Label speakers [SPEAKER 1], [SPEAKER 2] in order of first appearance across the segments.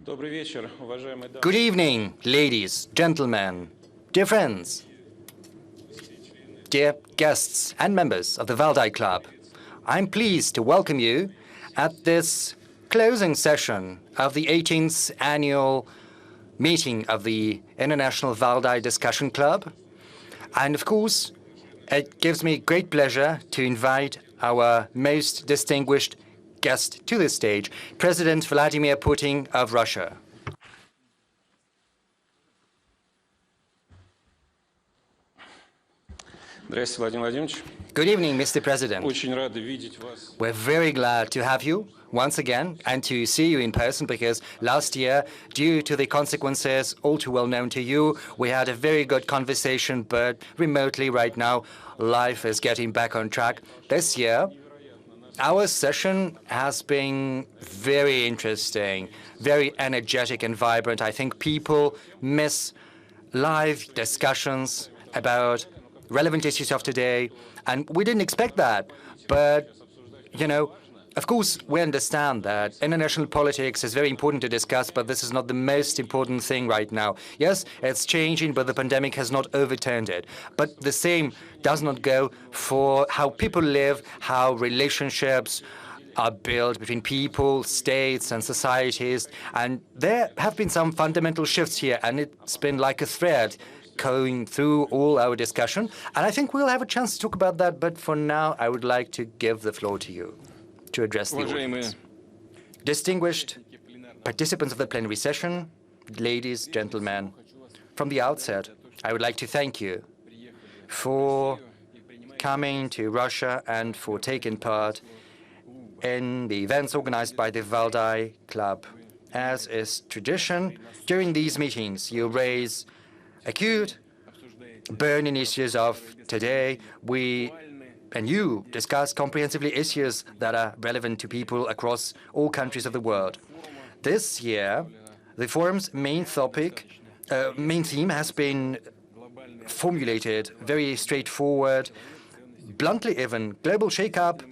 [SPEAKER 1] Good evening, ladies, gentlemen, dear friends, dear guests and members of the Valdai Club. I'm pleased to welcome you at this closing session of the 18th annual meeting of the International Valdai Discussion Club. And of course, it gives me great pleasure to invite our most distinguished guest to this stage, President Vladimir Putin of Russia. Good evening, Mr. President. We're very glad to have you once again and to see you in person, because last year, due to the consequences all too well known to you, we had a very good conversation, but remotely right now, life is getting back on track. This year, our session has been very interesting, very energetic and vibrant. I think people miss live discussions about relevant issues of today, and we didn't expect that. But, you know, of course, we understand that international politics is very important to discuss, but this is not the most important thing right now. Yes, it's changing, but the pandemic has not overturned it. But the same does not go for how people live, how relationships are built between people, states, and societies. And there have been some fundamental shifts here, and it's been like a thread going through all our discussion. And I think we'll have a chance to talk about that. But for now, I would like to give the floor to you to address the audience. Distinguished participants of the plenary session, ladies, gentlemen, from the outset, I would like to thank you for coming to Russia and for taking part in the events organized by the Valdai Club. As is tradition, during these meetings, you raise acute, burning issues of today. And you discuss comprehensively issues that are relevant to people across all countries of the world. This year, the forum's main theme has been formulated very straightforward, bluntly even: global shake-up,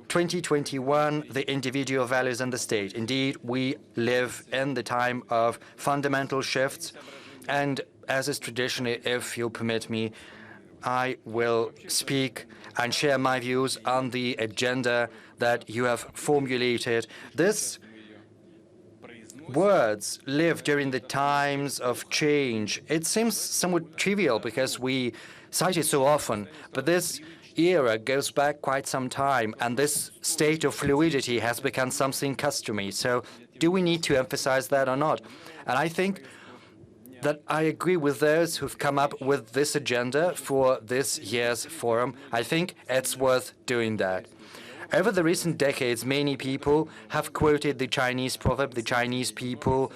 [SPEAKER 1] 2021, the individual values and the state. Indeed, we live in the time of fundamental shifts, and as is tradition, if you'll permit me, I will speak and share my views on the agenda that you have formulated. These words live during the times of change. It seems somewhat trivial because we cite it so often, but this era goes back quite some time, and this state of fluidity has become something customary. So do we need to emphasize that or not? And I think that I agree with those who've come up with this agenda for this year's forum. I think it's worth doing that. Over the recent decades, many people have quoted the Chinese proverb: the Chinese people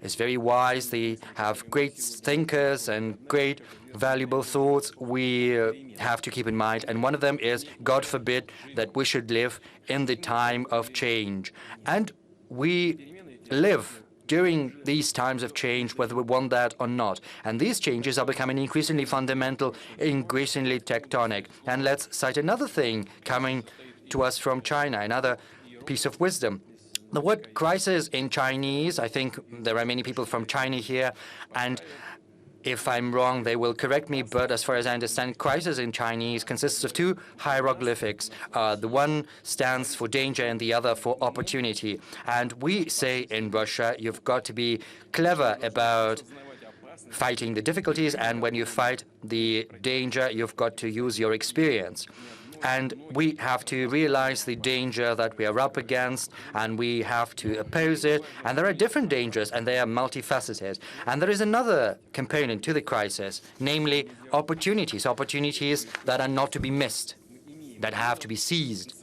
[SPEAKER 1] is very wise, they have great thinkers and great valuable thoughts we have to keep in mind. And one of them is, God forbid that we should live in the time of change. And we live during these times of change, whether we want that or not. And these changes are becoming increasingly fundamental, increasingly tectonic. And let's cite another thing coming to us from China, another piece of wisdom. The word crisis in Chinese, I think there are many people from China here, and if I'm wrong, they will correct me, but as far as I understand, crisis in Chinese consists of two hieroglyphics. The one stands for danger and the other for opportunity. And we say in Russia, you've got to be clever about fighting the difficulties, and when you fight the danger, you've got to use your experience. And we have to realize the danger that we are up against, and we have to oppose it. And there are different dangers, and they are multifaceted. And there is another component to the crisis, namely opportunities, opportunities that are not to be missed, that have to be seized.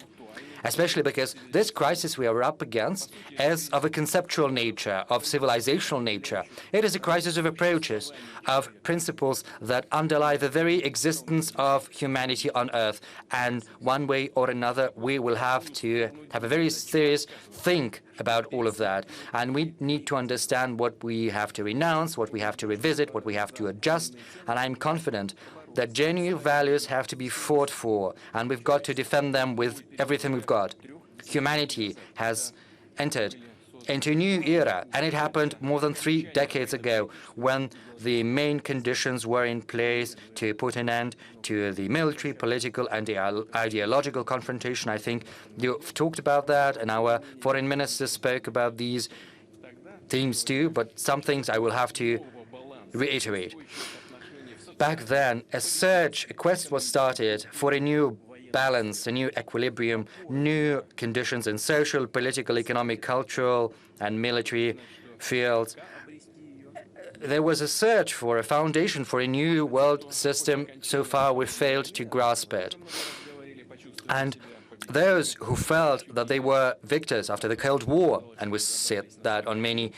[SPEAKER 1] Especially because this crisis we are up against is of a conceptual nature, of civilizational nature. It is a crisis of approaches, of principles that underlie the very existence of humanity on Earth. And one way or another, we will have to have a very serious think about all of that. And we need to understand what we have to renounce, what we have to revisit, what we have to adjust. And I'm confident that genuine values have to be fought for, and we've got to defend them with everything we've got. Humanity has entered into a new era, and it happened more than 3 decades ago when the main conditions were in place to put an end to the military, political, and ideological confrontation. I think you've talked about that, and our foreign minister spoke about these themes too, but some things I will have to reiterate. Back then, a quest was started for a new balance, a new equilibrium, new conditions in social, political, economic, cultural, and military fields. There was a search for a foundation for a new world system. So far, we failed to grasp it. And those who felt that they were victors after the Cold War, and we said that on many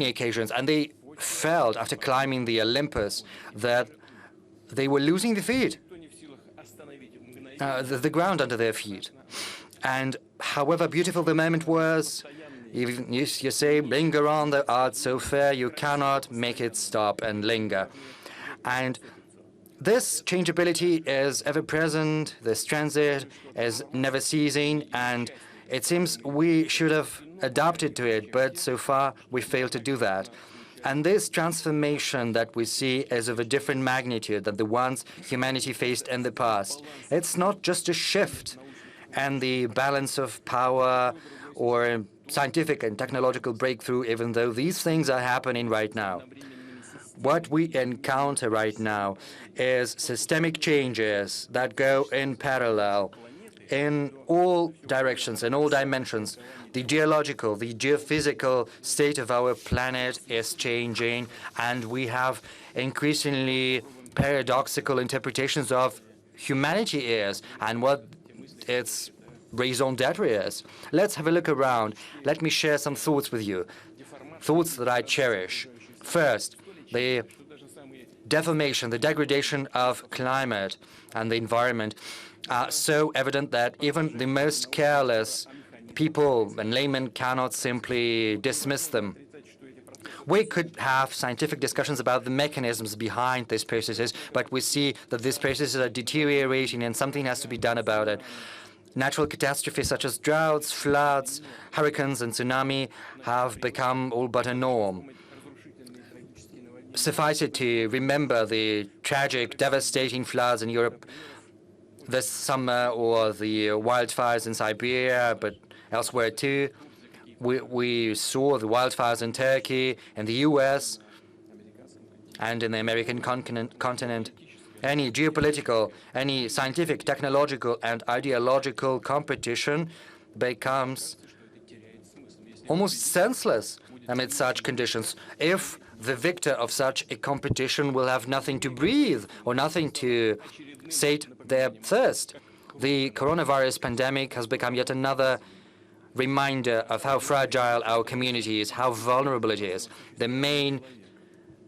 [SPEAKER 1] occasions, and they felt after climbing the Olympus that they were losing the feet, the ground under their feet. And however beautiful the moment was, even you say, linger on, the art so fair, you cannot make it stop and linger. And this changeability is ever present, this transit is never ceasing, and it seems we should have adapted to it, but so far we failed to do that. And this transformation that we see is of a different magnitude than the ones humanity faced in the past. It's not just a shift in the balance of power or scientific and technological breakthrough, even though these things are happening right now. What we encounter right now is systemic changes that go in parallel in all directions, in all dimensions. The geological, the geophysical state of our planet is changing, and we have increasingly paradoxical interpretations of humanity is and what its raison d'etre is. Let's have a look around. Let me share some thoughts with you, thoughts that I cherish. First, the deformation, the degradation of climate and the environment are so evident that even the most careless people and laymen cannot simply dismiss them. We could have scientific discussions about the mechanisms behind these processes, but we see that these processes are deteriorating and something has to be done about it. Natural catastrophes such as droughts, floods, hurricanes, and tsunami have become all but a norm. Suffice it to remember the tragic, devastating floods in Europe this summer, or the wildfires in Siberia, but elsewhere too. We saw the wildfires in Turkey, in the US, and in the American continent. Any geopolitical, any scientific, technological, and ideological competition becomes almost senseless amid such conditions if the victor of such a competition will have nothing to breathe or nothing to sate their thirst. The coronavirus pandemic has become yet another reminder of how fragile our community is, how vulnerable it is. The main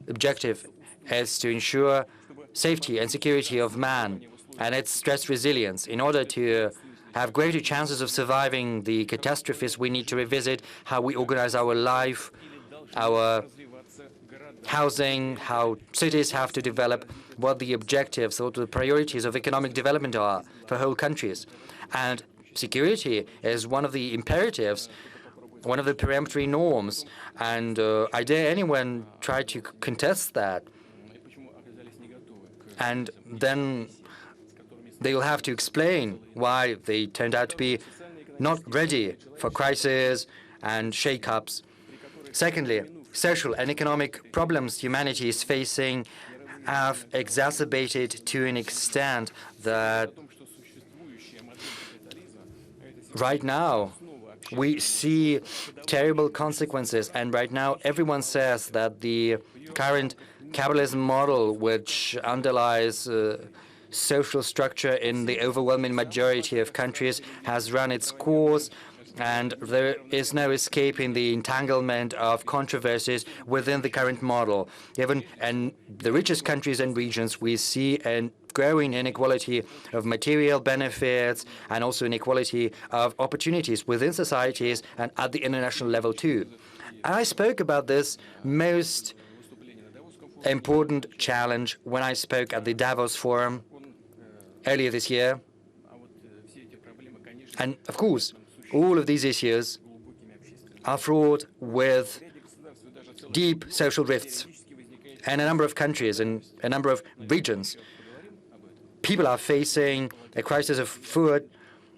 [SPEAKER 1] objective is to ensure safety and security of man and its stress resilience. In order to have greater chances of surviving the catastrophes, we need to revisit how we organize our life, our housing, how cities have to develop, what the objectives or the priorities of economic development are for whole countries. And security is one of the imperatives, one of the peremptory norms. And I dare anyone try to contest that. And then they will have to explain why they turned out to be not ready for crises and shake-ups. Secondly, social and economic problems humanity is facing have exacerbated to an extent that right now we see terrible consequences. And right now everyone says that the current capitalism model, which underlies social structure in the overwhelming majority of countries, has run its course, and there is no escaping the entanglement of controversies within the current model. Even in the richest countries and regions, we see a growing inequality of material benefits and also inequality of opportunities within societies and at the international level too. I spoke about this most important challenge when I spoke at the Davos Forum earlier this year. And of course, All of these issues are fraught with deep social rifts. And a number of countries and a number of regions, people are facing a crisis of food.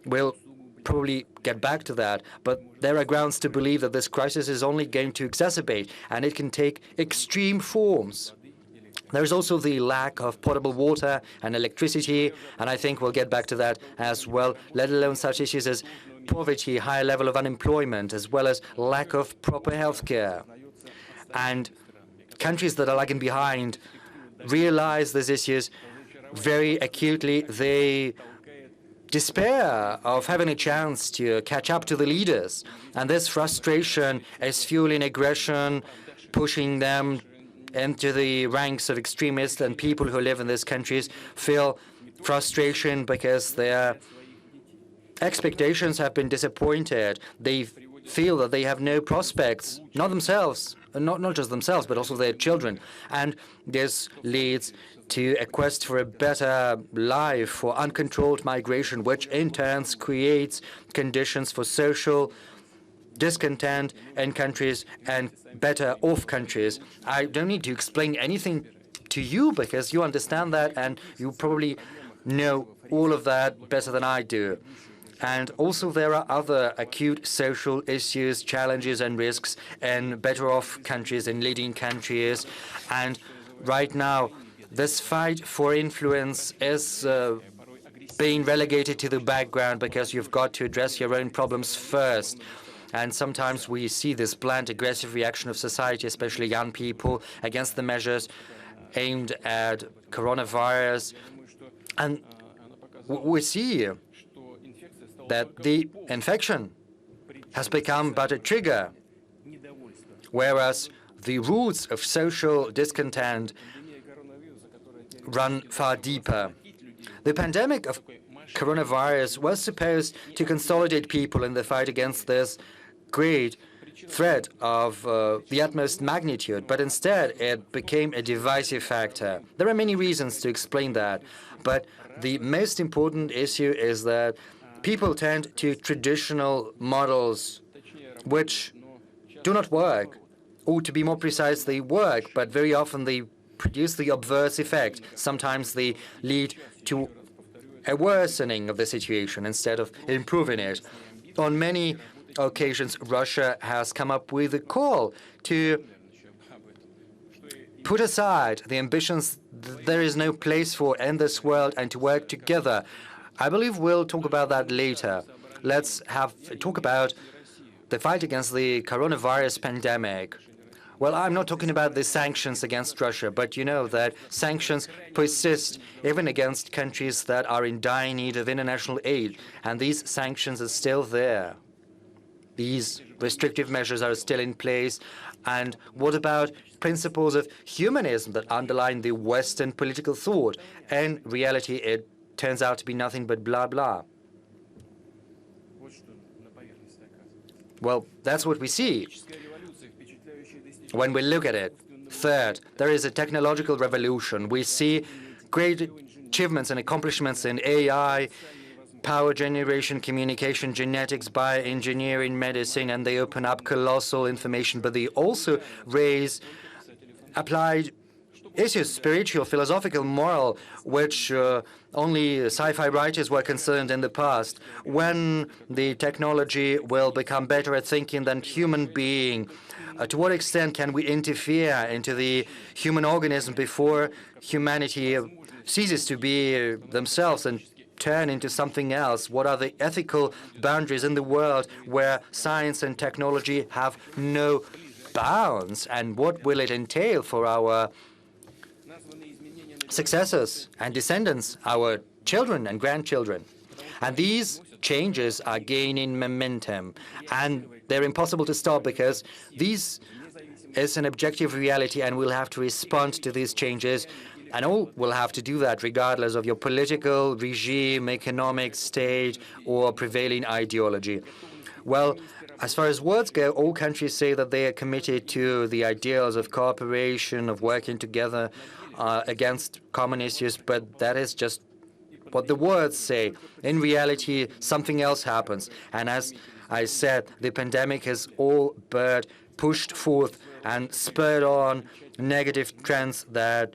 [SPEAKER 1] We'll probably get back to that, but there are grounds to believe that this crisis is only going to exacerbate, and it can take extreme forms. There is also the lack of potable water and electricity, and I think we'll get back to that as well, let alone such issues as poverty, high level of unemployment, as well as lack of proper health care. And countries that are lagging behind realize these issues very acutely. They despair of having a chance to catch up to the leaders. And this frustration is fueling aggression, pushing them into the ranks of extremists, and people who live in these countries feel frustration because their expectations have been disappointed. They feel that they have no prospects, not themselves, not just themselves, but also their children. And this leads to a quest for a better life, for uncontrolled migration, which in turn creates conditions for social discontent in countries and better off countries. I don't need to explain anything to you because you understand that and you probably know all of that better than I do. And also there are other acute social issues, challenges and risks in better off countries, in leading countries. And right now, this fight for influence is being relegated to the background because you've got to address your own problems first. And sometimes we see this blunt, aggressive reaction of society, especially young people, against the measures aimed at coronavirus. And we see that the infection has become but a trigger, whereas the roots of social discontent run far deeper. The pandemic of coronavirus was supposed to consolidate people in the fight against this great threat of the utmost magnitude, but instead it became a divisive factor. There are many reasons to explain that, but the most important issue is that people tend to traditional models which do not work, or to be more precise, they work, but very often they produce the obverse effect. Sometimes they lead to a worsening of the situation instead of improving it. On many occasions, Russia has come up with a call to put aside the ambitions there is no place for in this world and to work together. I believe we'll talk about that later. Let's talk about the fight against the coronavirus pandemic. Well, I'm not talking about the sanctions against Russia, but you know that sanctions persist even against countries that are in dire need of international aid, and these sanctions are still there. These restrictive measures are still in place. And what about principles of humanism that underline the Western political thought? In reality, it turns out to be nothing but blah, blah. Well, that's what we see when we look at it. Third, there is a technological revolution. We see great achievements and accomplishments in AI, power generation, communication, genetics, bioengineering, medicine, and they open up colossal information, but they also raise applied issues, spiritual, philosophical, moral, which only sci-fi writers were concerned in the past. When the technology will become better at thinking than human being, to what extent can we interfere into the human organism before humanity ceases to be themselves and turn into something else? What are the ethical boundaries in the world where science and technology have no bounds? And what will it entail for our successors and descendants, our children and grandchildren? And these changes are gaining momentum, and they're impossible to stop because this is an objective reality, and we'll have to respond to these changes. And all will have to do that regardless of your political regime, economic state, or prevailing ideology. Well, as far as words go, all countries say that they are committed to the ideals of cooperation, of working together against common issues, but that is just what the words say. In reality, something else happens. And as I said the pandemic has all but pushed forth and spurred on negative trends that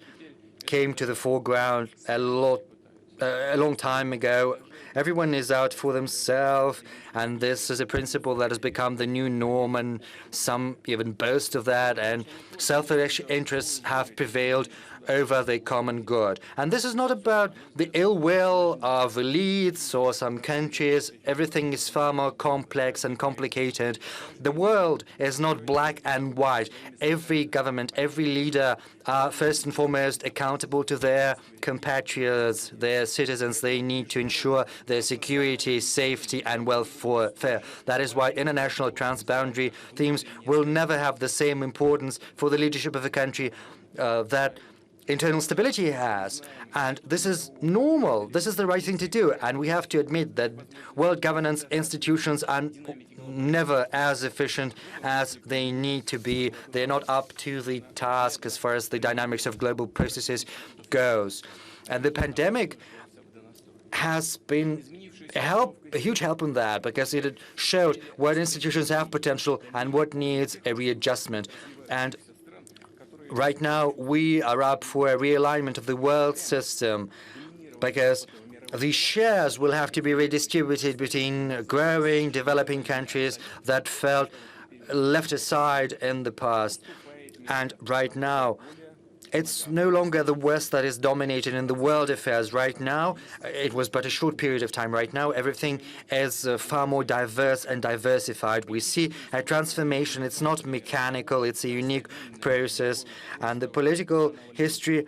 [SPEAKER 1] came to the foreground a long time ago. Everyone is out for themselves, and this is a principle that has become the new norm, and some even boast of that, and self-interests have prevailed over the common good. And this is not about the ill will of elites or some countries. Everything is far more complex and complicated. The world is not black and white. Every government, every leader are first and foremost accountable to their compatriots, their citizens. They need to ensure their security, safety, and welfare. That is why international transboundary themes will never have the same importance for the leadership of a country that internal stability has. And this is normal. This is the right thing to do. And we have to admit that world governance institutions are never as efficient as they need to be. They're not up to the task as far as the dynamics of global processes goes. And the pandemic has been a huge help in that, because it showed what institutions have potential and what needs a readjustment. And right now, we are up for a realignment of the world system, because the shares will have to be redistributed between growing, developing countries that felt left aside in the past. And right now, it's no longer the West that is dominated in the world affairs. Right now, it was but a short period of time. Right now, everything is far more diverse and diversified. We see a transformation. It's not mechanical. It's a unique process. And the political history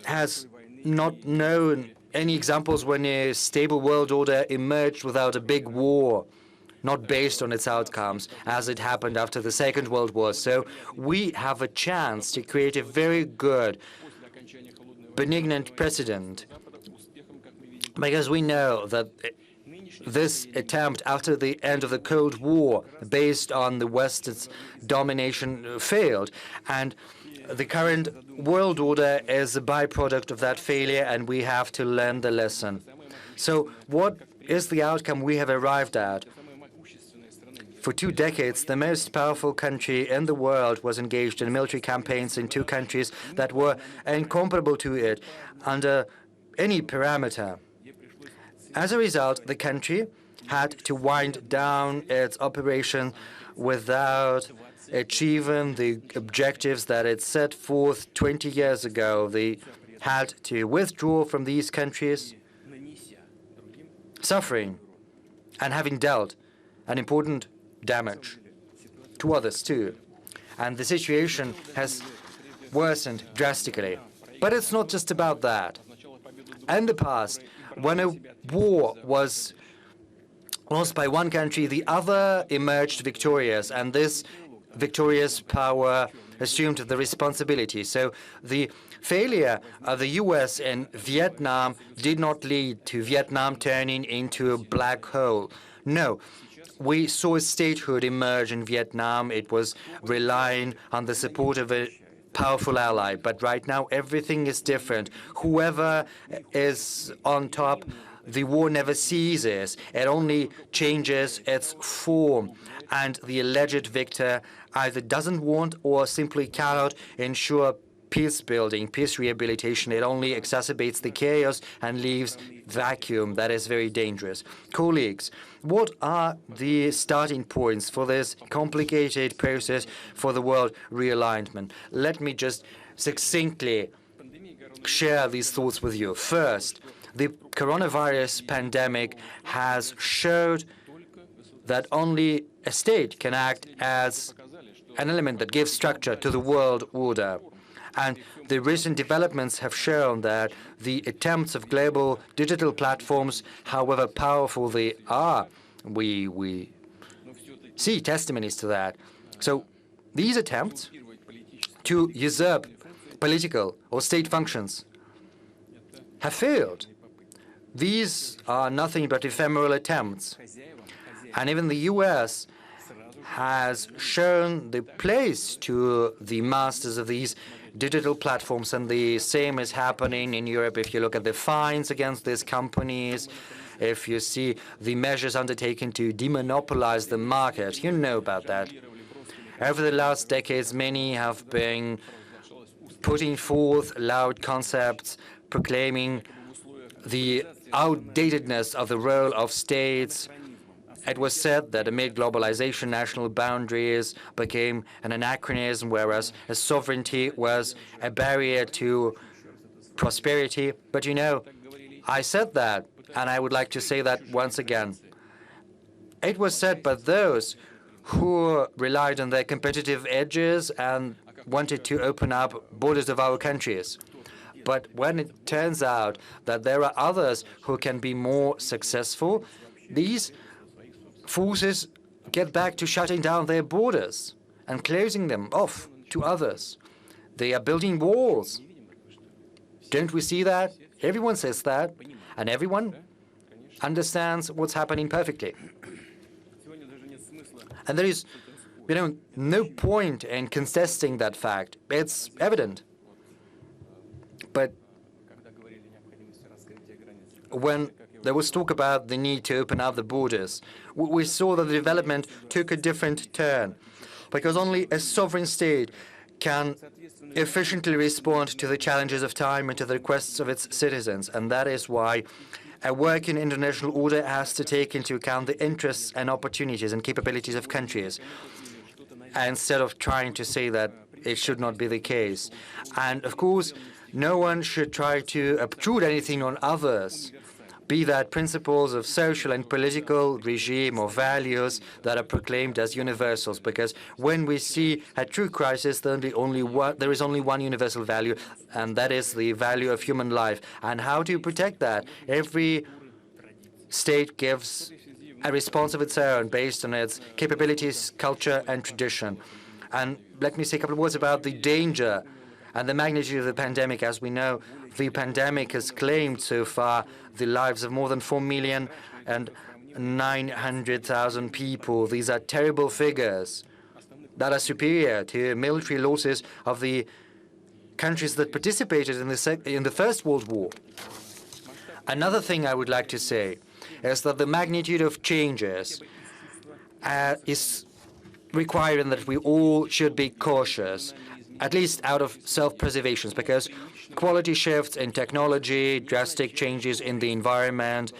[SPEAKER 1] has not known any examples when a stable world order emerged without a big war, not based on its outcomes, as it happened after the Second World War. So we have a chance to create a very good, benignant precedent, because we know that this attempt after the end of the Cold War, based on the West's domination, failed. And the current world order is a byproduct of that failure, and we have to learn the lesson. So what is the outcome we have arrived at? For 2 decades, the most powerful country in the world was engaged in military campaigns in 2 countries that were incomparable to it under any parameter. As a result, the country had to wind down its operation without achieving the objectives that it set forth 20 years ago. They had to withdraw from these countries, suffering and having dealt an important damage to others too. And the situation has worsened drastically. But it's not just about that. In the past, when a war was lost by one country, the other emerged victorious, and this victorious power assumed the responsibility. So the failure of the U.S. in Vietnam did not lead to Vietnam turning into a black hole. No. We saw a statehood emerge in Vietnam. It was relying on the support of a powerful ally. But right now, everything is different. Whoever is on top, the war never ceases. It only changes its form. And the alleged victor either doesn't want or simply cannot ensure peace building, peace rehabilitation. It only exacerbates the chaos and leaves vacuum. That is very dangerous. Colleagues, what are the starting points for this complicated process for the world realignment? Let me just succinctly share these thoughts with you. First, the coronavirus pandemic has showed that only a state can act as an element that gives structure to the world order. And the recent developments have shown that the attempts of global digital platforms, however powerful they are, we see testimonies to that. So these attempts to usurp political or state functions have failed. These are nothing but ephemeral attempts. And even the U.S. has shown the place to the masters of these digital platforms, and the same is happening in Europe. If you look at the fines against these companies, if you see the measures undertaken to demonopolize the market. You know about that. Over the last decades, many have been putting forth loud concepts proclaiming the outdatedness of the role of states. It was said that amid globalization, national boundaries became an anachronism, whereas a sovereignty was a barrier to prosperity. But you know, I said that, and I would like to say that once again. It was said by those who relied on their competitive edges and wanted to open up borders of our countries. But when it turns out that there are others who can be more successful, these forces get back to shutting down their borders and closing them off to others. They are building walls. Don't we see that? Everyone says that, and everyone understands what's happening perfectly. And there is, no point in contesting that fact. It's evident. But when there was talk about the need to open up the borders, we saw that the development took a different turn, because only a sovereign state can efficiently respond to the challenges of time and to the requests of its citizens. And that is why a working international order has to take into account the interests and opportunities and capabilities of countries, instead of trying to say that it should not be the case. And of course, no one should try to obtrude anything on others, be that principles of social and political regime or values that are proclaimed as universals. Because when we see a true crisis, there is only one universal value, and that is the value of human life. And how to protect that? Every state gives a response of its own based on its capabilities, culture, and tradition. And let me say a couple of words about the danger and the magnitude of the pandemic. As we know, the pandemic has claimed so far the lives of more than 4,900,000 people. These are terrible figures that are superior to military losses of the countries that participated in the First World War. Another thing I would like to say is that the magnitude of changes is requiring that we all should be cautious, at least out of self-preservation, because quality shifts in technology, drastic changes in the environment,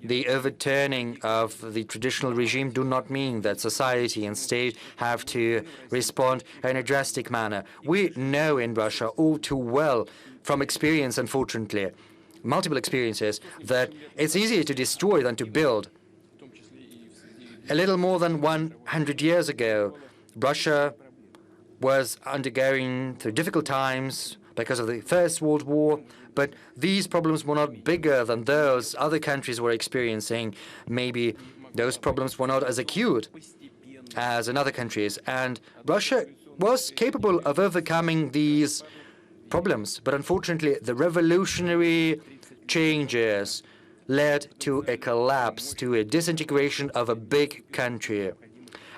[SPEAKER 1] the overturning of the traditional regime do not mean that society and state have to respond in a drastic manner. We know in Russia all too well, from experience, unfortunately, multiple experiences, that it's easier to destroy than to build. A little more than 100 years ago, Russia was undergoing through difficult times because of the First World War, but these problems were not bigger than those other countries were experiencing. Maybe those problems were not as acute as in other countries, and Russia was capable of overcoming these problems. But unfortunately, the revolutionary changes led to a collapse, to a disintegration of a big country.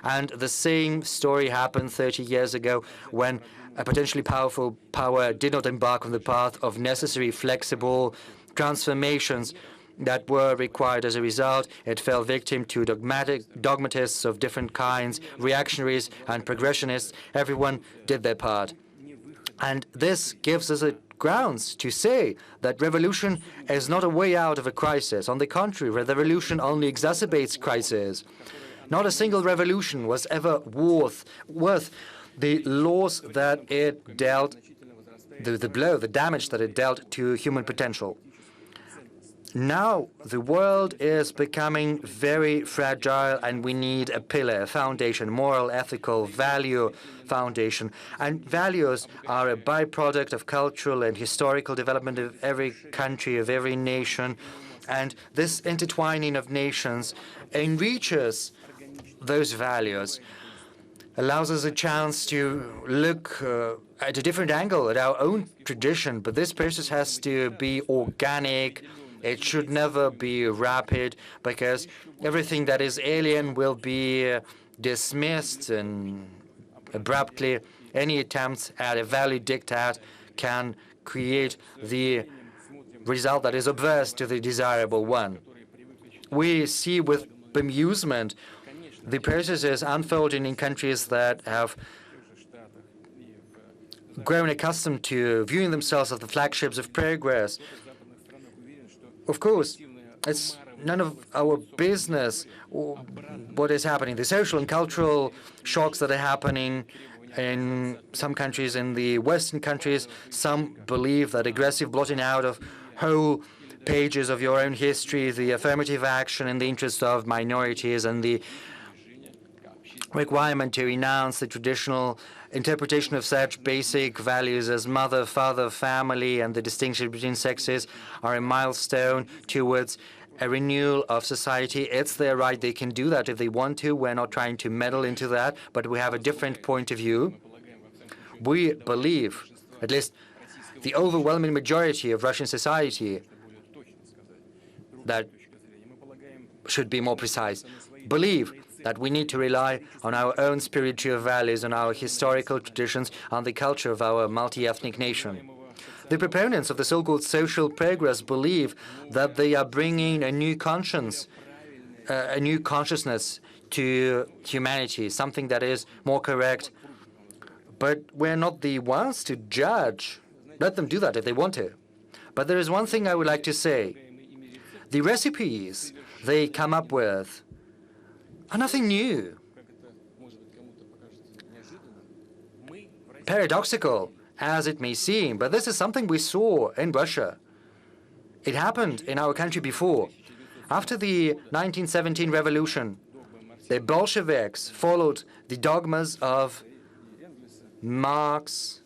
[SPEAKER 1] And the same story happened 30 years ago when a potentially powerful power did not embark on the path of necessary flexible transformations that were required. As a result, it fell victim to dogmatists of different kinds, reactionaries and progressionists. Everyone did their part. And this gives us a grounds to say that revolution is not a way out of a crisis. On the contrary, the revolution only exacerbates crises. Not a single revolution was ever worth the loss that it dealt, the blow, the damage that it dealt to human potential. Now the world is becoming very fragile, and we need a pillar, a foundation, moral, ethical, value foundation. And values are a byproduct of cultural and historical development of every country, of every nation. And this intertwining of nations enriches those values, allows us a chance to look at a different angle at our own tradition. But this process has to be organic. It should never be rapid, because everything that is alien will be dismissed, and abruptly any attempts at a value diktat can create the result that is adverse to the desirable one. we see with bemusement the processes unfolding in countries that have grown accustomed to viewing themselves as the flagships of progress. Of course, it's none of our business what is happening. The social and cultural shocks that are happening in some countries, in the Western countries, some believe that aggressive blotting out of whole pages of your own history, the affirmative action in the interest of minorities, and the requirement to renounce the traditional interpretation of such basic values as mother, father, family, and the distinction between sexes are a milestone towards a renewal of society. It's their right. They can do that if they want to. We're not trying to meddle into that, but we have a different point of view. We believe, at least the overwhelming majority of Russian society, that should be more precise, believe that we need to rely on our own spiritual values, on our historical traditions, on the culture of our multi-ethnic nation. The proponents of the so-called social progress believe that they are bringing a new conscience, a new consciousness to humanity, something that is more correct. But we're not the ones to judge. Let them do that if they want to. But there is one thing I would like to say. The recipes they come up with are nothing new. Paradoxical as it may seem, but this is something we saw in Russia. It happened in our country before. After the 1917 revolution, the Bolsheviks followed the dogmas of Marx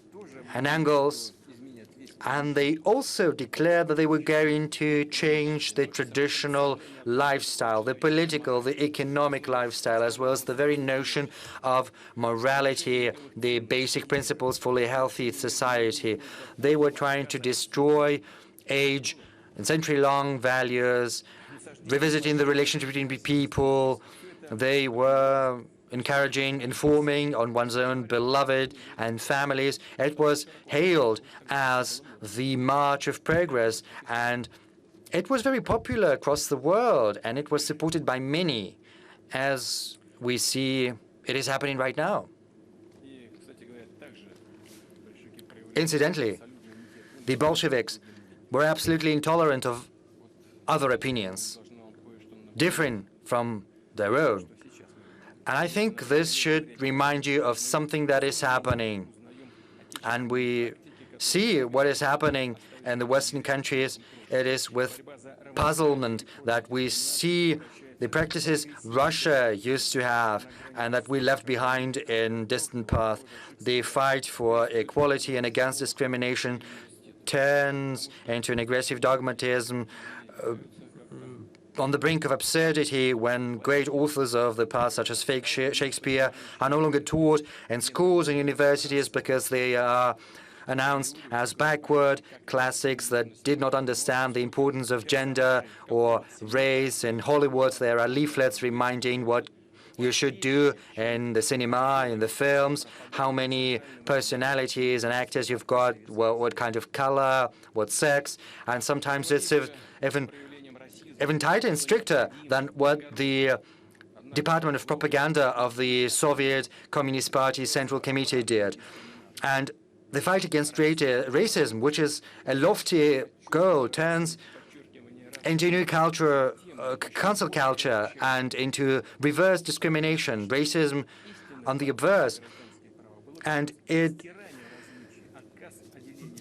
[SPEAKER 1] and Engels, and they also declared that they were going to change the traditional lifestyle, the political, the economic lifestyle, as well as the very notion of morality, the basic principles for a healthy society. They were trying to destroy age and century-long values, revisiting the relationship between people. They were encouraging, informing on one's own beloved and families. It was hailed as the march of progress, and it was very popular across the world, and it was supported by many, as we see it is happening right now. Incidentally, the Bolsheviks were absolutely intolerant of other opinions, different from their own. And I think this should remind you of something that is happening. And we see what is happening in the Western countries. It is with puzzlement that we see the practices Russia used to have and that we left behind in distant past. The fight for equality and against discrimination turns into an aggressive dogmatism on the brink of absurdity when great authors of the past, such as Shakespeare, are no longer taught in schools and universities because they are announced as backward classics that did not understand the importance of gender or race. In Hollywood, there are leaflets reminding what you should do in the cinema, in the films, how many personalities and actors you've got, what kind of color, what sex, and sometimes it's even tighter and stricter than what the Department of Propaganda of the Soviet Communist Party Central Committee did. And the fight against racism, which is a lofty goal, turns into new culture, cancel culture, and into reverse discrimination, racism on the obverse. And it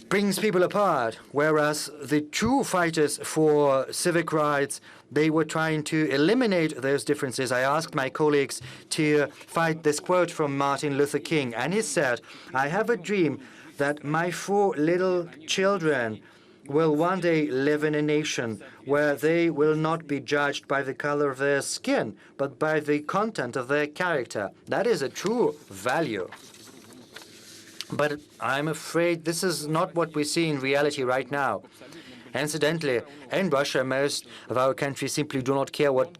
[SPEAKER 1] brings people apart, whereas the true fighters for civic rights, they were trying to eliminate those differences. I asked my colleagues to fight this quote from Martin Luther King, and he said, "I have a dream that my 4 little children will one day live in a nation where they will not be judged by the color of their skin, but by the content of their character." That is a true value. But I'm afraid this is not what we see in reality right now. Incidentally, in Russia, most of our countries simply do not care what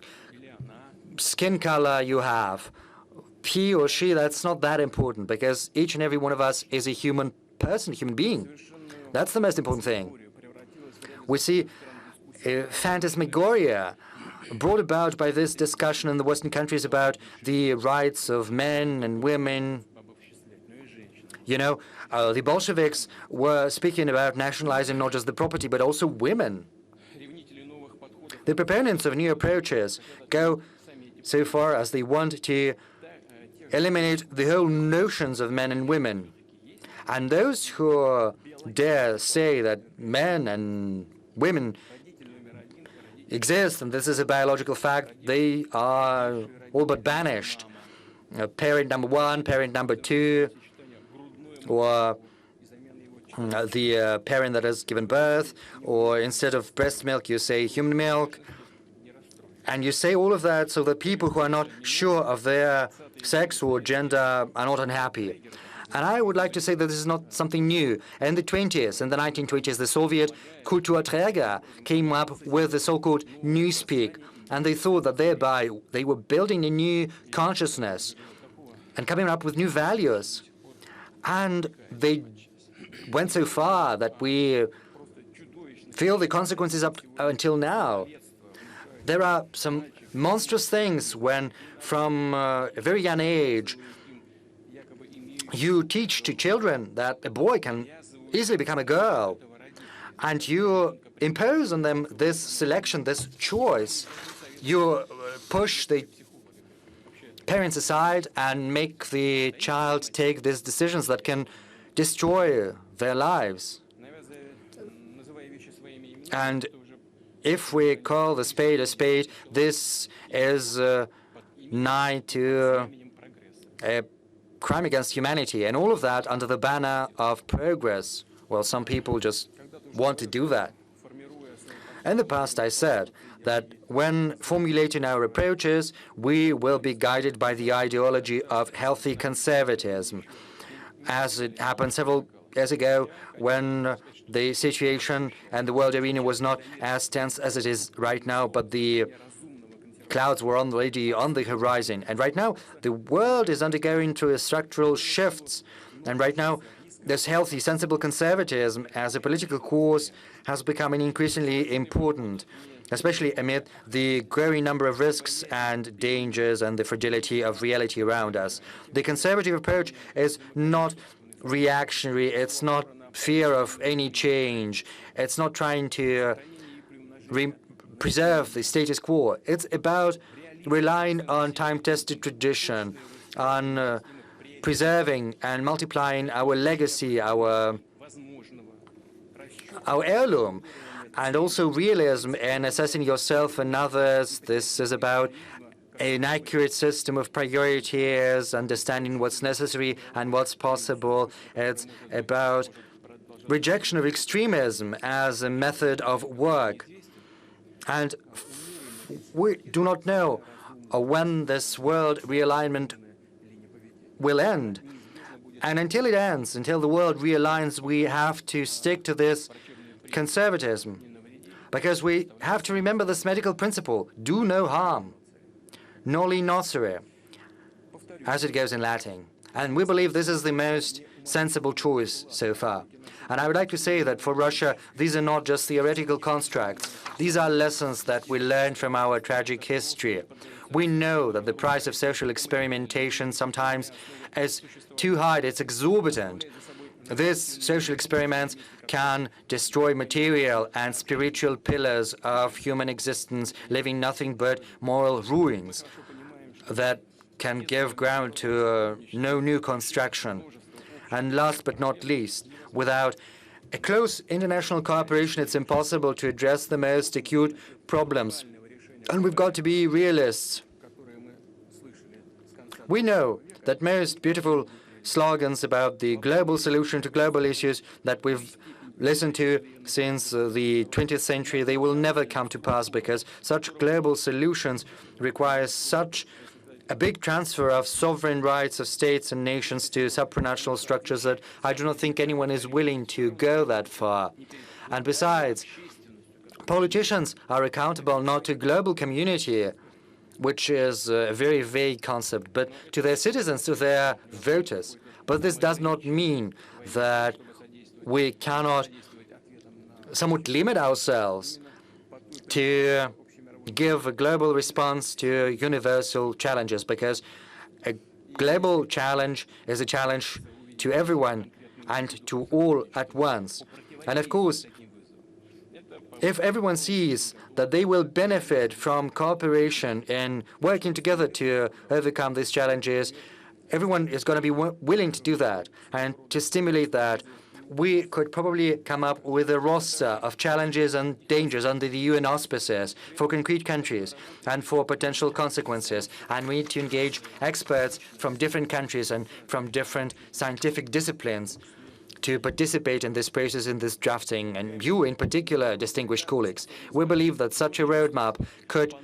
[SPEAKER 1] skin color you have. He or she, that's not that important, because each and every one of us is a human person, human being. That's the most important thing. We see phantasmagoria brought about by this discussion in the Western countries about the rights of men and women. You know, the Bolsheviks were speaking about nationalizing not just the property, but also women. The proponents of new approaches go so far as they want to eliminate the whole notions of men and women. And those who dare say that men and women exist, and this is a biological fact, they are all but banished. Parent number one, parent number two, or the parent that has given birth, or instead of breast milk, you say human milk. And you say all of that so that people who are not sure of their sex or gender are not unhappy. And I would like to say that this is not something new. In the 1920s, the Soviet Kulturträger came up with the so-called newspeak, and they thought that thereby they were building a new consciousness and coming up with new values. And they went so far that we feel the consequences up until now. There are some monstrous things when, from a very young age, you teach to children that a boy can easily become a girl, and you impose on them this selection, this choice. You push the parents aside and make the child take these decisions that can destroy their lives. And if we call the spade a spade, this is nigh to a crime against humanity, and all of that under the banner of progress. Well, some people just want to do that. In the past, I said that when formulating our approaches, we will be guided by the ideology of healthy conservatism, as it happened several years ago when the situation and the world arena was not as tense as it is right now, but the clouds were already on the horizon. And right now, the world is undergoing through structural shifts. And right now, this healthy, sensible conservatism as a political course has become increasingly important, especially amid the growing number of risks and dangers and the fragility of reality around us. The conservative approach is not reactionary. It's not fear of any change. It's not trying to preserve the status quo. It's about relying on time-tested tradition, on preserving and multiplying our legacy, our heirloom, and also realism in assessing yourself and others. This is about an accurate system of priorities, understanding what's necessary and what's possible. It's about rejection of extremism as a method of work. And we do not know when this world realignment will end. And until it ends, until the world realigns, we have to stick to this conservatism. Because we have to remember this medical principle, do no harm, noli nocere, as it goes in Latin. And we believe this is the most sensible choice so far. And I would like to say that for Russia, these are not just theoretical constructs. These are lessons that we learned from our tragic history. We know that the price of social experimentation sometimes is too high, it's exorbitant. These social experiments can destroy material and spiritual pillars of human existence, leaving nothing but moral ruins that can give ground to no new construction. And last but not least, without a close international cooperation, it's impossible to address the most acute problems. And we've got to be realists. We know that most beautiful slogans about the global solution to global issues that we've listened to since the 20th century, they will never come to pass because such global solutions require such a big transfer of sovereign rights of states and nations to supranational structures that I do not think anyone is willing to go that far. And besides, politicians are accountable not to global community, which is a very vague concept, but to their citizens, to their voters. But this does not mean that we cannot somewhat limit ourselves to give a global response to universal challenges, because a global challenge is a challenge to everyone and to all at once. And of course, if everyone sees that they will benefit from cooperation and working together to overcome these challenges, everyone is going to be willing to do that. And to stimulate that, we could probably come up with a roster of challenges and dangers under the UN auspices for concrete countries and for potential consequences. And we need to engage experts from different countries and from different scientific disciplines to participate in this process, in this drafting, and you in particular, distinguished colleagues. We believe that such a roadmap could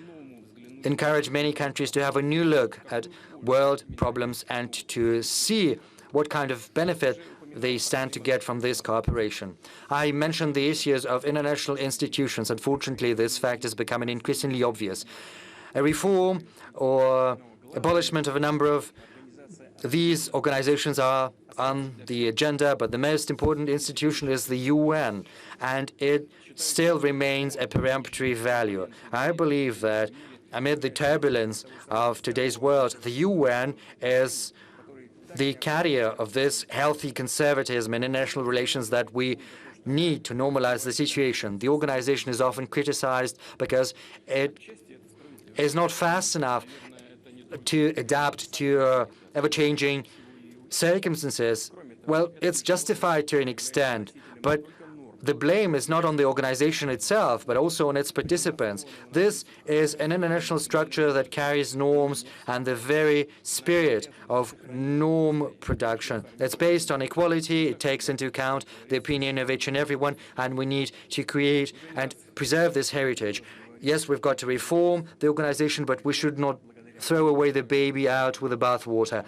[SPEAKER 1] encourage many countries to have a new look at world problems and to see what kind of benefit they stand to get from this cooperation. I mentioned the issues of international institutions. Unfortunately, this fact is becoming increasingly obvious. A reform or abolishment of a number of these organizations are on the agenda, but the most important institution is the UN, and it still remains a peremptory value. I believe that amid the turbulence of today's world, the UN is the carrier of this healthy conservatism in international relations that we need to normalize the situation. The organization is often criticized because it is not fast enough to adapt to ever-changing circumstances. Well, it's justified to an extent, but the blame is not on the organization itself, but also on its participants. This is an international structure that carries norms and the very spirit of norm production. It's based on equality. It takes into account the opinion of each and everyone, and we need to create and preserve this heritage. Yes, we've got to reform the organization, but we should not throw away the baby out with the bathwater.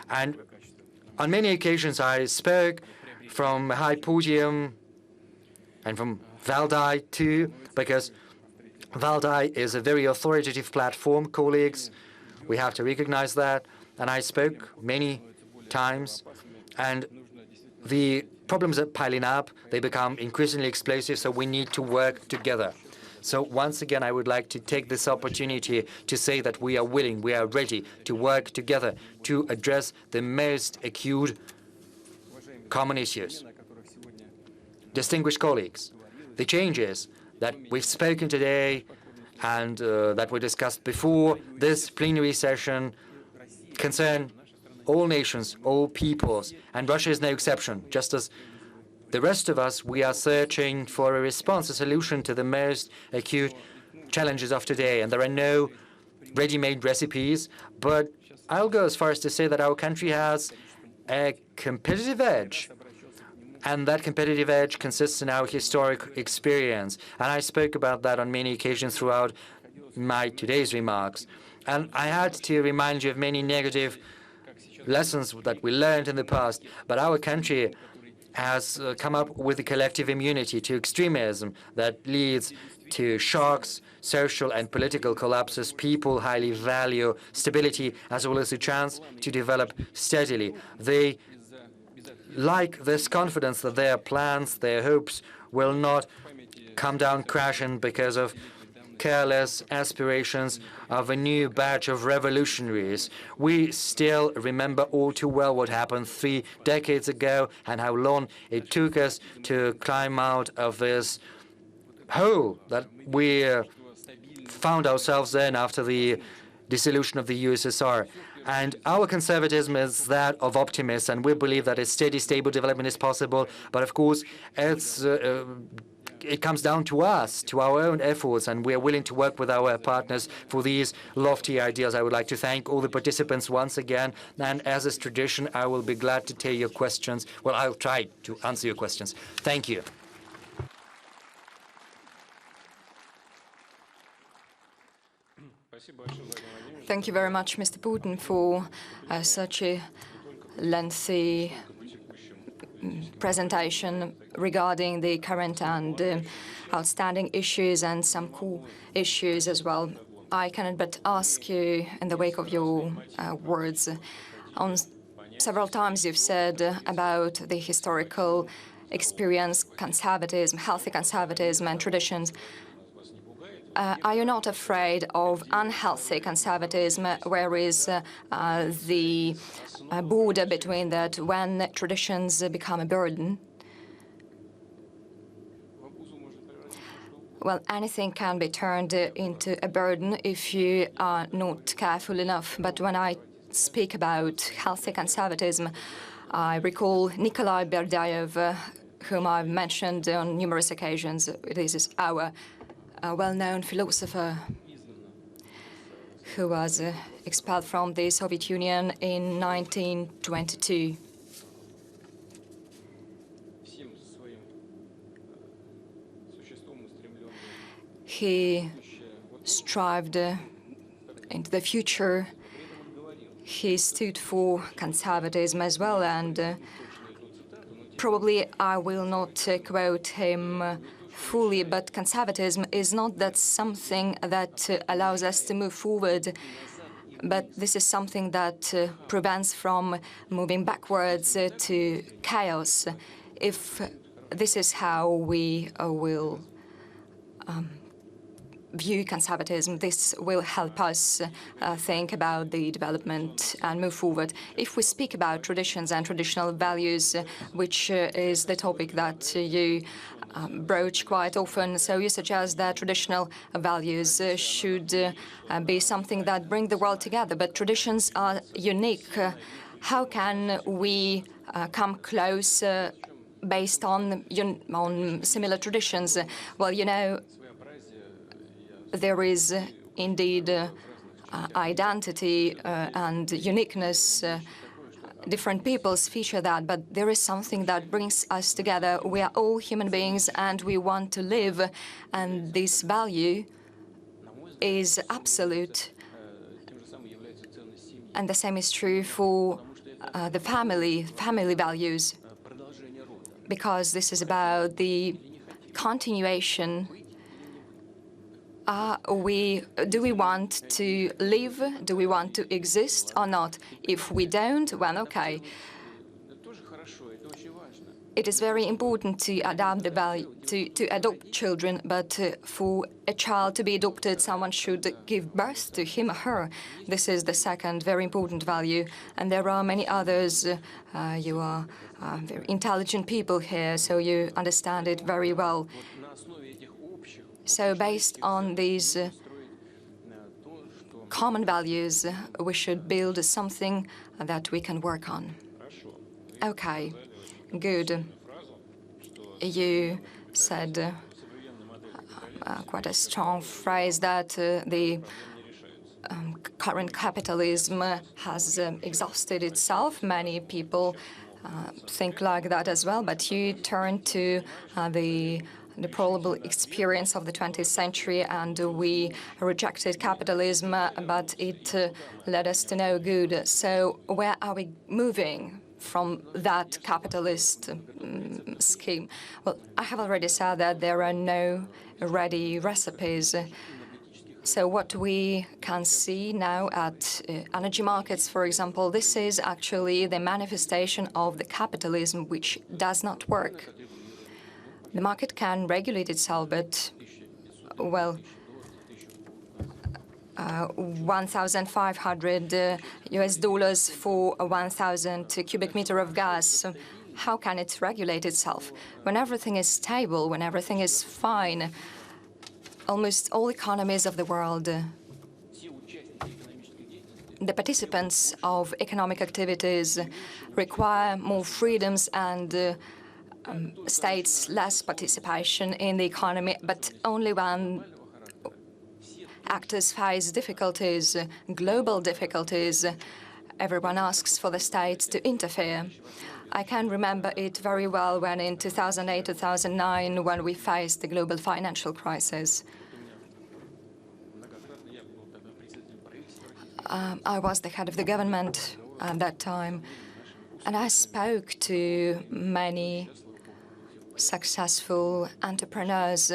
[SPEAKER 1] And on many occasions, I spoke from a high podium and from Valdai too, because Valdai is a very authoritative platform, colleagues. We have to recognize that. And I spoke many times, and the problems are piling up. They become increasingly explosive, so we need to work together. So once again, I would like to take this opportunity to say that we are willing, we are ready to work together to address the most acute common issues. Distinguished colleagues, the changes that we've spoken today and that we discussed before this plenary session concern all nations, all peoples, and Russia is no exception. Just as the rest of us, we are searching for a response, a solution to the most acute challenges of today. And there are no ready-made recipes, but I'll go as far as to say that our country has a competitive edge. And that competitive edge consists in our historic experience. And I spoke about that on many occasions throughout my today's remarks. And I had to remind you of many negative lessons that we learned in the past. But our country has come up with a collective immunity to extremism that leads to shocks, social and political collapses. People highly value stability as well as a chance to develop steadily. They like this confidence that their plans, their hopes will not come down crashing because of careless aspirations of a new batch of revolutionaries. We still remember all too well what happened 3 decades ago and how long it took us to climb out of this hole that we found ourselves in after the dissolution of the USSR. And our conservatism is that of optimists, and we believe that a steady, stable development is possible. But of course, it comes down to us, to our own efforts, and we are willing to work with our partners for these lofty ideas. I would like to thank all the participants once again, and as is tradition, I will be glad to take your questions. Well, I'll try to answer your questions. Thank you.
[SPEAKER 2] Thank you very much, Mr. Putin, for such a lengthy presentation regarding the current and outstanding issues and some core issues as well. I cannot but ask you, in the wake of your words, on several times you've said about the historical experience, conservatism, healthy conservatism and traditions. Are you not afraid of unhealthy conservatism? Where is the border between that when traditions become a burden? Well, anything can be turned into a burden if you are not careful enough. But when I speak about healthy conservatism, I recall Nikolai Berdayev, whom I've mentioned on numerous occasions. This is our well-known philosopher who was expelled from the Soviet Union in 1922. He strived into the future. He stood for conservatism as well, and probably I will not quote him fully, but conservatism is not that something that allows us to move forward, but this is something that prevents from moving backwards to chaos. If this is how we will view conservatism, this will help us think about the development and move forward. If we speak about traditions and traditional values, which is the topic that you broach quite often, so you suggest that traditional values should be something that bring the world together, but traditions are unique. How can we come close based on similar traditions? Well, you know, there is indeed identity and uniqueness. Different peoples feature that, but there is something that brings us together. We are all human beings and we want to live, and this value is absolute. And the same is true for the family values, because this is about the continuation. Do we want to live? Do we want to exist or not? If we don't, well, okay. It is very important to adapt the value, to adopt children, but for a child to be adopted, someone should give birth to him or her. This is the second very important value, and there are many others. You are very intelligent people here, so you understand it very well. So based on these common values, we should build something that we can work on. Okay, good. You said quite a strong phrase that the current capitalism has exhausted itself. Many people think like that as well, but you turn to the deplorable experience of the 20th century, and we rejected capitalism, but it led us to no good. So where are we moving from that capitalist scheme? Well, I have already said that there are no ready recipes. So what we can see now at energy markets, for example, this is actually the manifestation of the capitalism which does not work. The market can regulate itself, but, well, 1,500 US dollars for 1,000 cubic meter of gas. How can it regulate itself? When everything is stable, when everything is fine, almost all economies of the world, the participants of economic activities require more freedoms and states less participation in the economy, but only when actors face difficulties, global difficulties, everyone asks for the states to interfere. I can remember it very well when in 2008, 2009, when we faced the global financial crisis. I was the head of the government at that time, and I spoke to many successful entrepreneurs,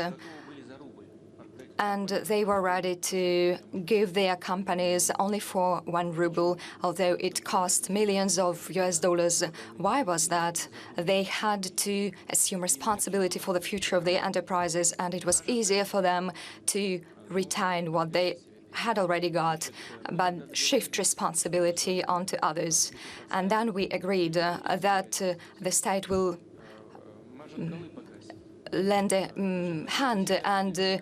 [SPEAKER 2] and they were ready to give their companies only for 1 ruble, although it cost millions of US dollars. Why was that? They had to assume responsibility for the future of their enterprises, and it was easier for them to retain what they had already got, but shift responsibility onto others. And then we agreed that the state will lend a hand and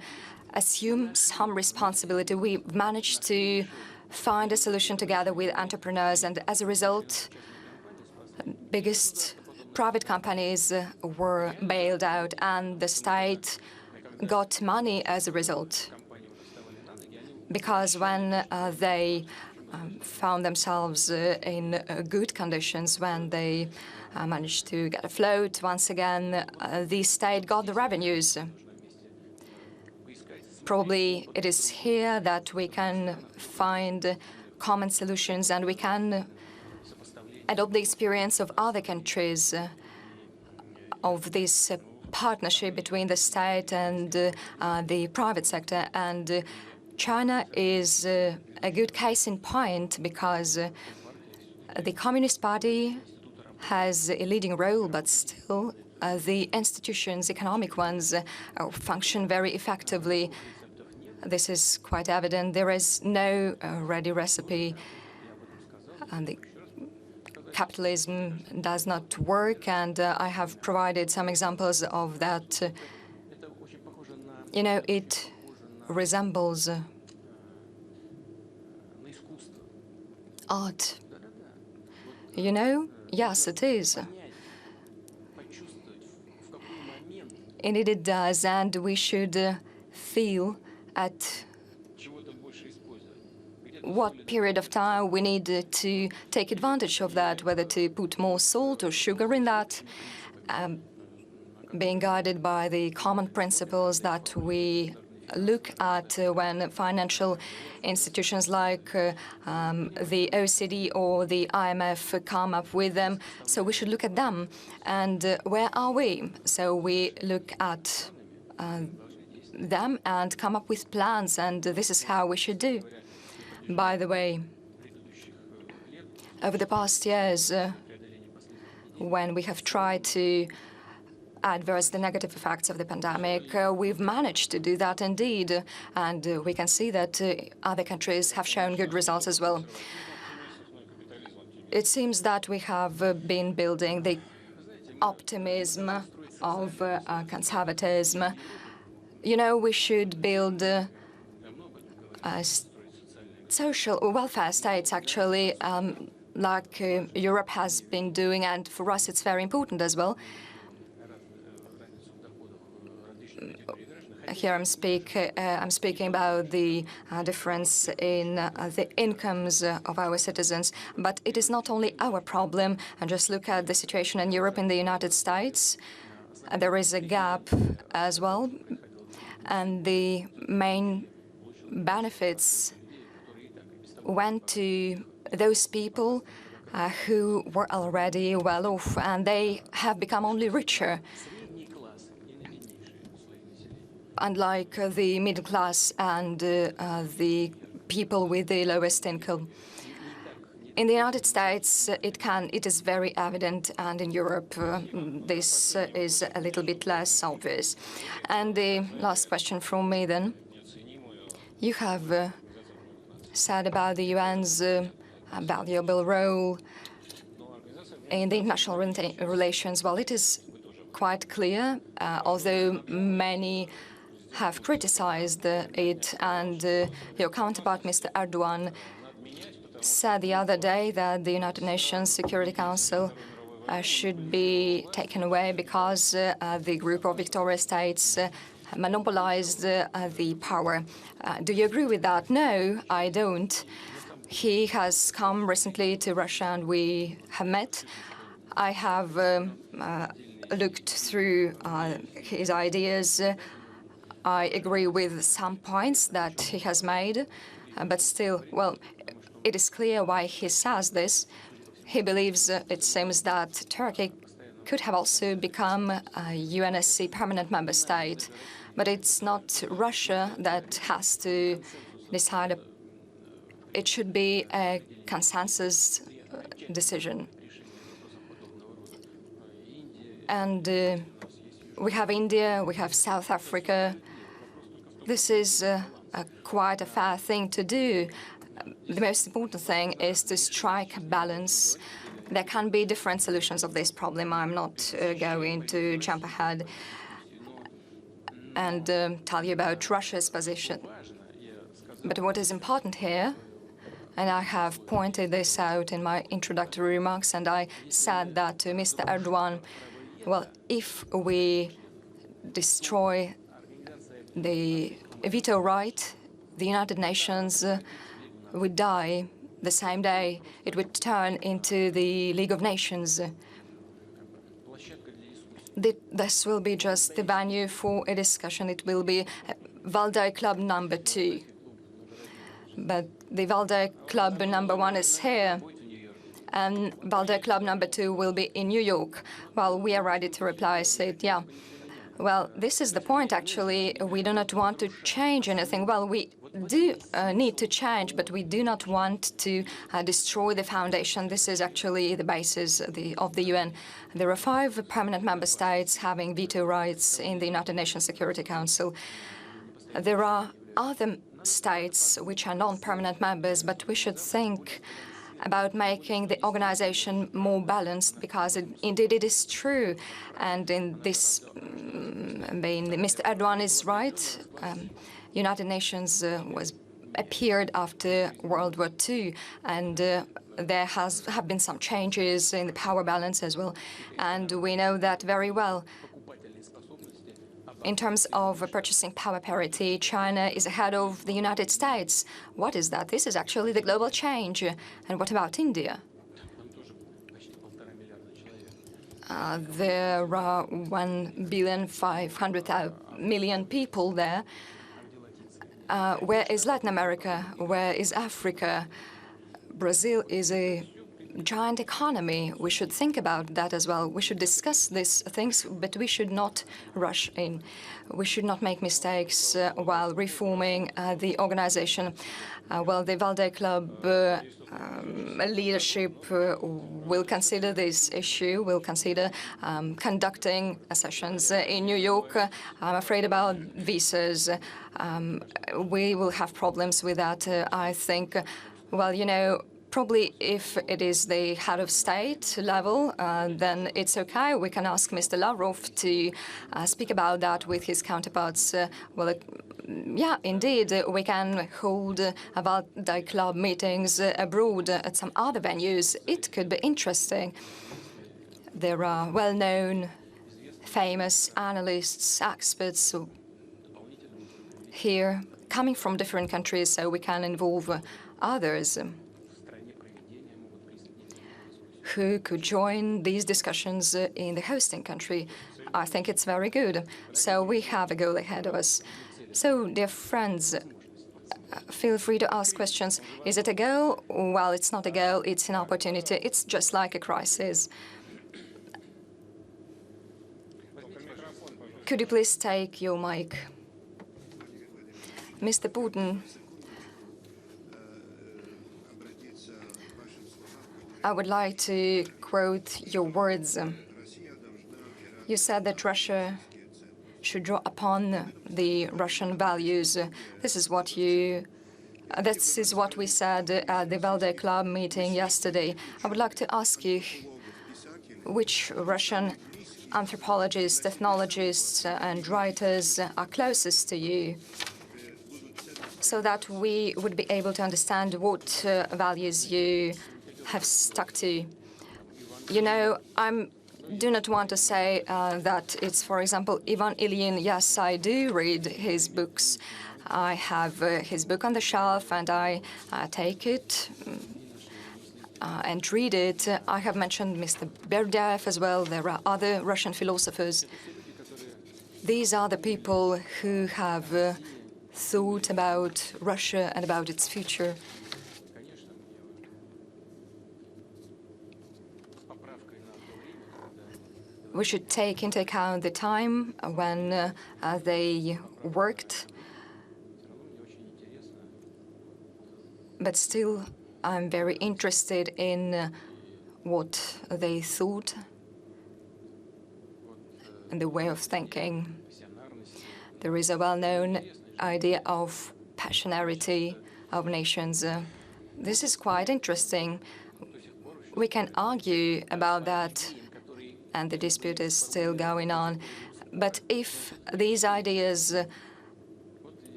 [SPEAKER 2] assume some responsibility. We managed to find a solution together with entrepreneurs, and as a result, biggest private companies were bailed out, and the state got money as a result. Because when they found themselves in good conditions, when they managed to get afloat once again, the state got the revenues. Probably it is here that we can find common solutions, and we can adopt the experience of other countries of this partnership between the state and the private sector. And China is a good case in point, because the Communist Party has a leading role, but still the institutions, economic ones, function very effectively. This is quite evident. There is no ready recipe, and the capitalism does not work, and I have provided some examples of that. You know, it resembles art. You know? Yes, it is. Indeed it does, and we should feel at what period of time we need to take advantage of that, whether to put more salt or sugar in that, being guided by the common principles that we look at when financial institutions like the OECD or the IMF come up with them. So we should look at them. And where are we? So we look at them and come up with plans, and this is how we should do. By the way, over the past years, when we have tried to adverse the negative effects of the pandemic, we've managed to do that indeed, and we can see that other countries have shown good results as well. It seems that we have been building the optimism of conservatism. You know, we should build social welfare states, actually, like Europe has been doing, and for us it's very important as well. Here I'm speaking about the difference in the incomes of our citizens, but it is not only our problem. And just look at the situation in Europe, in the United States. There is a gap as well, and the main benefits went to those people who were already well off, and they have become only richer, unlike the middle class and the people with the lowest income. In the United States, it is very evident, and in Europe, this is a little bit less obvious. And the last question from me then. You have said about the UN's valuable role in the international relations. Well, it is quite clear, although many have criticized it, and your counterpart, Mr. Erdogan, said the other day that the United Nations Security Council should be taken away because the group of victorious states monopolized the power. Do you agree with that? No, I don't. He has come recently to Russia, and we have met. I have looked through his ideas. I agree with some points that he has made, but still, well, it is clear why he says this. He believes, it seems, that Turkey could have also become a UNSC permanent member state, but it's not Russia that has to decide. It should be a consensus decision. And we have India, we have South Africa. This is quite a fair thing to do. The most important thing is to strike a balance. There can be different solutions of this problem. I'm not going to jump ahead and tell you about Russia's position. But what is important here, and I have pointed this out in my introductory remarks, and I said that to Mr. Erdogan, well, if we destroy the veto right, the United Nations would die the same day. It would turn into the League of Nations. This will be just the venue for a discussion. It will be Valdai Club number 2. But the Valdai Club number 1 is here, and Valdai Club number 2 will be in New York. Well, we are ready to reply, said, yeah. Well, this is the point, actually. We do not want to change anything. Well, we do need to change, but we do not want to destroy the foundation. This is actually the basis of the UN. There are 5 permanent member states having veto rights in the United Nations Security Council. There are other states which are non-permanent members, but we should think about making the organization more balanced, because indeed it is true. And in this, Mr. Erdogan is right. United Nations appeared after World War II, and there have been some changes in the power balance as well, and we know that very well. In terms of purchasing power parity, China is ahead of the United States. What is that? This is actually the global change. And what about India? There are 1,500,000,000 people there. Where is Latin America? Where is Africa? Brazil is a giant economy. We should think about that as well. We should discuss these things, but we should not rush in. We should not make mistakes while reforming the organization. Well, the Valdai Club leadership will consider this issue, will consider conducting sessions in New York. I'm afraid about visas. We will have problems with that, I think. Well, you know, probably if it is the head of state level, then it's okay. We can ask Mr. Lavrov to speak about that with his counterparts. Well, yeah, indeed, we can hold Valdai Club meetings abroad at some other venues. It could be interesting. There are well-known, famous analysts, experts here coming from different countries, so we can involve others who could join these discussions in the hosting country. I think it's very good. So we have a goal ahead of us. So, dear friends, feel free to ask questions. Is it a goal? Well, it's not a goal, it's an opportunity. It's just like a crisis. Could you please take your mic? Mr. Putin, I would like to quote your words. You said that Russia should draw upon the Russian values. This is what we said at the Valdai Club meeting yesterday. I would like to ask you which Russian anthropologists, ethnologists, and writers are closest to you, so that we would be able to understand what values you have stuck to. You know, I do not want to say that it's, for example, Ivan Ilyin. Yes, I do read his books. I have his book on the shelf, and I take it and read it. I have mentioned Mr. Berdyaev as well. There are other Russian philosophers. These are the people who have thought about Russia and about its future. We should take into account the time when they worked. But still, I'm very interested in what they thought and the way of thinking. There is a well-known idea of passionality of nations. This is quite interesting. We can argue about that, and the dispute is still going on. But if these ideas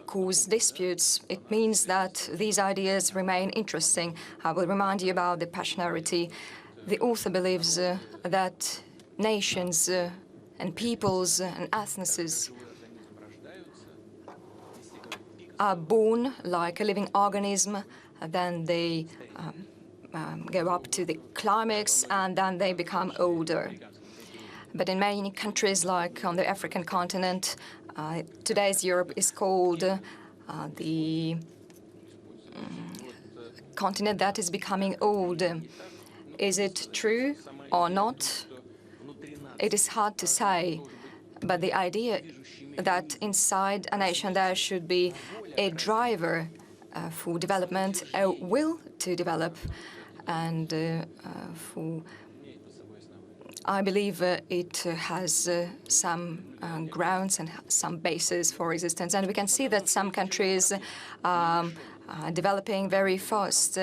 [SPEAKER 2] cause disputes, it means that these ideas remain interesting. I will remind you about the passionality. The author believes that nations and peoples and ethnicities are born like a living organism, then they go up to the climax, and then they become older. But in many countries, like on the African continent, today's Europe is called the continent that is becoming old. Is it true or not? It is hard to say, but the idea that inside a nation there should be a driver for development, a will to develop, and I believe it has some grounds and some basis for existence. And we can see that some countries are developing very fast,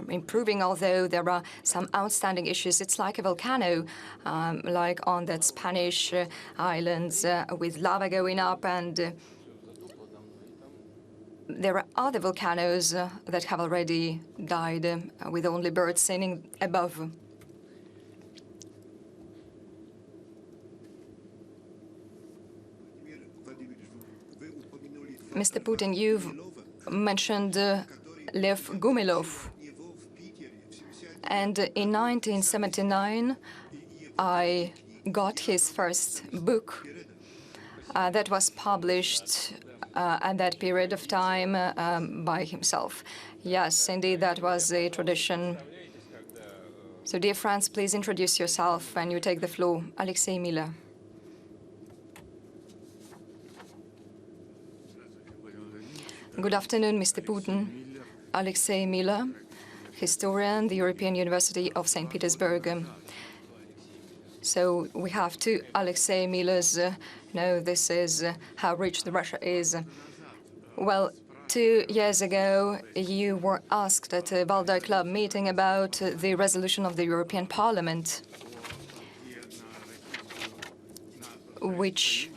[SPEAKER 2] improving, although there are some outstanding issues. It's like a volcano, like on that Spanish islands with lava going up, and there are other volcanoes that have already died with only birds singing above. Mr. Putin, you've mentioned Lev Gumilov. And in 1979, I got his first book that was published at that period of time by himself. Yes, indeed, that was a tradition. So, dear friends, please introduce yourself and you take the floor. Alexei Miller. Good afternoon, Mr. Putin. Alexei Miller, historian, the European University of St. Petersburg. So we have two Alexei Millers. This is how rich Russia is. Well, 2 years ago, you were asked at a Valdai Club meeting about the resolution of the European Parliament, which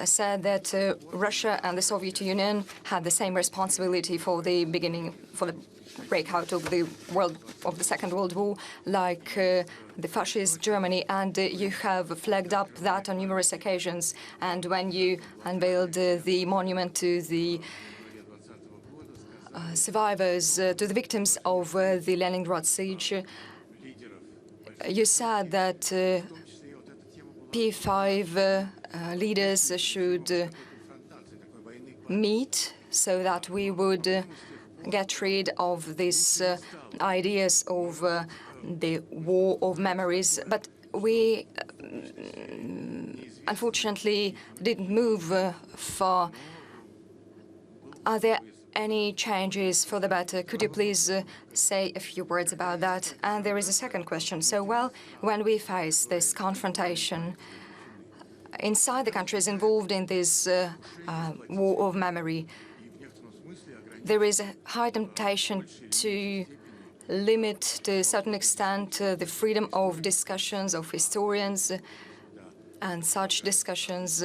[SPEAKER 2] said that Russia and the Soviet Union had the same responsibility for the breakout of the Second World War, like the fascist Germany, and you have flagged up that on numerous occasions. And when you unveiled the monument to the survivors, to the victims of the Leningrad siege, you said that P5 leaders should meet so that we would get rid of these ideas of the war of memories. But we unfortunately didn't move far. Are there any changes for the better? Could you please say a few words about that? And there is a second question. So, well, when we face this confrontation inside the countries involved in this war of memory, there is a high temptation to limit, to a certain extent, the freedom of discussions of historians, and such discussions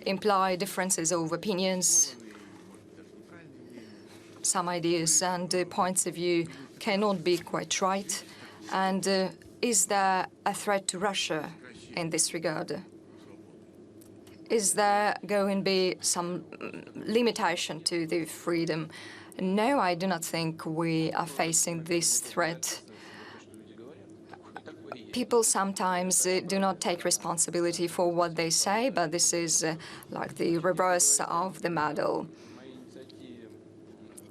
[SPEAKER 2] imply differences of opinions. Some ideas and points of view cannot be quite right. And is there a threat to Russia in this regard? Is there going to be some limitation to the freedom? No, I do not think we are facing this threat. People sometimes do not take responsibility for what they say, but this is like the reverse of the medal.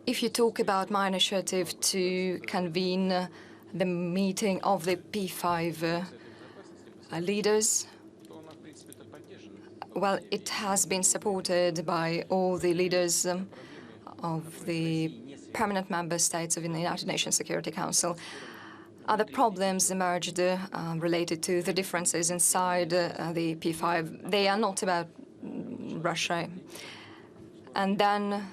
[SPEAKER 2] If you talk about my initiative to convene the meeting of the P5 leaders, well, it has been supported by all the leaders of the permanent member states of the United Nations Security Council. other problems emerged related to the differences inside the P5. They are not about Russia. And then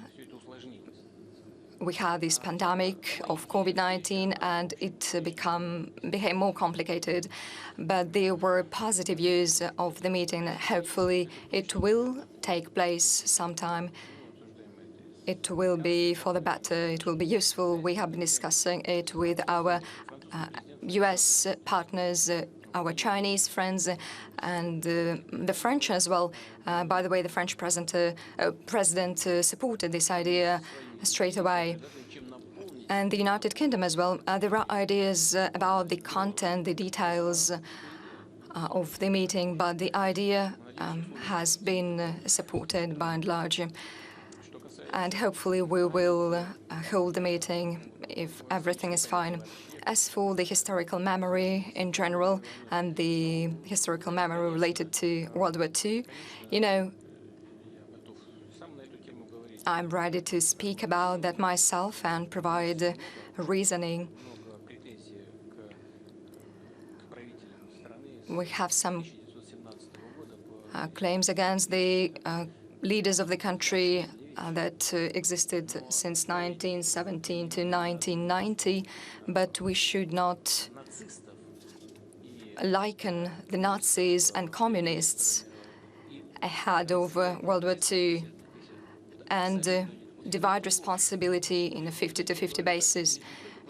[SPEAKER 2] we had this pandemic of COVID-19, and it became more complicated. But there were positive views of the meeting. Hopefully, it will take place sometime. It will be for the better. It will be useful. We have been discussing it with our U.S. partners, our Chinese friends, and the French as well. By the way, the French president supported this idea straight away. And the United Kingdom as well. There are ideas about the content, the details of the meeting, but the idea has been supported by and large. And hopefully we will hold the meeting if everything is fine. As for the historical memory in general and the historical memory related to World War II, you know, I'm ready to speak about that myself and provide reasoning. We have some claims against the leaders of the country that existed since 1917 to 1990, but we should not liken the Nazis and communists ahead of World War II and divide responsibility in a 50-50 basis.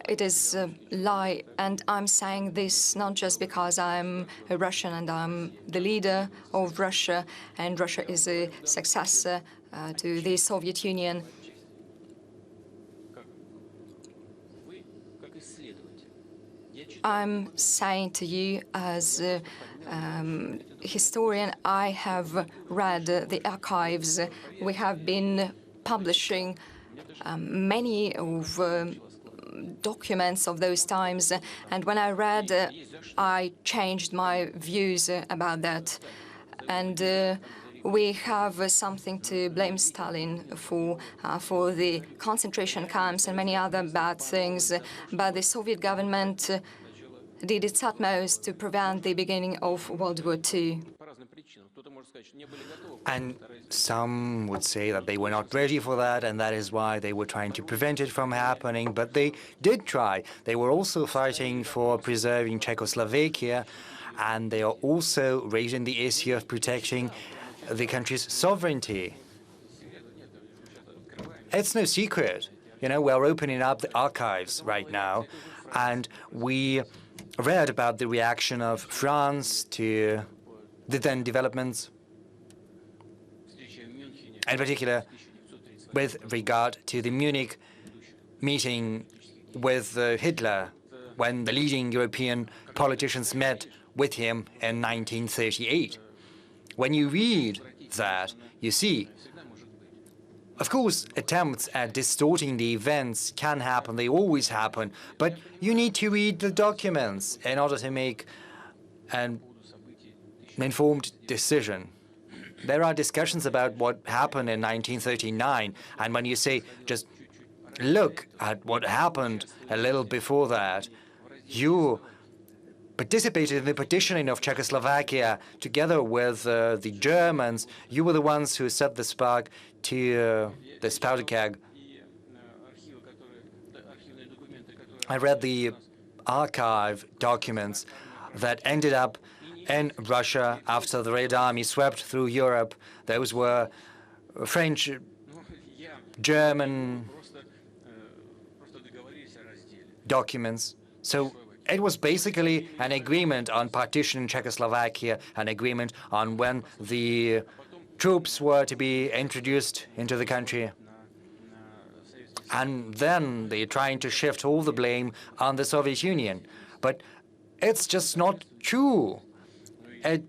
[SPEAKER 2] It is a lie, and I'm saying this not just because I'm a Russian and I'm the leader of Russia, and Russia is a successor to the Soviet Union. I'm saying to you as a historian, I have read the archives. We have been publishing many of documents of those times, and when I read, I changed my views about that. And we have something to blame Stalin for the concentration camps and many other bad things, but the Soviet government did its utmost to prevent the beginning of World War II.
[SPEAKER 1] And some would say that they were not ready for that, and that is why they were trying to prevent it from happening. But they did try. They were also fighting for preserving Czechoslovakia, and they are also raising the issue of protecting the country's sovereignty. It's no secret. You know, we're opening up the archives right now, and we read about the reaction of France to the then developments, in particular with regard to the Munich meeting with Hitler, when the leading European politicians met with him in 1938. When you read that, you see, of course, attempts at distorting the events can happen, they always happen, but you need to read the documents in order to make an informed decision. There are discussions about what happened in 1939, and when you say, just look at what happened a little before that, you participated in the partitioning of Czechoslovakia together with the Germans. You were the ones who set the spark to the powder keg. I read the archive documents that ended up in Russia after the Red Army swept through Europe. Those were French, German documents. So it was basically an agreement on partitioning Czechoslovakia, an agreement on when the troops were to be introduced into the country. And then they're trying to shift all the blame on the Soviet Union. But it's just not true. It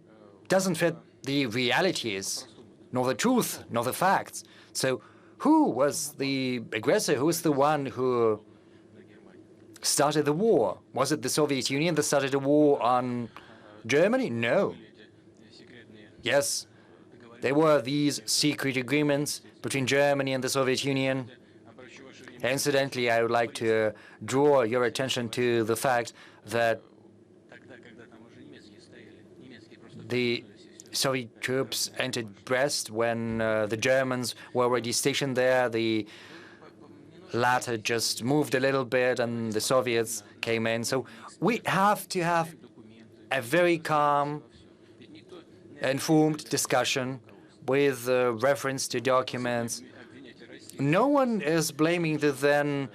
[SPEAKER 1] doesn't fit the realities, nor the truth, nor the facts. So who was the aggressor? Who was the one who started the war? Was it the Soviet Union that started a war on Germany? No. Yes, there were these secret agreements between Germany and the Soviet Union. Incidentally, I would like to draw your attention to the fact that the Soviet troops entered Brest when the Germans were already stationed there. The latter just moved a little bit and the Soviets came in. So we have to have a very calm, informed discussion with reference to documents. No one is blaming the then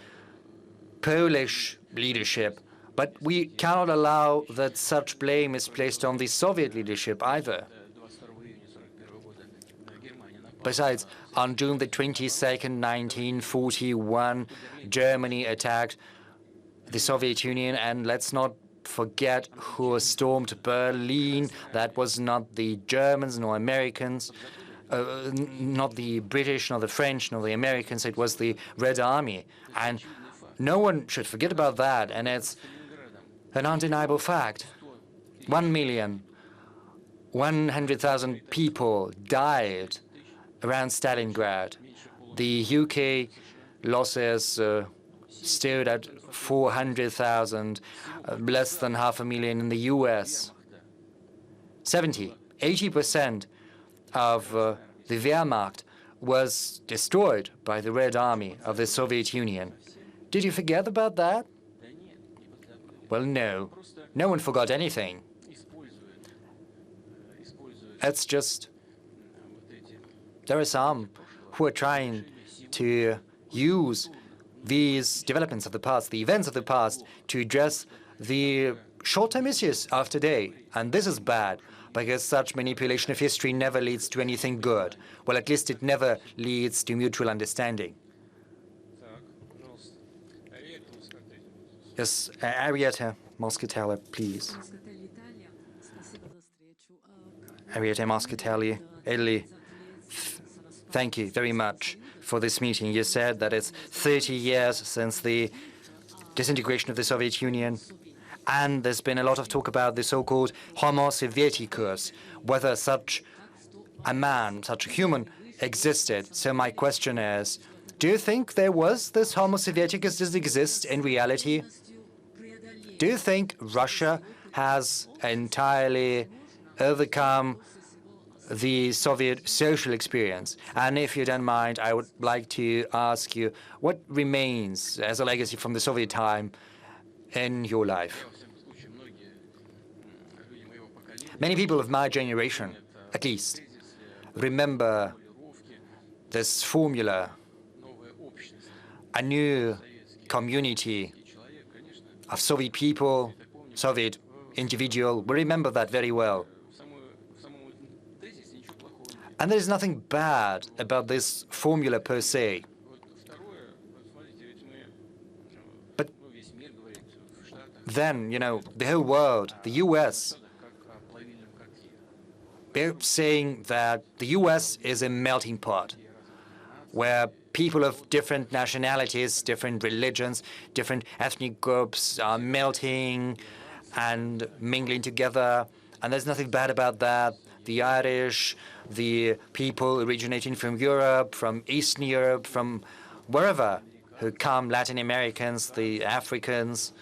[SPEAKER 1] Polish leadership, but we cannot allow that such blame is placed on the Soviet leadership either. Besides, on June the 22nd, 1941, Germany attacked the Soviet Union, and let's not forget who stormed Berlin. That was not the Germans nor Americans, not the British, nor the French, nor the Americans. It was the Red Army. And no one should forget about that, and it's an undeniable fact. 1,100,000 people died around Stalingrad. The UK losses stood at 400,000, less than 500,000 in the US. 80% of the Wehrmacht was destroyed by the Red Army of the Soviet Union. Did you forget about that? Well, no. No one forgot anything. It's just there are some who are trying to use these developments of the past, the events of the past, to address the short-term issues of today. And this is bad, because such manipulation of history never leads to anything good. Well, at least it never leads to mutual understanding. Yes, Arietta Moscatelli, please. Arietta Moscatelli, Italy. Thank you very much for this meeting. You said that it's 30 years since the disintegration of the Soviet Union, and there's been a lot of talk about the so-called Homo Sovieticus, whether such a man, such a human, existed. So my question is, do you think there was this Homo Sovieticus? Does it exist in reality? Do you think Russia has entirely overcome the Soviet social experience? And if you don't mind, I would like to ask you, what remains as a legacy from the Soviet time in your life? Many people of my generation, at least, remember this formula, a new community of Soviet people, Soviet individual. We remember that very well. And there's nothing bad about this formula per se. But then, the whole world, the US, they're saying that the US is a melting pot where people of different nationalities, different religions, different ethnic groups are melting and mingling together. And there's nothing bad about that. The Irish, the people originating from Europe, from Eastern Europe, from wherever who come, Latin Americans, the Africans,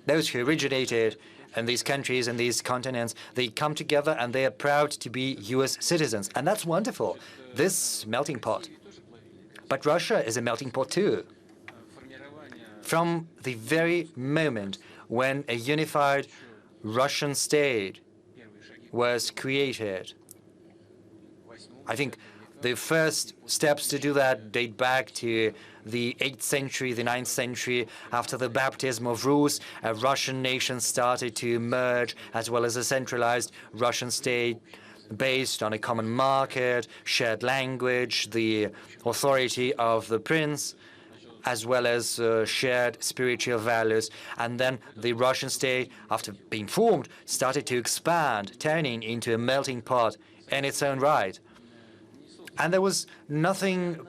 [SPEAKER 1] those who originated in these countries and these continents, they come together and they are proud to be US citizens. And that's wonderful, this melting pot. But Russia is a melting pot too. From the very moment when a unified Russian state was created, I think the first steps to do that date back to the 8th century, the 9th century. After the baptism of Rus, a Russian nation started to emerge, as well as a centralized Russian state based on a common market, shared language, the authority of the prince, as well as shared spiritual values. And then the Russian state, after being formed, started to expand, turning into a melting pot in its own right. And there was nothing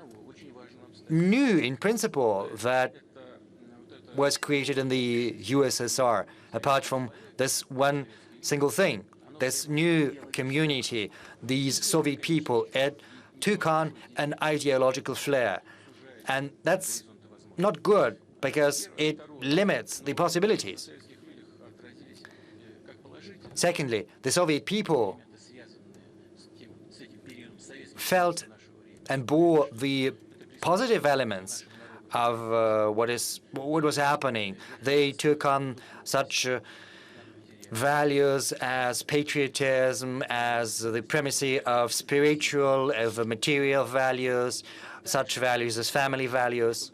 [SPEAKER 1] new in principle that was created in the USSR, apart from this one single thing, this new community, these Soviet people. It took on an ideological flair. And that's not good because it limits the possibilities. Secondly, the Soviet people felt and bore the positive elements of what was happening. They took on such values as patriotism, as the primacy of spiritual, of material values, such values as family values.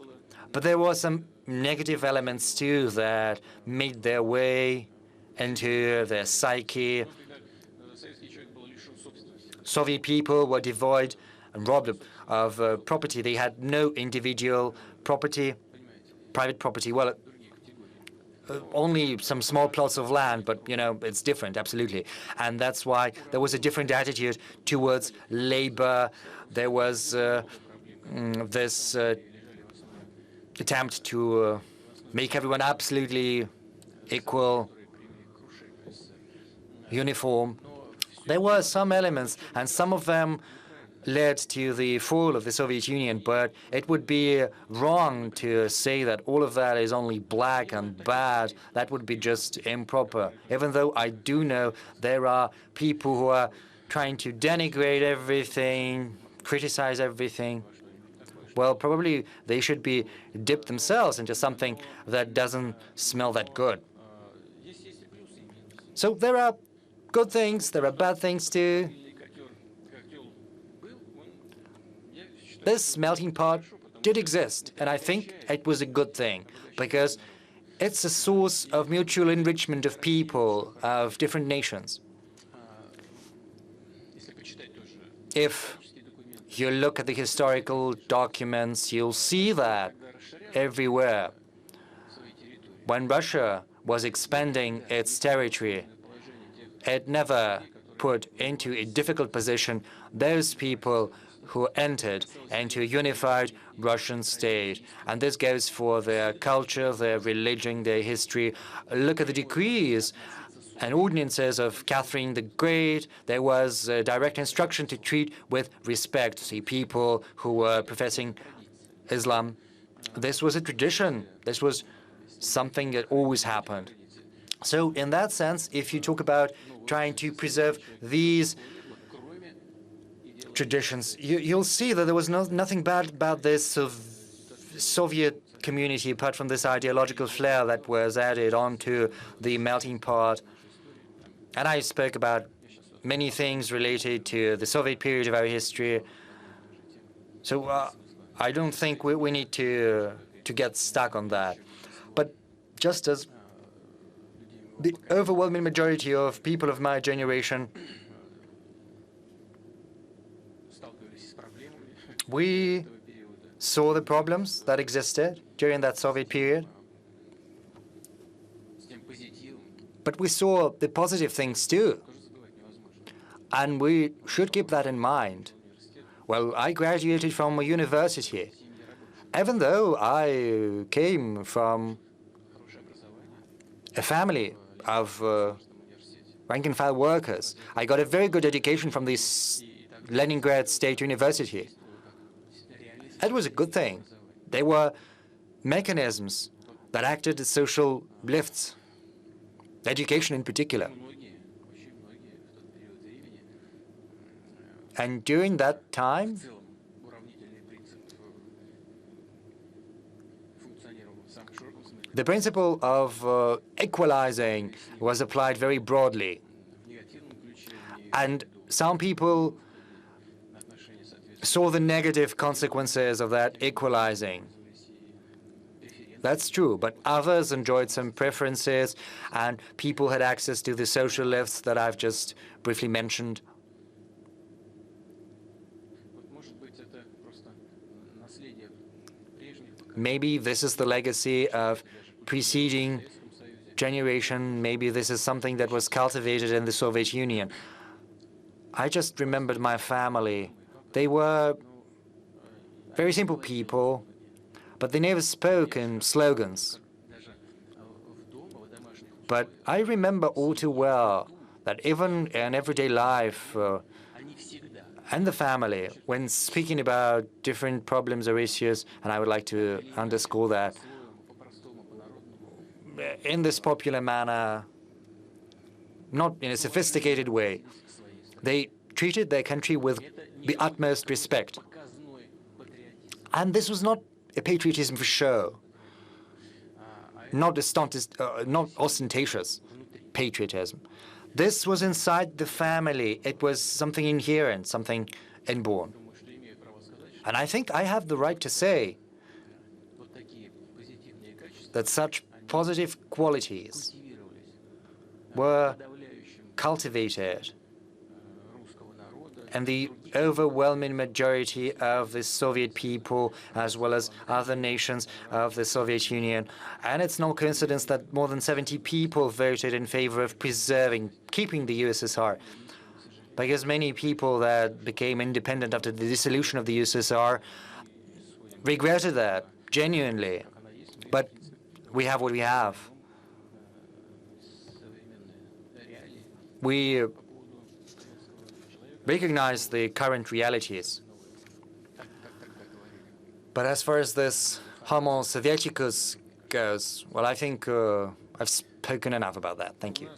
[SPEAKER 1] But there were some negative elements too that made their way into their psyche. Soviet people were devoid and robbed of property. They had no individual property, private property. Well, only some small plots of land, but, it's different, absolutely. And that's why there was a different attitude towards labor. There was this attempt to make everyone absolutely equal, uniform. There were some elements, and some of them led to the fall of the Soviet Union, but it would be wrong to say that all of that is only black and bad. That would be just improper. Even though I do know there are people who are trying to denigrate everything, criticize everything. Well, probably they should be dipped themselves into something that doesn't smell that good. So there are good things, there are bad things too. This melting pot did exist, and I think it was a good thing, because it's a source of mutual enrichment of people of different nations. If you look at the historical documents, you'll see that everywhere. When Russia was expanding its territory, it never put into a difficult position those people who entered into a unified Russian state. And this goes for their culture, their religion, their history. Look at the decrees and ordinances of Catherine the Great. There was direct instruction to treat with respect the people who were professing Islam. This was a tradition. This was something that always happened. So in that sense, if you talk about trying to preserve these traditions, you'll see that there was nothing bad about this Soviet community apart from this ideological flair that was added onto the melting pot. And I spoke about many things related to the Soviet period of our history. So I don't think we need to get stuck on that. But just as the overwhelming majority of people of my generation, we saw the problems that existed during that Soviet period, but we saw the positive things too, and we should keep that in mind. Well, I graduated from a university. Even though I came from a family of rank-and-file workers, I got a very good education from this Leningrad State University. It was a good thing. There were mechanisms that acted as social lifts, education in particular. And during that time, the principle of equalizing was applied very broadly. And some people saw the negative consequences of that equalizing. That's true, but others enjoyed some preferences, and people had access to the social lifts that I've just briefly mentioned. Maybe this is the legacy of preceding generation. Maybe this is something that was cultivated in the Soviet Union. I just remembered my family. They were very simple people, but they never spoke in slogans. But I remember all too well that even in everyday life and the family, when speaking about different problems or issues, and I would like to underscore that, in this popular manner, not in a sophisticated way. They treated their country with the utmost respect. And this was not a patriotism for show, not ostentatious patriotism. This was inside the family. It was something inherent, something inborn. And I think I have the right to say that such positive qualities were cultivated and the overwhelming majority of the Soviet people, as well as other nations of the Soviet Union. And it's no coincidence that more than 70 people voted in favor of keeping the USSR. Because many people that became independent after the dissolution of the USSR regretted that, genuinely. But we have what we have. We recognize the current realities. But as far as this Homo Sovieticus goes, well, I think I've spoken enough about that. Thank you.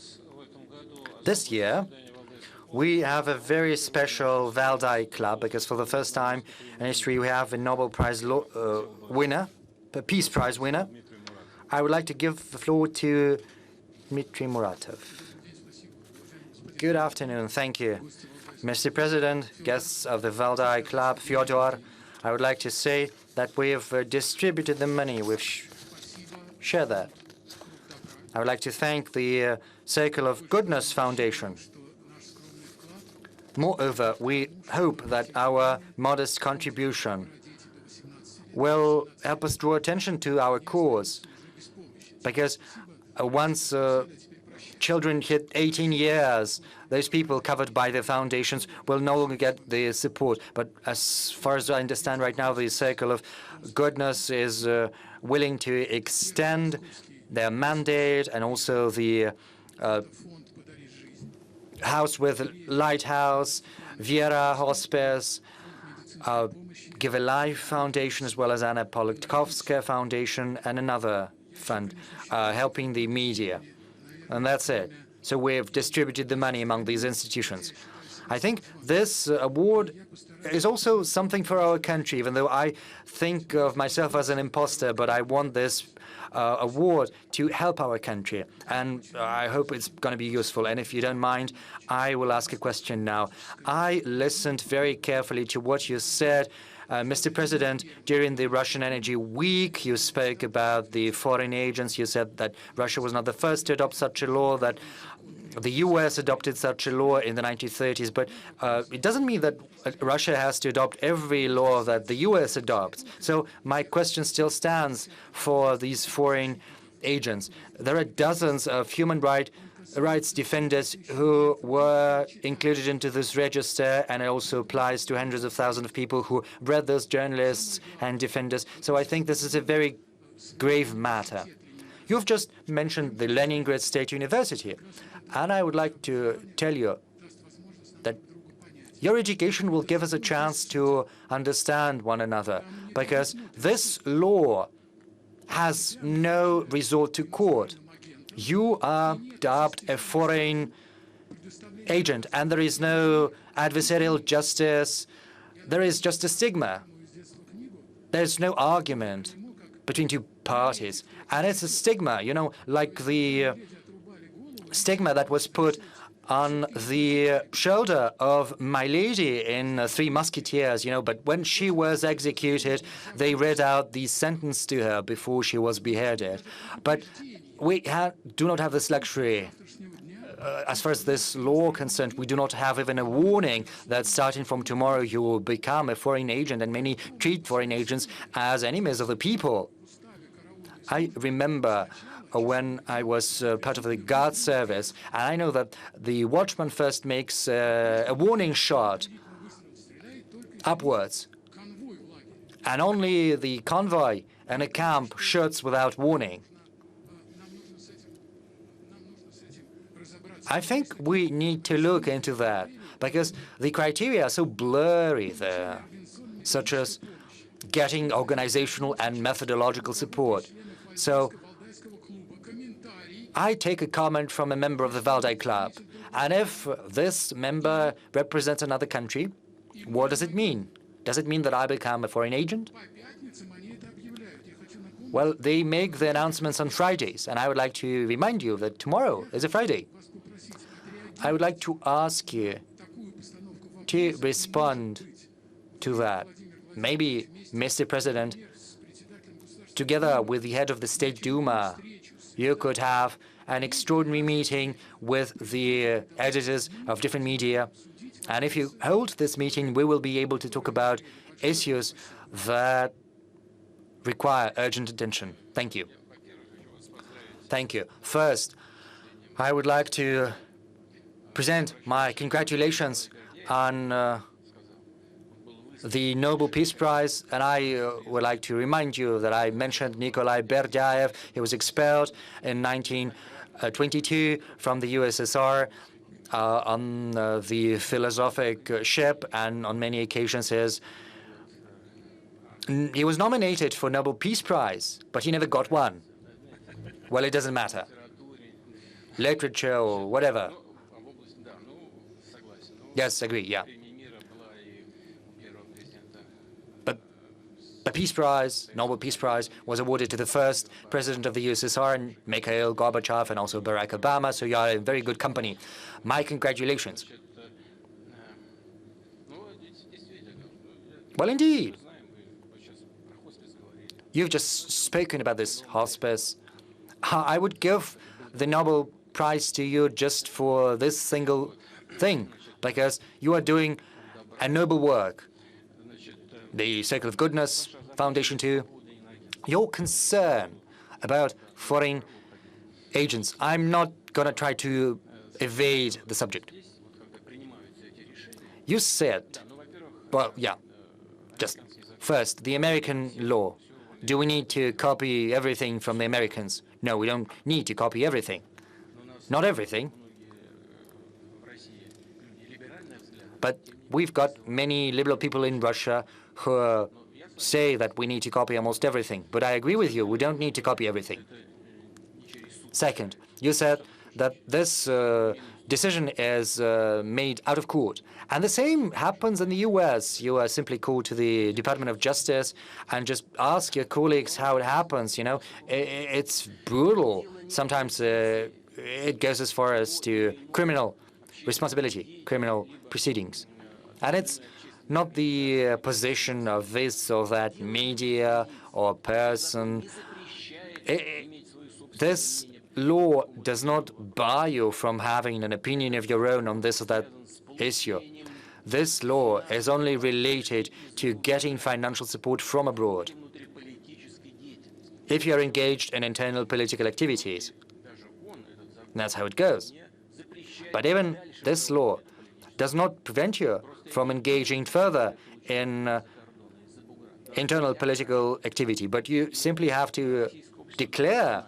[SPEAKER 1] This year, we have a very special Valdai Club, because for the first time in history, we have a Nobel Prize winner, a Peace Prize winner. I would like to give the floor to Dmitry Muratov. Good afternoon. Thank you. Mr. President, guests of the Valdai Club, Fyodor, I would like to say that we have distributed the money. We've shared that. I would like to thank the Circle of Goodness Foundation. Moreover, we hope that our modest contribution will help us draw attention to our cause, because once children hit 18 years, those people covered by the foundations will no longer get the support. But as far as I understand right now, the Circle of Goodness is willing to extend their mandate, and also the House with Lighthouse, Viera Hospice, Give a Life Foundation, as well as Anna Politkovskaya Foundation, and another fund helping the media. And that's it. So we've distributed the money among these institutions. I think this award is also something for our country, even though I think of myself as an imposter, but I want this award to help our country. And I hope it's going to be useful. And if you don't mind, I will ask a question now. I listened very carefully to what you said, Mr. President. During the Russian Energy Week, you spoke about the foreign agents. You said that Russia was not the first to adopt such a law, that the U.S. adopted such a law in the 1930s. But it doesn't mean that Russia has to adopt every law that the U.S. adopts. So my question still stands for these foreign agents. There are dozens of human rights defenders who were included into this register, and it also applies to hundreds of thousands of people who read those journalists and defenders. So I think this is a very grave matter. You've just mentioned the Leningrad State University, and I would like to tell you that your education will give us a chance to understand one another, because this law has no resort to court. You are dubbed a foreign agent, and there is no adversarial justice. There is just a stigma. There's no argument between two parties. And it's a stigma, you know, like the stigma that was put on the shoulder of my lady in Three Musketeers, you know, but when she was executed, they read out the sentence to her before she was beheaded. But we do not have this luxury. As far as this law concerned, we do not have even a warning that starting from tomorrow you will become a foreign agent, and many treat foreign agents as enemies of the people. I remember when I was part of the guard service, and I know that the watchman first makes a warning shot upwards, and only the convoy and a camp shoots without warning. I think we need to look into that, because the criteria are so blurry there, such as getting organizational and methodological support. So I take a comment from a member of the Valdai Club, and if this member represents another country, what does it mean? Does it mean that I become a foreign agent? Well, they make the announcements on Fridays, and I would like to remind you that tomorrow is a Friday. I would like to ask you to respond to that. Maybe, Mr. President, together with the head of the State Duma, you could have an extraordinary meeting with the editors of different media. And if you hold this meeting, we will be able to talk about issues that require urgent attention. Thank you. Thank you. First, I would like to present my congratulations on the Nobel Peace Prize, and I would like to remind you that I mentioned Nikolai Berdyaev. He was expelled in 1922 from the USSR on the philosophic ship, and on many occasions he was nominated for Nobel Peace Prize, but he never got one. Well, it doesn't matter. Literature or whatever. Yes, agree, yeah. But the Peace Prize, Nobel Peace Prize, was awarded to the first president of the USSR, Mikhail Gorbachev, and also Barack Obama, so you are in very good company. My congratulations. Well, indeed. You've just spoken about this hospice. I would give the Nobel Prize to you just for this single thing, because you are doing a noble work. The Circle of Goodness Foundation too. Your concern about foreign agents. I'm not going to try to evade the subject. You said, well, yeah, just first, the American law. Do we need to copy everything from the Americans? No, we don't need to copy everything. Not everything. But we've got many liberal people in Russia who say that we need to copy almost everything. But I agree with you, we don't need to copy everything. Second, you said that this decision is made out of court. And the same happens in the US. You simply call to the Department of Justice and just ask your colleagues how it happens. You know, it's brutal. Sometimes it goes as far as to criminal responsibility, criminal proceedings. And it's not the position of this or that media or person. This law does not bar you from having an opinion of your own on this or that issue. This law is only related to getting financial support from abroad if you are engaged in internal political activities. That's how it goes. But even this law does not prevent you from engaging further in internal political activity, but you simply have to declare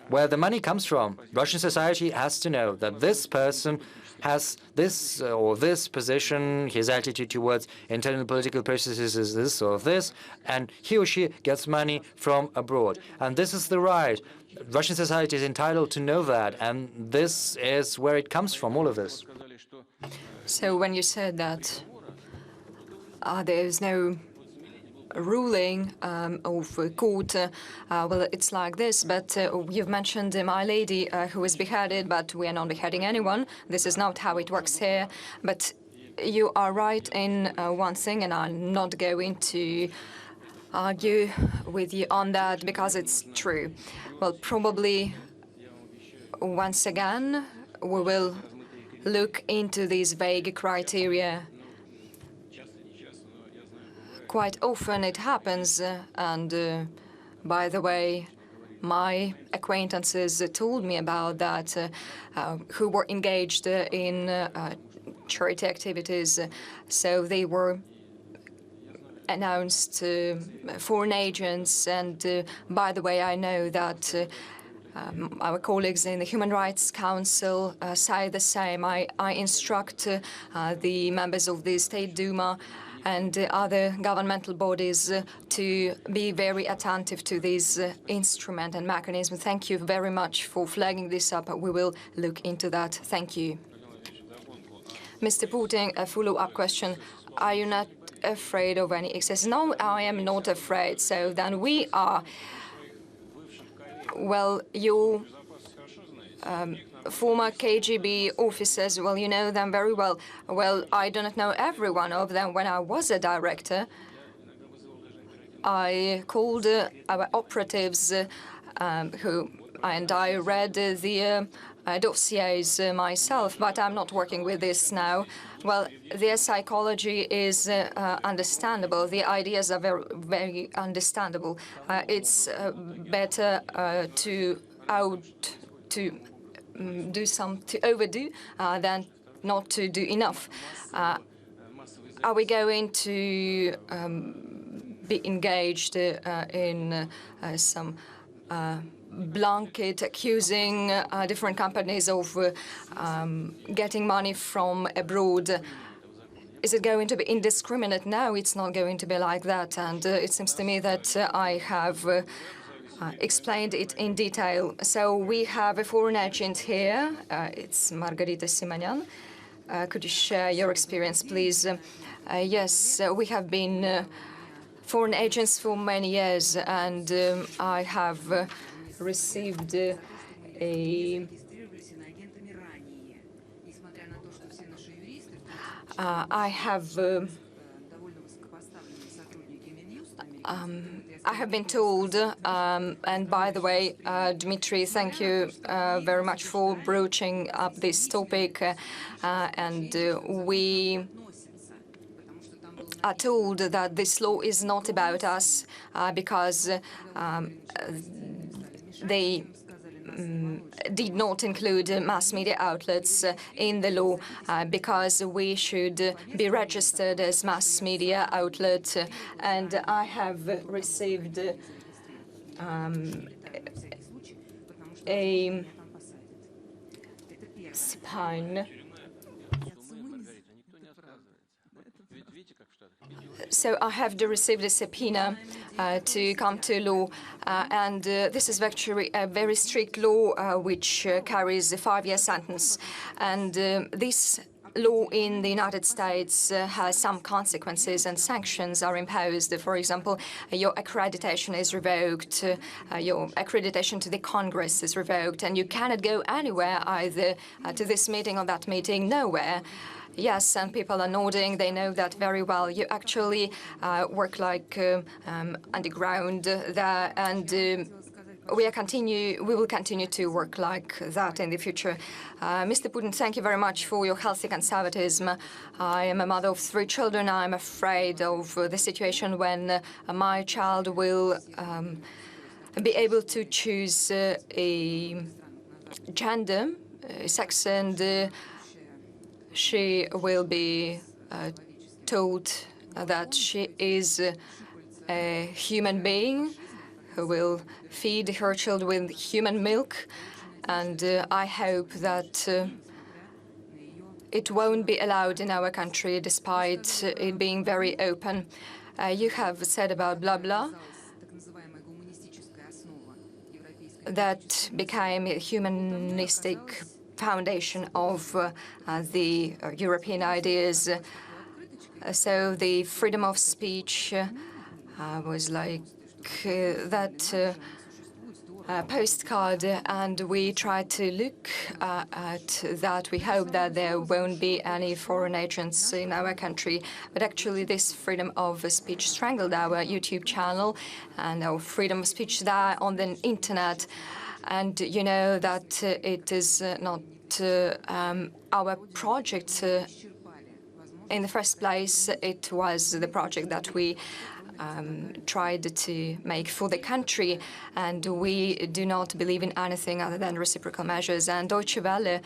[SPEAKER 1] where the money comes from. Russian society has to know that this person has this or this position, his attitude towards internal political processes is this or this, and he or she gets money from abroad. And this is the right. Russian society is entitled to know that, and this is where it comes from, all of this.
[SPEAKER 2] So when you said that there is no ruling of court, well, it's like this, but you've mentioned My Lady who was beheaded, but we are not beheading anyone. This is not how it works here. But you are right in one thing, and I'm not going to argue with you on that because it's true. Well, probably once again we will look into these vague criteria. Quite often it happens, and by the way, my acquaintances told me about that, who were engaged in charity activities. So they were announced foreign agents, and by the way, I know that our colleagues in the Human Rights Council say the same. I instruct the members of the State Duma and other governmental bodies to be very attentive to this instrument and mechanism. Thank you very much for flagging this up. We will look into that. Thank you. Mr. Putin, a follow-up question. Are you not afraid of any excess? No, I am not afraid. So then we are. Well, you former KGB officers, well, you know them very well. Well, I do not know every one of them. When I was a director, I called our operatives and I read the dossiers myself, but I'm not working with this now. Well, their psychology is understandable. The ideas are very, very understandable. It's better to overdo than not to do enough. Are we going to be engaged in some blanket accusing different companies of getting money from abroad? Is it going to be indiscriminate? No, it's not going to be like that. And it seems to me that I have explained it in detail. So we have a foreign agent here. It's Margarita Simonyan. Could you share your experience, please? Yes, we have been foreign agents for many years, and I have received I have been told, and by the way, Dmitry, thank you very much for broaching up this topic, and we are told that this law is not about us because they did not include mass media outlets in the law because we should be registered as mass media outlet. And I have received a spine. So I have received a subpoena to come to law, and this is actually a very strict law which carries a 5-year sentence. And this law in the United States has some consequences and sanctions are imposed. For example, your accreditation is revoked, your accreditation to the Congress is revoked, and you cannot go anywhere, either to this meeting or that meeting, nowhere. Yes, and people are nodding. They know that very well. You actually work like underground there, and we will continue to work like that in the future. Mr. Putin, thank you very much for your healthy conservatism. I am a mother of 3 children. I'm afraid of the situation when my child will be able to choose a gender, sex, and she will be told that she is a human being who will feed her children with human milk. And I hope that it won't be allowed in our country, despite it being very open. You have said about blah blah. That became a humanistic foundation of the European ideas. So the freedom of speech was like that postcard, and we try to look at that. We hope that there won't be any foreign agents in our country. But actually, this freedom of speech strangled our YouTube channel and our freedom of speech there on the internet. And you know that it is not our project. In the first place, it was the project that we tried to make for the country, and we do not believe in anything other than reciprocal measures. And Deutsche Welle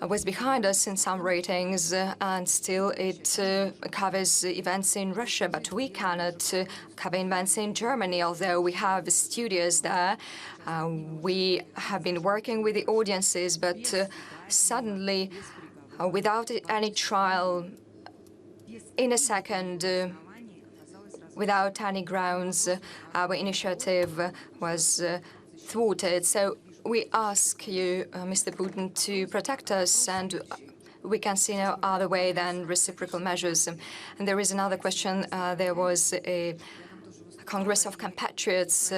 [SPEAKER 2] was behind us in some ratings, and still it covers events in Russia, but we cannot cover events in Germany, although we have studios there. We have been working with the audiences, but suddenly, without any trial, in a second, without any grounds, our initiative was thwarted. So we ask you, Mr. Putin, to protect us, and we can see no other way than reciprocal measures. And there is another question. There was a Congress of Compatriots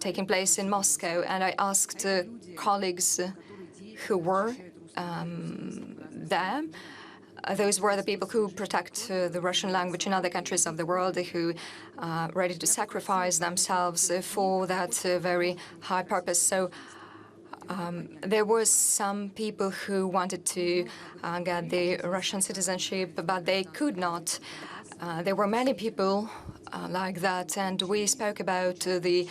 [SPEAKER 2] taking place in Moscow, and I asked colleagues who were there. Those were the people who protect the Russian language in other countries of the world, who are ready to sacrifice themselves for that very high purpose. So there was some people who wanted to get the Russian citizenship, but they could not. There were many people like that, and we spoke about the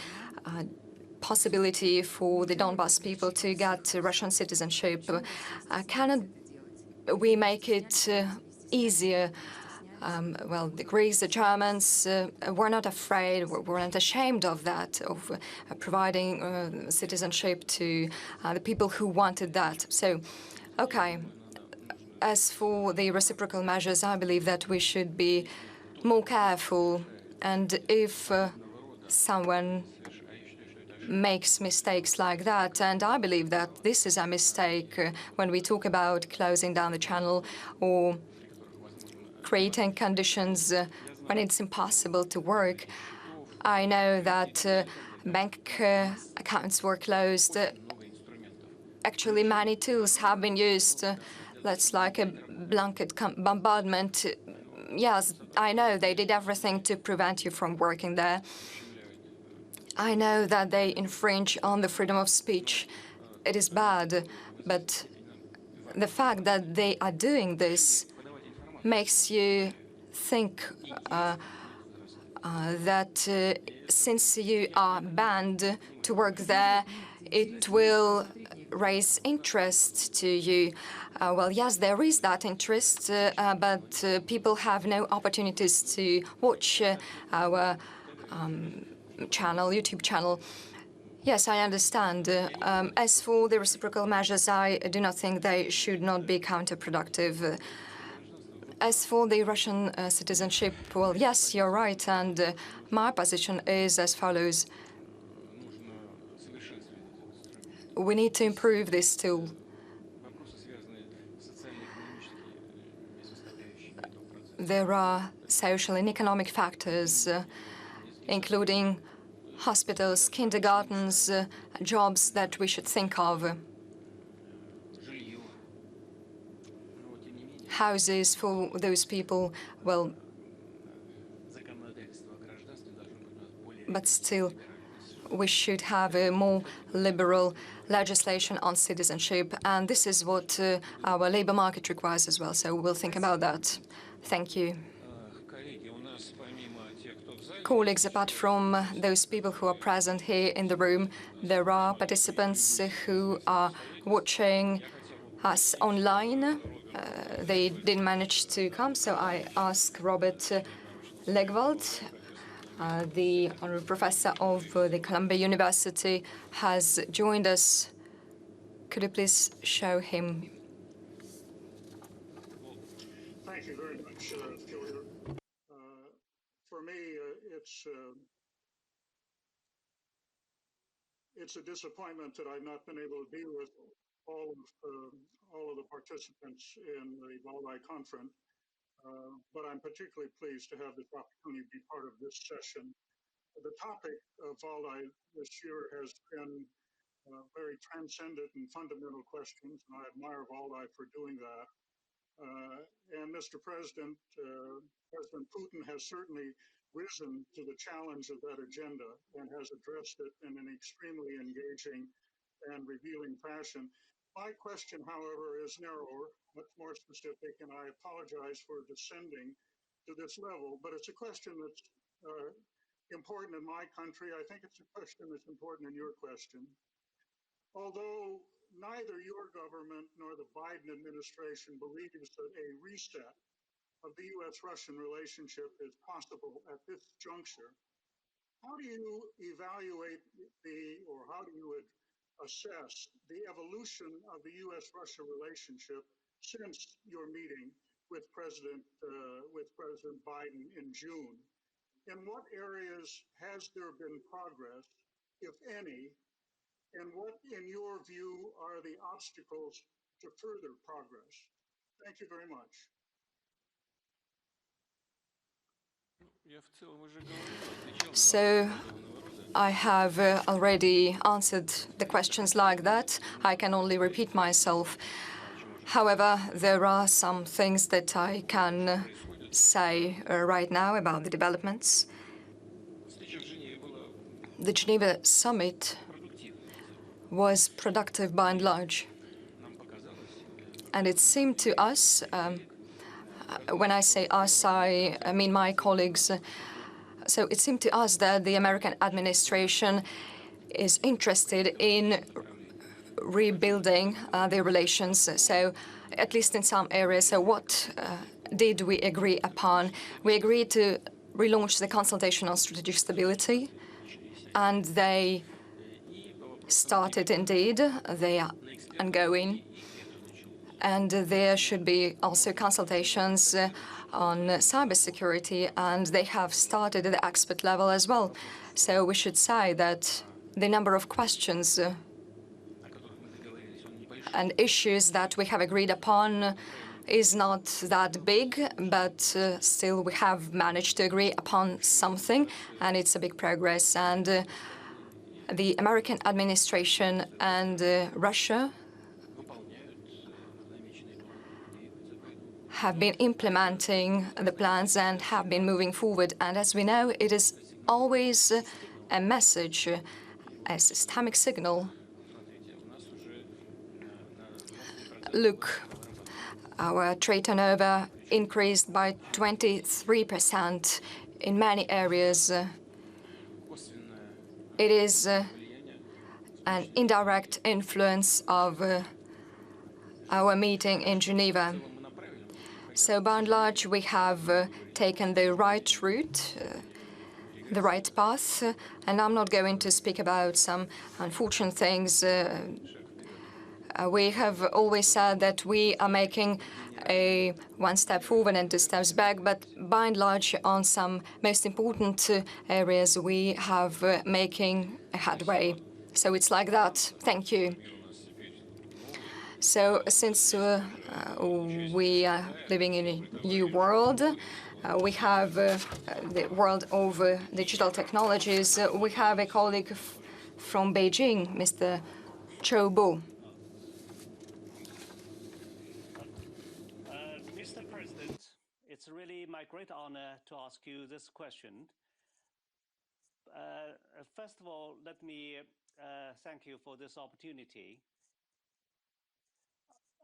[SPEAKER 2] possibility for the Donbas people to get Russian citizenship. Cannot we make it easier? Well, the Greeks, the Germans were not afraid, were not ashamed of that, of providing citizenship to the people who wanted that. So, okay, as for the reciprocal measures, I believe that we should be more careful. And if someone makes mistakes like that, and I believe that this is a mistake when we talk about closing down the channel or creating conditions when it's impossible to work. I know that bank accounts were closed. Actually, many tools have been used. That's like a blanket bombardment. Yes, I know they did everything to prevent you from working there. I know that they infringe on the freedom of speech. It is bad, but the fact that they are doing this makes you think that since you are banned to work there, it will raise interest to you. Well, yes, there is that interest, but people have no opportunities to watch our YouTube channel. Yes, I understand. As for the reciprocal measures, I do not think they should not be counterproductive. As for the Russian citizenship, well, yes, you're right, and my position is as follows. We need to improve this tool. There are social and economic factors, including hospitals, kindergartens, jobs that we should think of. Houses for those people, well, but still, we should have a more liberal legislation on citizenship, and this is what our labor market requires as well, so we'll think about that. Thank you. Colleagues, apart from those people who are present here in the room, there are participants who are watching us online. They didn't manage to come, so I ask Robert Legwald, the honorary professor of the Columbia University, has joined us. Could you please show him?
[SPEAKER 3] Thank you very much, Julia. For me, it's a disappointment that I've not been able to be with all of the participants in the Valdai conference, but I'm particularly pleased to have this opportunity to be part of this session. The topic of Valdai this year has been very transcendent and fundamental questions, and I admire Valdai for doing that. And Mr. President, President Putin has certainly risen to the challenge of that agenda and has addressed it in an extremely engaging and revealing fashion. My question, however, is narrower, much more specific, and I apologize for descending to this level, but it's a question that's important in my country. I think it's a question that's important in your question. Although neither your government nor the Biden administration believes that a reset of the U.S.-Russian relationship is possible at this juncture, how do you evaluate how do you assess the evolution of the U.S.-Russia relationship since your meeting with President Biden in June. In what areas has there been progress, if any, and what, in your view, are the obstacles to further progress? Thank you very much.
[SPEAKER 2] So I have already answered the questions like that. I can only repeat myself. However, there are some things that I can say right now about the developments. The Geneva summit was productive by and large. And it seemed to us, when I say us, I mean my colleagues, so it seemed to us that the American administration is interested in rebuilding their relations. So at least in some areas. So what did we agree upon? We agreed to relaunch the consultation on strategic stability, and they started indeed. They are ongoing. And there should be also consultations on cybersecurity, and they have started at the expert level as well. So we should say that the number of questions and issues that we have agreed upon is not that big, but still we have managed to agree upon something, and it's a big progress. And the American administration and Russia have been implementing the plans and have been moving forward. And as we know, it is always a message, a systemic signal. Look, our trade turnover increased by 23% in many areas. It is an indirect influence of our meeting in Geneva. So by and large, we have taken the right route, the right path, and I'm not going to speak about some unfortunate things. We have always said that we are making a one step forward and two steps back, but by and large, on some most important areas, we have making a headway. So it's like that. Thank you. So since we are living in a new world, we have the world of digital technologies. We have a colleague from Beijing, Mr. Chou Bo.
[SPEAKER 4] Mr. President, it's really my great honor to ask you this question. First of all, let me thank you for this opportunity.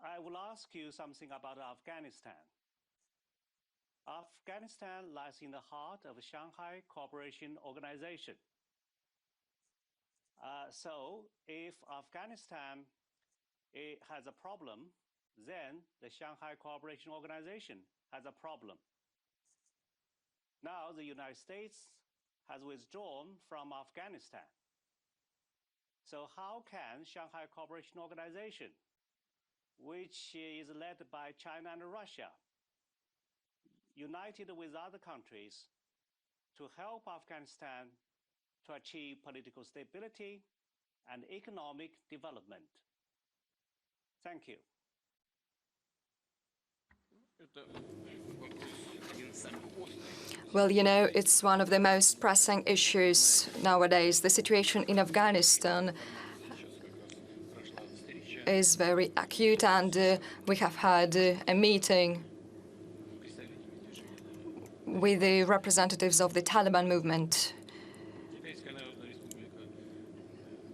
[SPEAKER 4] I will ask you something about Afghanistan. Afghanistan lies in the heart of the Shanghai Cooperation Organization. So if Afghanistan has a problem, then the Shanghai Cooperation Organization has a problem. Now the United States has withdrawn from Afghanistan. So how can Shanghai Cooperation Organization, which is led by China and Russia, united with other countries to help Afghanistan to achieve political stability and economic development? Thank you.
[SPEAKER 2] Well, you know, it's one of the most pressing issues nowadays. The situation in Afghanistan is very acute, and we have had a meeting with the representatives of the Taliban movement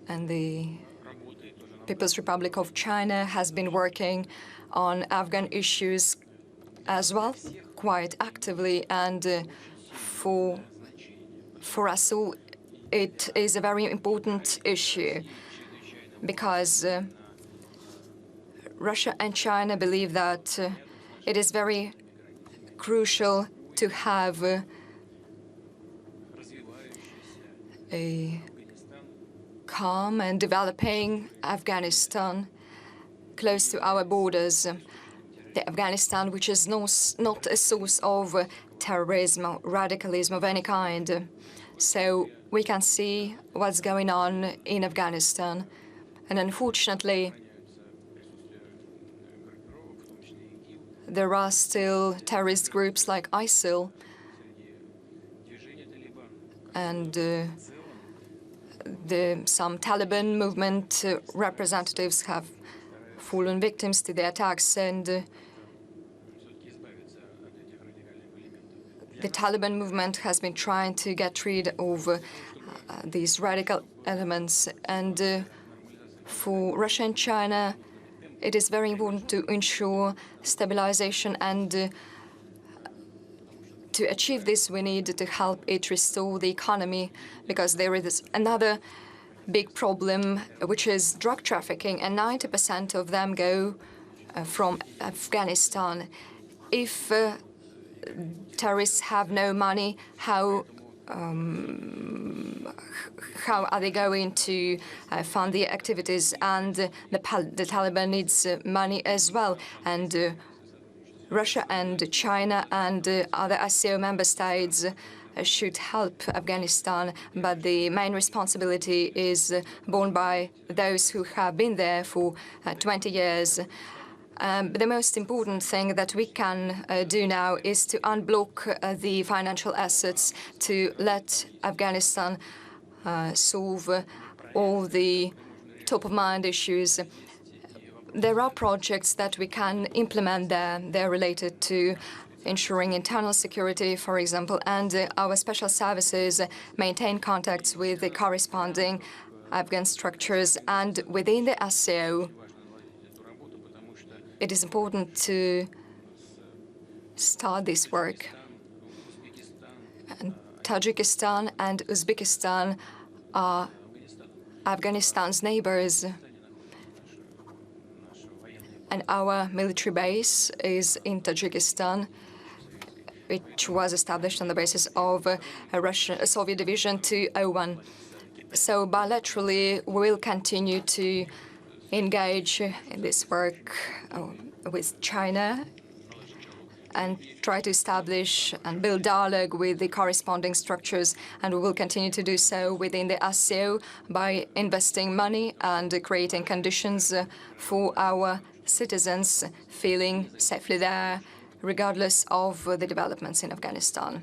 [SPEAKER 2] and the People's Republic of China has been working on Afghan issues as well, quite actively, and for us all, it is a very important issue because Russia and China believe that it is very crucial to have a calm and developing Afghanistan close to our borders. Afghanistan, which is not a source of terrorism or radicalism of any kind. So we can see what's going on in Afghanistan. And unfortunately, there are still terrorist groups like ISIL, and some Taliban movement representatives have fallen victims to the attacks, and the Taliban movement has been trying to get rid of these radical elements. And for Russia and China, it is very important to ensure stabilization, and to achieve this, we need to help it restore the economy, because there is another big problem, which is drug trafficking, and 90% of them go from Afghanistan. If terrorists have no money, how are they going to fund the activities? And the Taliban needs money as well. And Russia and China and other SCO member states should help Afghanistan, but the main responsibility is borne by those who have been there for 20 years. The most important thing that we can do now is to unblock the financial assets to let Afghanistan solve all the top-of-mind issues. There are projects that we can implement there. They're related to ensuring internal security, for example, and our special services maintain contacts with the corresponding Afghan structures. And within the SCO, it is important to start this work. And Tajikistan and Uzbekistan are Afghanistan's neighbors. And our military base is in Tajikistan, which was established on the basis of a Soviet Division 201. So bilaterally, we will continue to engage in this work with China and try to establish and build dialogue with the corresponding structures. And we will continue to do so within the SCO by investing money and creating conditions for our citizens feeling safely there, regardless of the developments in Afghanistan.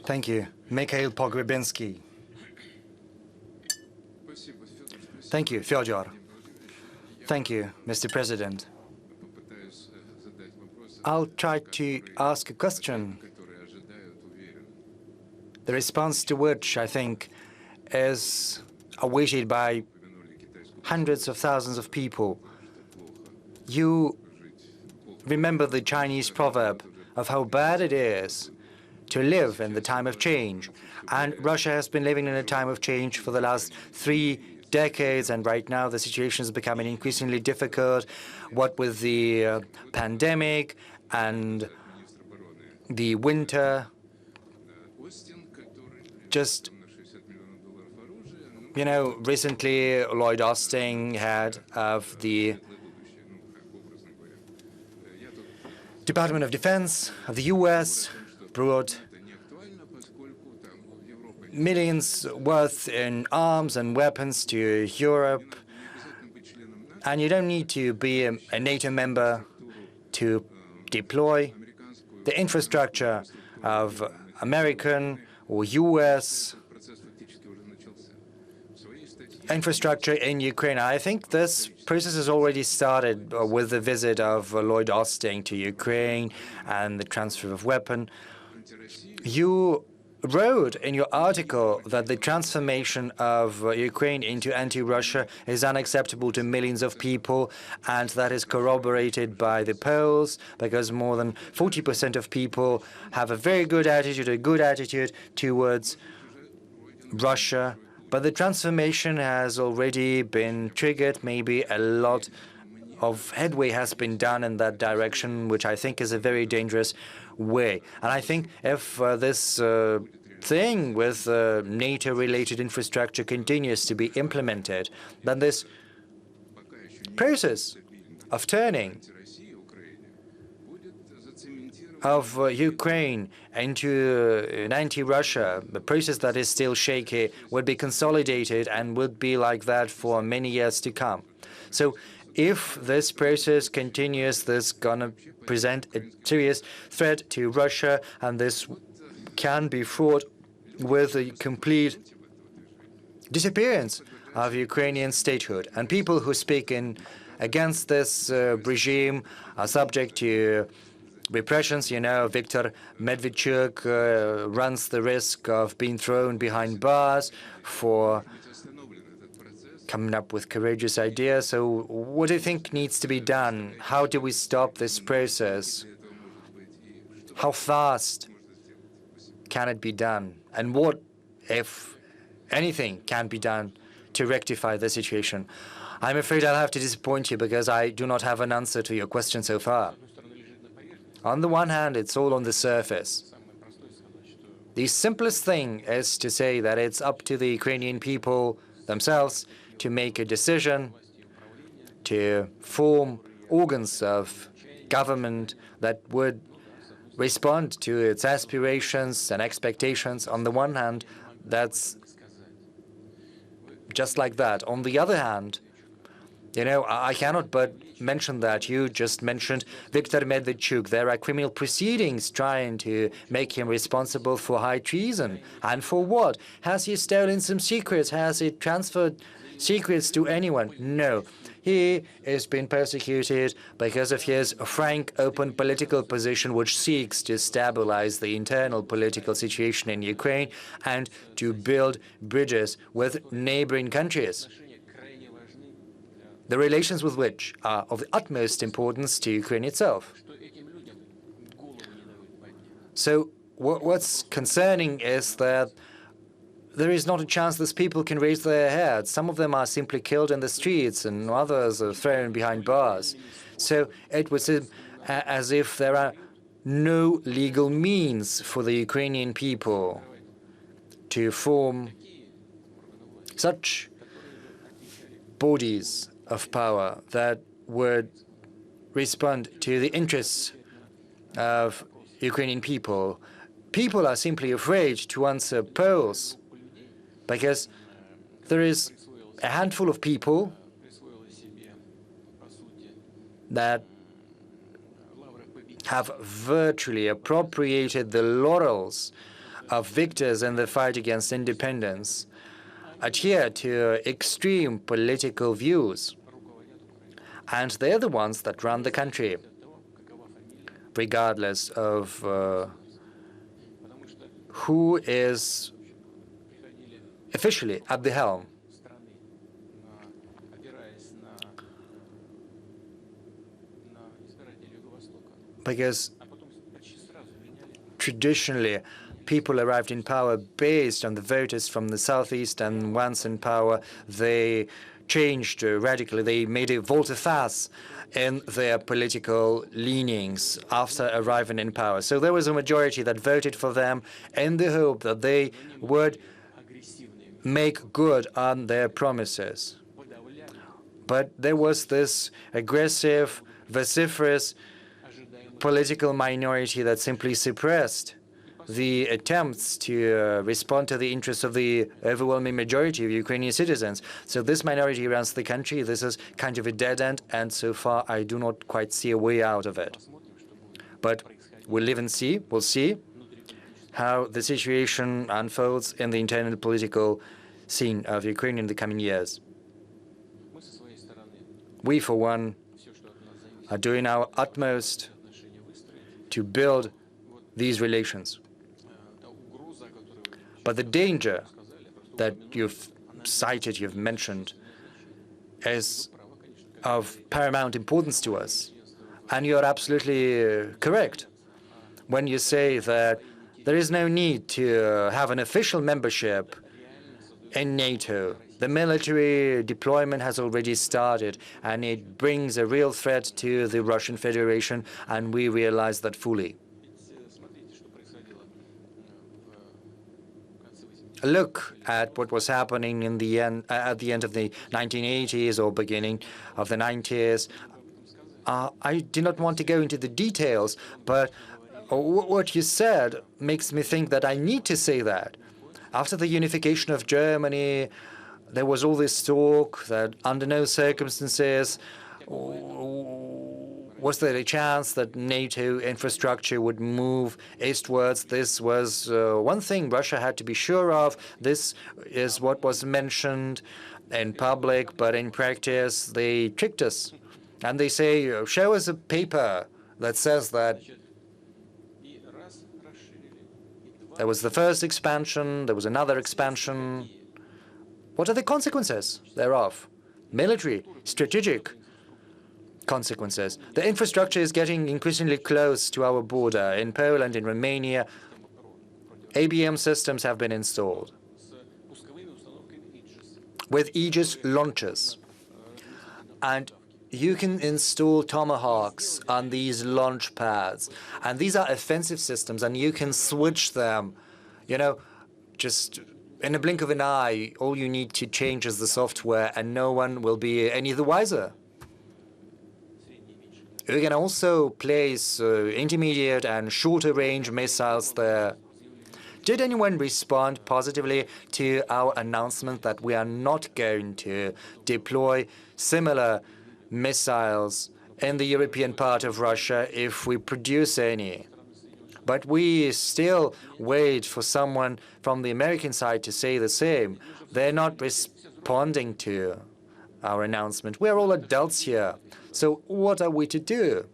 [SPEAKER 1] Thank you. Mikhail Pogrebinsky. Thank you, Fyodor. Thank you, Mr. President. I'll try to ask a question, the response to which I think is awaited by hundreds of thousands of people. You remember the Chinese proverb of how bad it is to live in the time of change. And Russia has been living in a time of change for the last 3 decades, and right now the situation is becoming increasingly difficult, what with the pandemic and the winter. Just, you know, recently Lloyd Austin, head of the Department of Defense of the US, brought millions worth in arms and weapons to Europe. And you don't need to be a NATO member to deploy the infrastructure of American or US infrastructure in Ukraine. I think this process has already started with the visit of Lloyd Austin to Ukraine and the transfer of weapons. You wrote in your article that the transformation of Ukraine into anti-Russia is unacceptable to millions of people, and that is corroborated by the polls, because more than 40% of people have a very good attitude, a good attitude towards Russia. But the transformation has already been triggered. Maybe a lot of headway has been done in that direction, which I think is a very dangerous way. And I think if this thing with NATO-related infrastructure continues to be implemented, then this process of turning of Ukraine into an anti-Russia, a process that is still shaky, would be consolidated and would be like that for many years to come. So if this process continues, this is going to present a serious threat to Russia, and this can be fraught with a complete disappearance of Ukrainian statehood. And people who speak against this regime are subject to repressions. You know, Viktor Medvedchuk runs the risk of being thrown behind bars for coming up with courageous ideas. So what do you think needs to be done? How do we stop this process? How fast can it be done? And what, if anything, can be done to rectify the situation? I'm afraid I'll have to disappoint you because I do not have an answer to your question so far. On the one hand, it's all on the surface. The simplest thing is to say that it's up to the Ukrainian people themselves to make a decision, to form organs of government that would respond to its aspirations and expectations. On the one hand, that's just like that. On the other hand, you know, I cannot but mention that you just mentioned Viktor Medvedchuk. There are criminal proceedings trying to make him responsible for high treason. And for what? Has he stolen some secrets? Has he transferred secrets to anyone? No. He is being persecuted because of his frank, open political position, which seeks to stabilize the internal political situation in Ukraine and to build bridges with neighboring countries, the relations with which are of the utmost importance to Ukraine itself. So what's concerning is that there is not a chance these people can raise their heads. Some of them are simply killed in the streets and others are thrown behind bars. So it would seem as if there are no legal means for the Ukrainian people to form such bodies of power that would respond to the interests of Ukrainian people. People are simply afraid to answer polls because there is a handful of people that have virtually appropriated the laurels of victors in the fight against independence, adhere to extreme political views, and they're the ones that run the country, regardless of who is officially at the helm. Because traditionally, people arrived in power based on the voters from the southeast, and once in power, they changed radically. They made a volte-face in their political leanings after arriving in power. So there was a majority that voted for them in the hope that they would make good on their promises. But there was this aggressive, vociferous political minority that simply suppressed the attempts to respond to the interests of the overwhelming majority of Ukrainian citizens. So this minority runs the country. This is kind of a dead end, and so far I do not quite see a way out of it. But we'll live and see. We'll see how the situation unfolds in the internal political scene of Ukraine in the coming years. We, for one, are doing our utmost to build these relations. But the danger that you've cited, you've mentioned, is of paramount importance to us. And you're absolutely correct when you say that there is no need to have an official membership in NATO. The military deployment has already started, and it brings a real threat to the Russian Federation, and we realize that fully. Look at what was happening in the end, at the end of the 1980s or beginning of the 90s. I do not want to go into the details, but what you said makes me think that I need to say that. After the unification of Germany, there was all this talk that under no circumstances was there a chance that NATO infrastructure would move eastwards. This was one thing Russia had to be sure of. This is what was mentioned in public, but in practice they tricked us. And they say, show us a paper that says that there was the first expansion, there was another expansion. What are the consequences thereof? Military, strategic consequences. The infrastructure is getting increasingly close to our border. In Poland, in Romania, ABM systems have been installed with Aegis launchers. And you can install Tomahawks on these launch pads. And these are offensive systems, and you can switch them, just in a blink of an eye. All you need to change is the software, and no one will be any the wiser. We can also place intermediate and shorter range missiles there. Did anyone respond positively to our announcement that we are not going to deploy similar missiles in the European part of Russia if we produce any? But we still wait for someone from the American side to say the same. They're not responding to our announcement. We're all adults here. So what are we to do?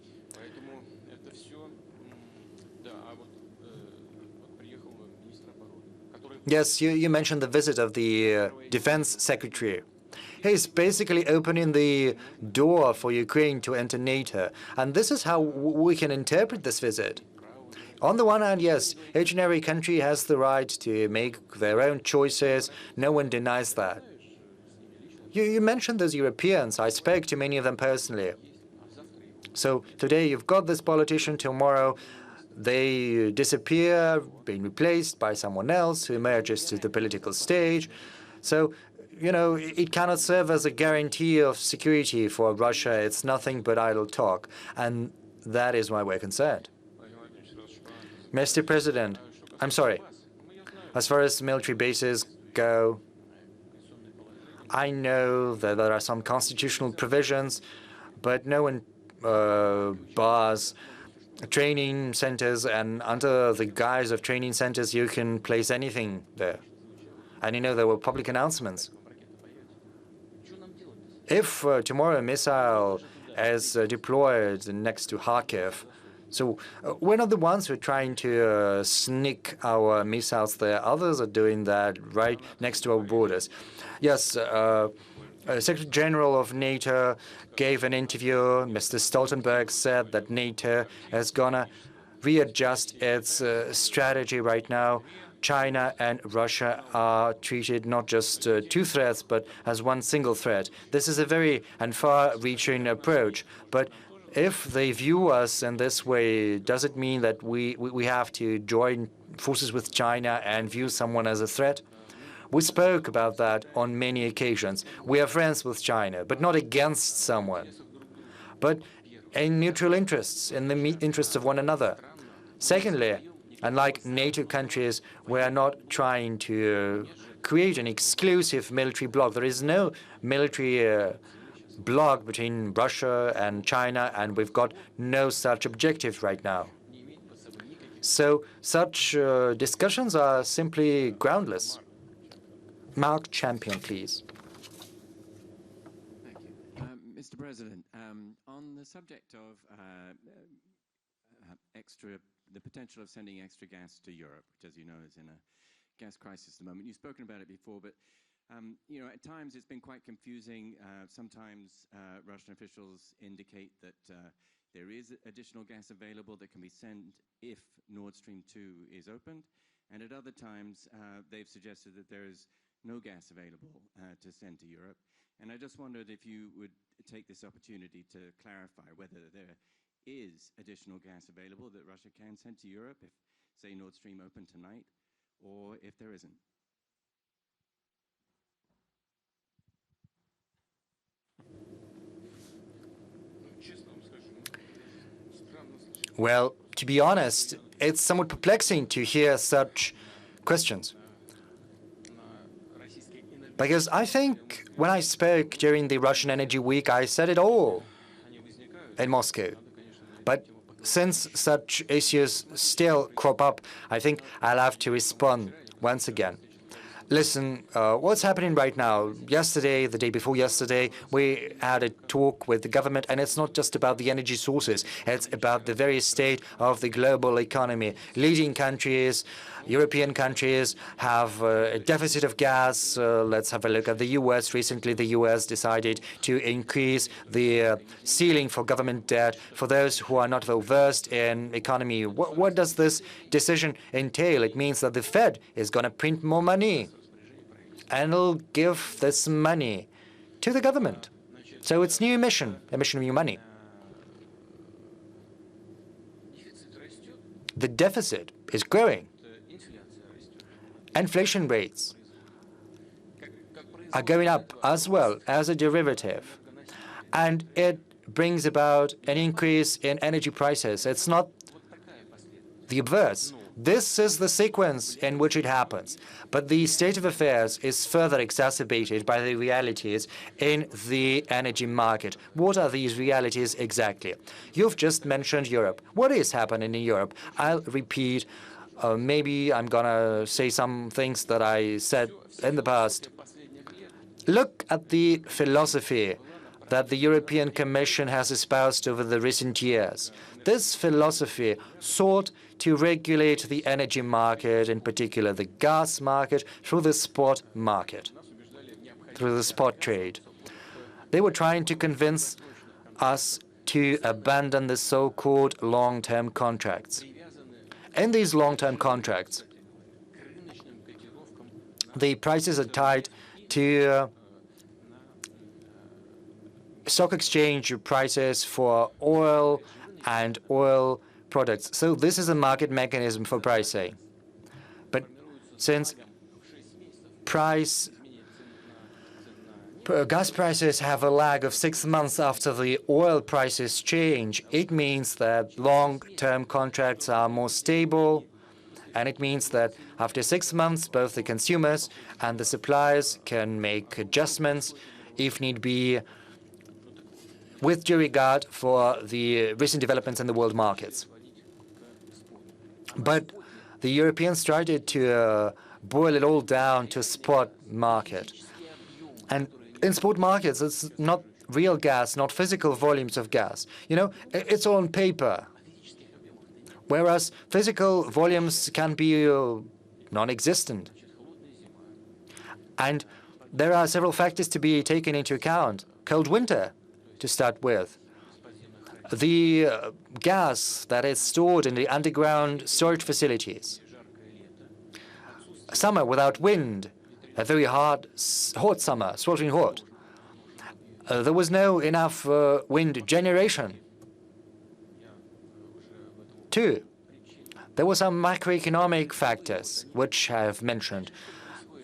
[SPEAKER 1] Yes, you mentioned the visit of the defense secretary. He's basically opening the door for Ukraine to enter NATO. And this is how we can interpret this visit. On the one hand, yes, each and every country has the right to make their own choices. No one denies that. You mentioned those Europeans. I spoke to many of them personally. So today you've got this politician, tomorrow they disappear, being replaced by someone else who emerges to the political stage. So, it cannot serve as a guarantee of security for Russia. It's nothing but idle talk. And that is why we're concerned. Mr. President, I'm sorry. As far as military bases go, I know that there are some constitutional provisions, but no one bars training centers, and under the guise of training centers, you can place anything there. And there were public announcements. If tomorrow a missile is deployed next to Kharkiv, so we're not the ones who are trying to sneak our missiles there. Others are doing that right next to our borders. Yes, Secretary General of NATO gave an interview. Mr. Stoltenberg said that NATO is going to readjust its strategy right now. China and Russia are treated not just two threats, but as one single threat. This is a very and far-reaching approach. But if they view us in this way, does it mean that we have to join forces with China and view someone as a threat? We spoke about that on many occasions. We are friends with China, but not against someone, but in mutual interests, in the interests of one another. Secondly, unlike NATO countries, we are not trying to create an exclusive military bloc. There is no military bloc between Russia and China, and we've got no such objective right now. So such discussions are simply groundless. Mark Champion, please.
[SPEAKER 5] Thank you. Mr. President, on the subject of the potential of sending extra gas to Europe, which, as you know, is in a gas crisis at the moment. You've spoken about it before, but at times it's been quite confusing. Sometimes Russian officials indicate that there is additional gas available that can be sent if Nord Stream 2 is opened, and at other times they've suggested that there is no gas available to send to Europe. And I just wondered if you would take this opportunity to clarify whether there is additional gas available that Russia can send to Europe if, say, Nord Stream opened tonight, or if there isn't.
[SPEAKER 1] Well, to be honest, it's somewhat perplexing to hear such questions. Because I think when I spoke during the Russian Energy Week, I said it all in Moscow. But since such issues still crop up, I think I'll have to respond once again. Listen, what's happening right now? Yesterday, the day before yesterday, we had a talk with the government, and it's not just about the energy sources. It's about the very state of the global economy. Leading countries, European countries, have a deficit of gas. Let's have a look at the U.S. Recently, the U.S. decided to increase the ceiling for government debt. For those who are not well-versed in economy, what does this decision entail? It means that the Fed is going to print more money, and it'll give this money to the government. So it's new emission of new money. The deficit is growing. Inflation rates are going up as well as a derivative. And it brings about an increase in energy prices. It's not the obverse. This is the sequence in which it happens. But the state of affairs is further exacerbated by the realities in the energy market. What are these realities exactly? You've just mentioned Europe. What is happening in Europe? I'll repeat. Maybe I'm going to say some things that I said in the past. Look at the philosophy that the European Commission has espoused over the recent years. This philosophy sought to regulate the energy market, in particular the gas market, through the spot market, through the spot trade. They were trying to convince us to abandon the so-called long-term contracts. In these long-term contracts, the prices are tied to stock exchange prices for oil and oil products. So this is a market mechanism for pricing. But since gas prices have a lag of 6 months after the oil prices change, it means that long-term contracts are more stable, and it means that after 6 months, both the consumers and the suppliers can make adjustments, if need be, with due regard for the recent developments in the world markets. But the Europeans tried to boil it all down to spot market. And in spot markets, it's not real gas, not physical volumes of gas. You know, it's all on paper. Whereas physical volumes can be non-existent. And there are several factors to be taken into account. Cold winter, to start with. The gas that is stored in the underground storage facilities. Summer without wind, a very hot summer, sweltering hot. There was no enough wind generation. 2, there were some macroeconomic factors, which I have mentioned.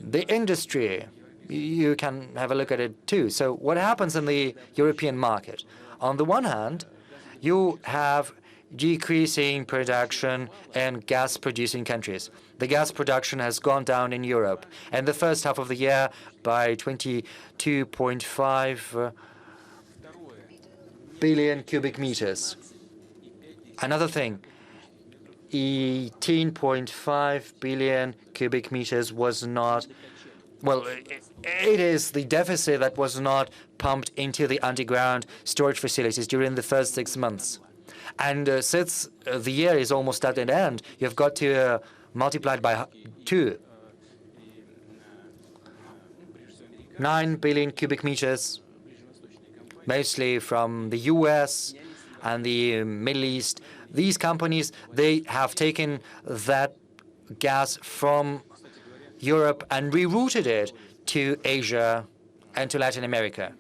[SPEAKER 1] The industry, you can have a look at it too. So what happens in the European market? On the one hand, you have decreasing production in gas-producing countries. The gas production has gone down in Europe. In the first half of the year by 22.5 billion cubic meters. Another thing, 18.5 billion cubic meters was not, well, it is the deficit that was not pumped into the underground storage facilities during the first 6 months. And since the year is almost at an end, you've got to multiply it by 2. 9 billion cubic meters, mostly from the US and the Middle East. These companies, they have taken that gas from Europe and rerouted it to Asia and to Latin America.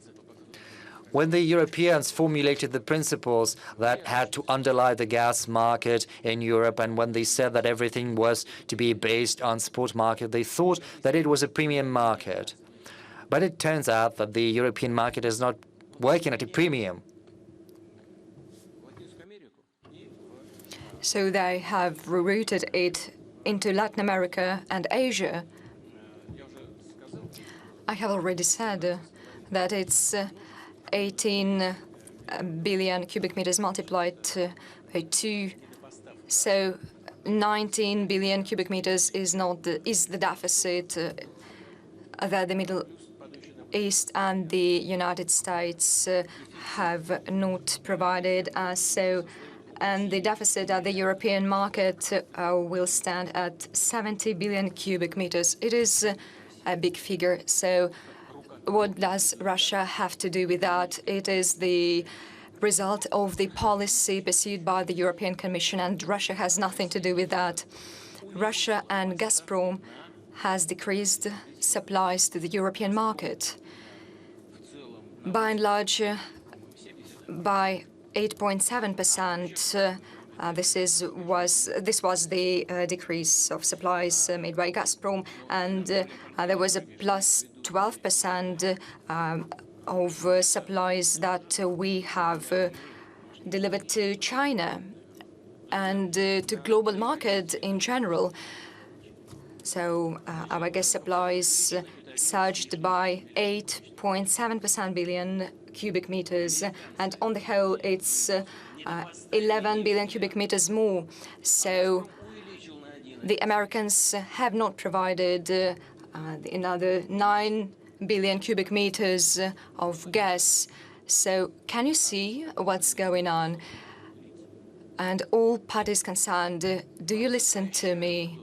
[SPEAKER 1] When the Europeans formulated the principles that had to underlie the gas market in Europe, and when they said that everything was to be based on spot market, they thought that it was a premium market. But it turns out that the European market is not working at a premium.
[SPEAKER 2] So they have rerouted it into Latin America and Asia. I have already said that it's 18 billion cubic meters multiplied by 2. So 19 billion cubic meters is the deficit that the Middle East and the United States have not provided us. And the deficit at the European market will stand at 70 billion cubic meters. It is a big figure. So what does Russia have to do with that? It is the result of the policy pursued by the European Commission, and Russia has nothing to do with that. Russia and Gazprom has decreased supplies to the European market by and large by 8.7%. This was the decrease of supplies made by Gazprom, and there was a plus 12% of supplies that we have delivered to China and to global market in general. So our gas supplies surged by 8.7% billion cubic meters, and on the whole it's 11 billion cubic meters more. So the Americans have not provided another 9 billion cubic meters of gas. So can you see what's going on? And all parties concerned, do you listen to me?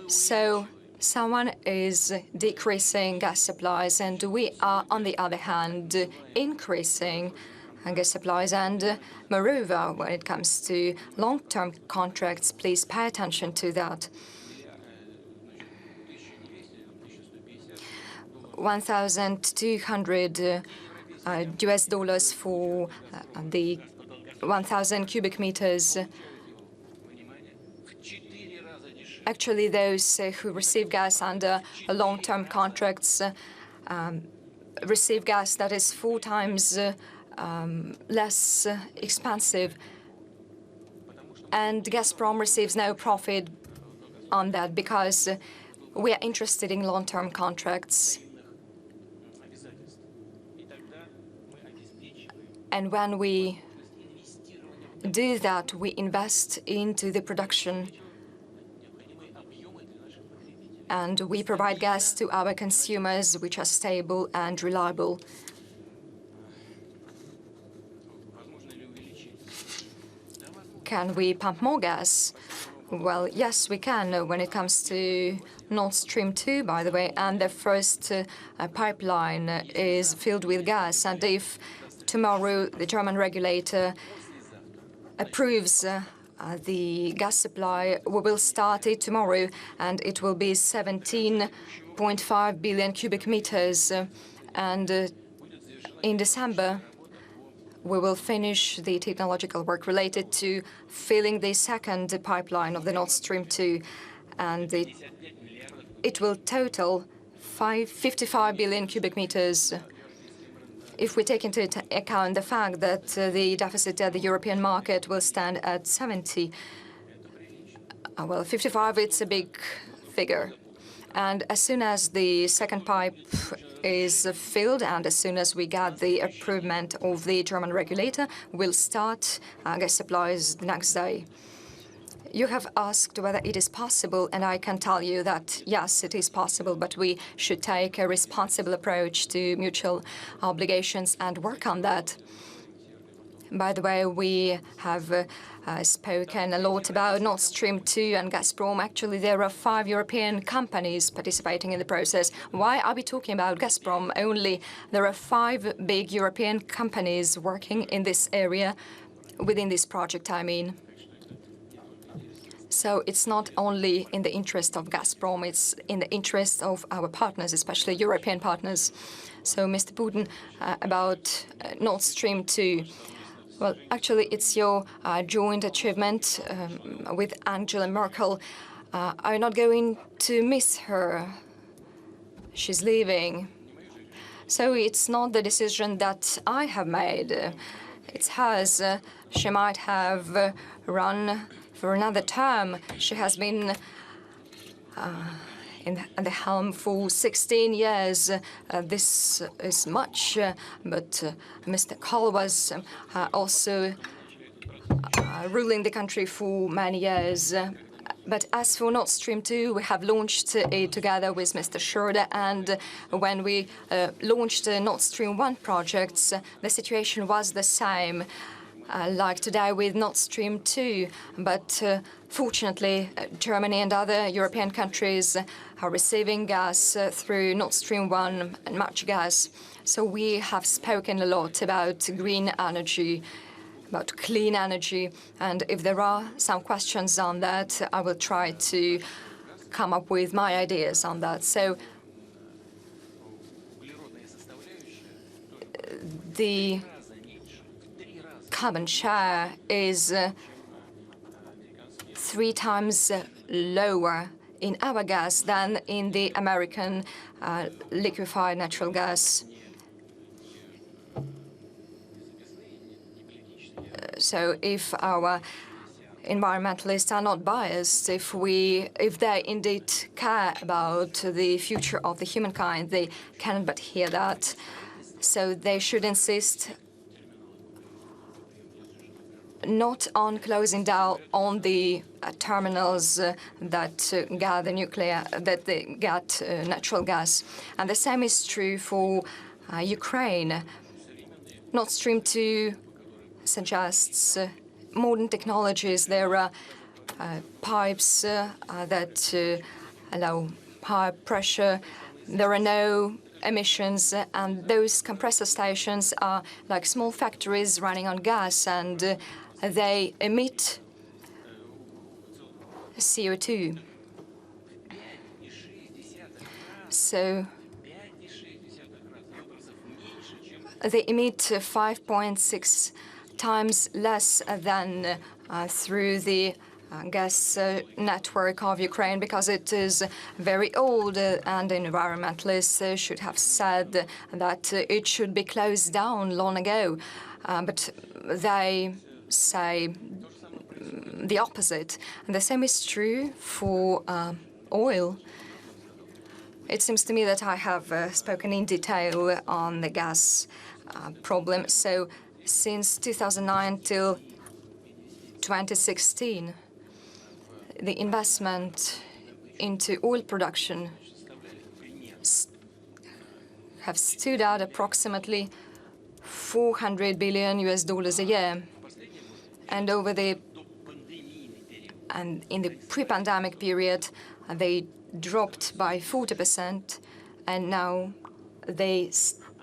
[SPEAKER 2] So someone is decreasing gas supplies, and we are, on the other hand, increasing gas supplies. And moreover, when it comes to long-term contracts, please pay attention to that. $1,200 US for the 1,000 cubic meters. Actually, those who receive gas under long-term contracts receive gas that is 4 times less expensive. And Gazprom receives no profit on that because we are interested in long-term contracts. And when we do that, we invest into the production and we provide gas to our consumers, which are stable and reliable. Can we pump more gas? Well, yes, we can when it comes to Nord Stream 2, by the way, and the first pipeline is filled with gas. And if tomorrow the German regulator approves the gas supply, we will start it tomorrow, and it will be 17.5 billion cubic meters. And in December, we will finish the technological work related to filling the second pipeline of the Nord Stream 2, and it will total 55 billion cubic meters. If we take into account the fact that the deficit at the European market will stand at 70, well, 55, it's a big figure. And as soon as the second pipe is filled and as soon as we get the approval of the German regulator, we'll start gas supplies the next day. You have asked whether it is possible, and I can tell you that, yes, it is possible, but we should take a responsible approach to mutual obligations and work on that. By the way, we have spoken a lot about Nord Stream 2 and Gazprom. Actually, there are 5 European companies participating in the process. Why are we talking about Gazprom only? There are 5 big European companies working in this area, within this project, I mean. So it's not only in the interest of Gazprom, it's in the interest of our partners, especially European partners. So, Mr. Putin, about Nord Stream 2. Well, actually, it's your joint achievement with Angela Merkel. I'm not going to miss her. She's leaving. So it's not the decision that I have made. It's hers. She might have run for another term. She has been in the helm for 16 years. This is much, but Mr. Kohl was also ruling the country for many years. But as for Nord Stream 2, we have launched it together with Mr. Schröder, and when we launched the Nord Stream 1 projects, the situation was the same, like today with Nord Stream 2. But fortunately, Germany and other European countries are receiving gas through Nord Stream 1 and much gas. So we have spoken a lot about green energy, about clean energy, and if there are some questions on that, I will try to come up with my ideas on that. So the carbon share is 3 times lower in our gas than in the American liquefied natural gas. So if our environmentalists are not biased, if they indeed care about the future of the humankind, they can but hear that. So they should insist not on closing down on the terminals that gather they get natural gas. And the same is true for Ukraine. Nord Stream 2 suggests modern technologies. There are pipes that allow high pressure. There are no emissions, and those compressor stations are like small factories running on gas, and they emit CO2. So they emit 5.6 times less than through the gas network of Ukraine, because it is very old, and environmentalists should have said that it should be closed down long ago. But they say the opposite. And the same is true for oil. It seems to me that I have spoken in detail on the gas problem. So since 2009 till 2016, the investment into oil production have stood at approximately $400 billion a year. And in the pre-pandemic period, they dropped by 40%, and now they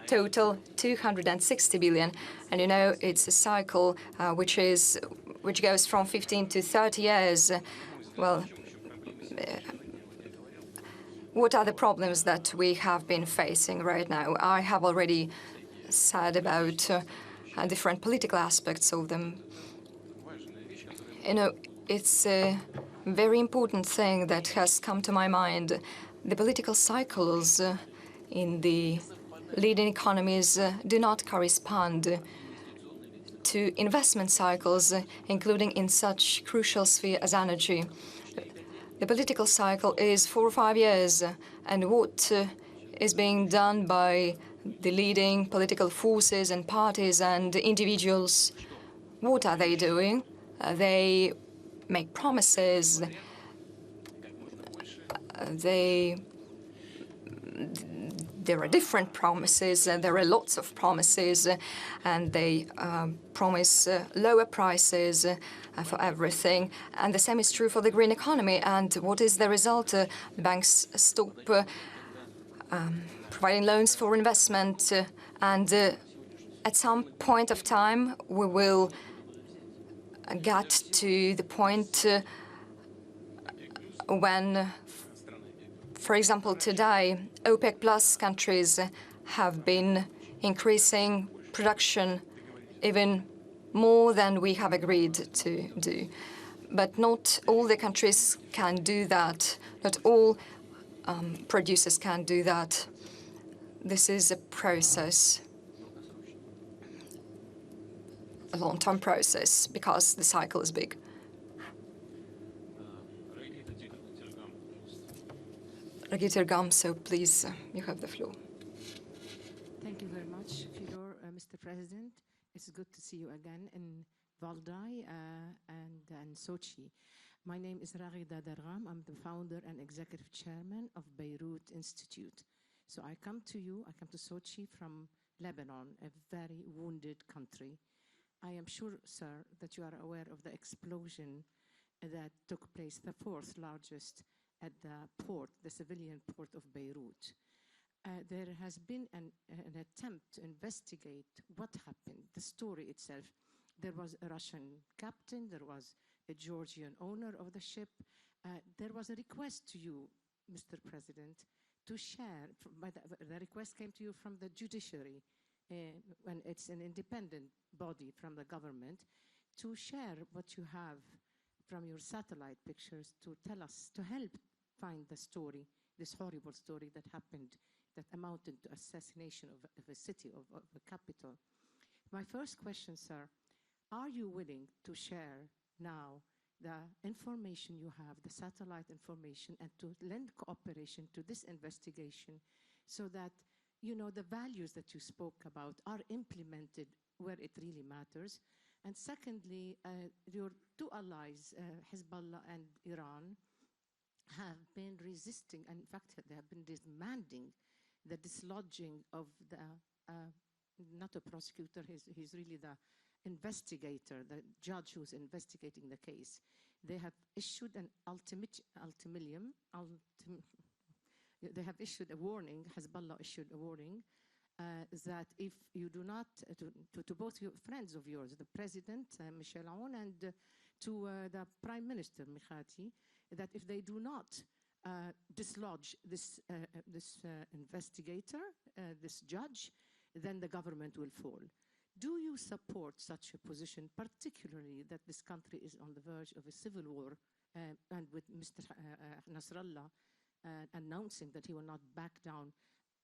[SPEAKER 2] total 260 billion. And you know, it's a cycle which goes from 15 to 30 years. Well, what are the problems that we have been facing right now? I have already said about different political aspects of them. You know, it's a very important thing that has come to my mind. The political cycles in the leading economies do not correspond to investment cycles, including in such crucial sphere as energy. The political cycle is 4 or 5 years, and what is being done by the leading political forces and parties and individuals, what are they doing? They make promises. There are different promises, there are lots of promises, and they promise lower prices for everything. And the same is true for the green economy. And what is the result? The banks stop providing loans for investment, and at some point of time we will get to the point when, for example, today, OPEC Plus countries have been increasing production even more than we have agreed to do. But not all the countries can do that. Not all producers can do that. This is a process, a long-term process, because the cycle is big. Brigitte Gam, so please, you have the floor.
[SPEAKER 6] Thank you very much, Fedor, Mr. President. It's good to see you again in Valdai and Sochi. My name is Raghida Dargham. I'm the founder and executive chairman of Beirut Institute. So I come to Sochi from Lebanon, a very wounded country. I am sure, sir, that you are aware of the explosion that took place, the fourth largest at the port, the civilian port of Beirut. There has been an attempt to investigate what happened, the story itself. There was a Russian captain, there was a Georgian owner of the ship. There was a request to you, Mr. President, to share, the request came to you from the judiciary, when it's an independent body from the government, to share what you have from your satellite pictures to tell us, to help find the story, this horrible story that happened, that amounted to assassination of a city, of a capital. My first question, sir, are you willing to share now the information you have, the satellite information, and to lend cooperation to this investigation so that, you know, the values that you spoke about are implemented where it really matters? And secondly, your two allies, Hezbollah and Iran, have been resisting, and in fact, they have been demanding the dislodging of the, not a prosecutor, he's really the investigator, the judge who's investigating the case. They have issued an ultimatum, they have issued a warning, Hezbollah issued a warning, that if you do not, to both your friends of yours, the President, Michel Aoun, and to the Prime Minister, Mikhati, that if they do not dislodge this investigator, this judge, then the government will fall. Do you support such a position, particularly that this country is on the verge of a civil war, and with Mr. Nasrallah announcing that he will not back down,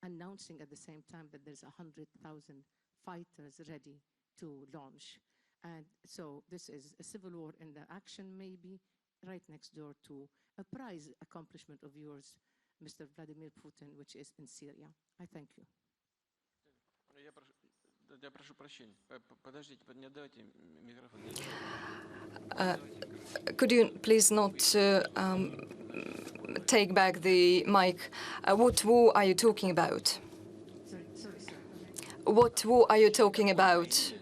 [SPEAKER 6] announcing at the same time that there's 100,000 fighters ready to launch? And so this is a civil war in the action, maybe right next door to a prize accomplishment of yours, Mr. Vladimir Putin, which is in Syria. I thank you.
[SPEAKER 7] Я прошу прощения. Подождите, не отдавайте микрофон.
[SPEAKER 2] Could you please not take back the mic? What war are you talking about?
[SPEAKER 6] Sorry, sir.
[SPEAKER 2] What war are you talking about?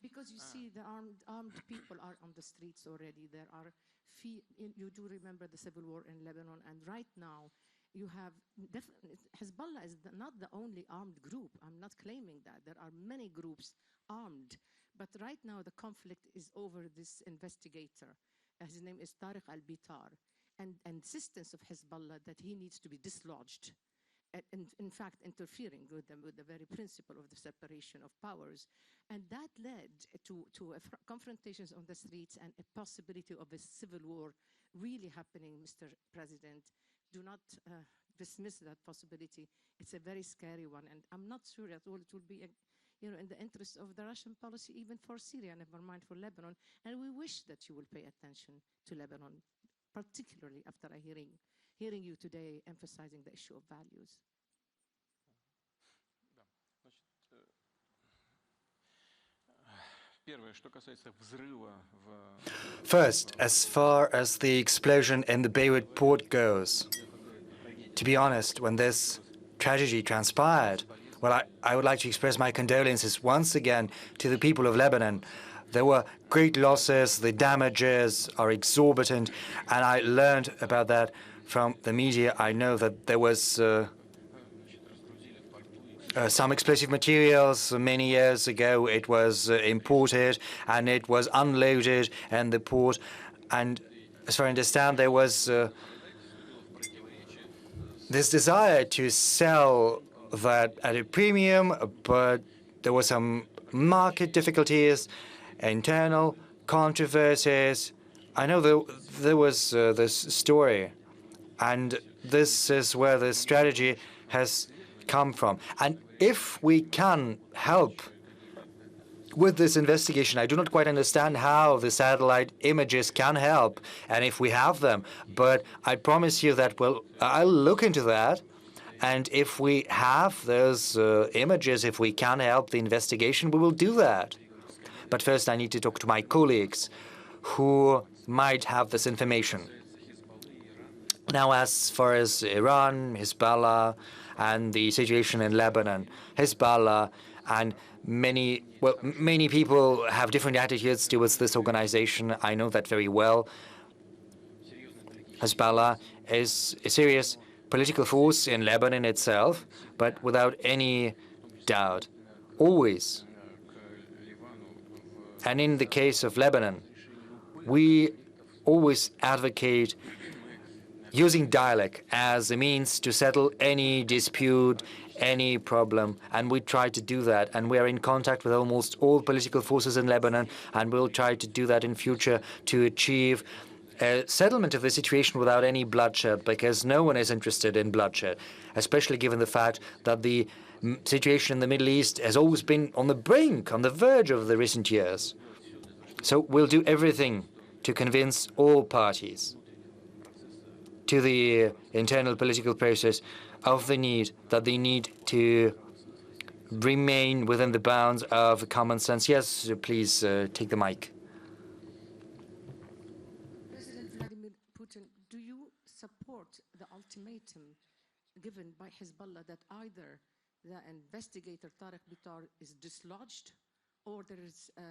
[SPEAKER 6] Because you see, the armed people are on the streets already. There are, you do remember the civil war in Lebanon, and right now you have, Hezbollah is not the only armed group. I'm not claiming that. There are many groups armed. But right now the conflict is over this investigator. His name is Tariq al-Bitar. And insistence of Hezbollah that he needs to be dislodged. And in fact, interfering with the very principle of the separation of powers. And that led to confrontations on the streets and a possibility of a civil war really happening, Mr. President. Do not dismiss that possibility. It's a very scary one, and I'm not sure at all it will be, in the interest of the Russian policy, even for Syria, never mind for Lebanon. And we wish that you will pay attention to Lebanon, particularly after hearing you today emphasizing the issue of values.
[SPEAKER 1] First, as far as the explosion in the Beirut port goes, to be honest, when this tragedy transpired, well, I would like to express my condolences once again to the people of Lebanon. There were great losses, the damages are exorbitant, and I learned about that from the media. I know that there was some explosive materials many years ago. It was imported and it was unloaded in the port. And as far as I understand, there was this desire to sell that at a premium, but there were some market difficulties, internal controversies. I know there was this story, and this is where the strategy has come from. And if we can help with this investigation, I do not quite understand how the satellite images can help, and if we have them. But I promise you that I'll look into that. And if we have those images, if we can help the investigation, we will do that. But first, I need to talk to my colleagues who might have this information. Now, as far as Iran, Hezbollah, and the situation in Lebanon, Hezbollah and many people have different attitudes towards this organization. I know that very well. Hezbollah is a serious political force in Lebanon itself, but without any doubt, always. And in the case of Lebanon, we always advocate using dialogue as a means to settle any dispute, any problem, and we try to do that. And we are in contact with almost all political forces in Lebanon, and we'll try to do that in future to achieve a settlement of the situation without any bloodshed, because no one is interested in bloodshed, especially given the fact that the situation in the Middle East has always been on the brink, on the verge of the recent years. So we'll do everything to convince all parties to the internal political process of the need that they need to remain within the bounds of common sense. Yes, please take the mic.
[SPEAKER 6] President Vladimir Putin, do you support the ultimatum given by Hezbollah that either the investigator Tarek Bitar is dislodged or there is a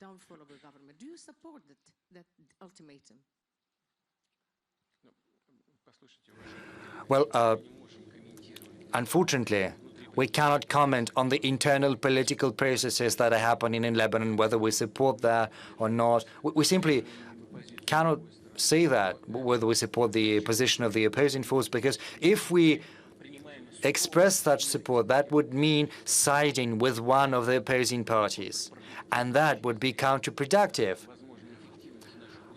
[SPEAKER 6] downfall of the government? Do you support that ultimatum?
[SPEAKER 1] Well, unfortunately, we cannot comment on the internal political processes that are happening in Lebanon, whether we support that or not. We simply cannot say that, whether we support the position of the opposing force, because if we express such support, that would mean siding with one of the opposing parties, and that would be counterproductive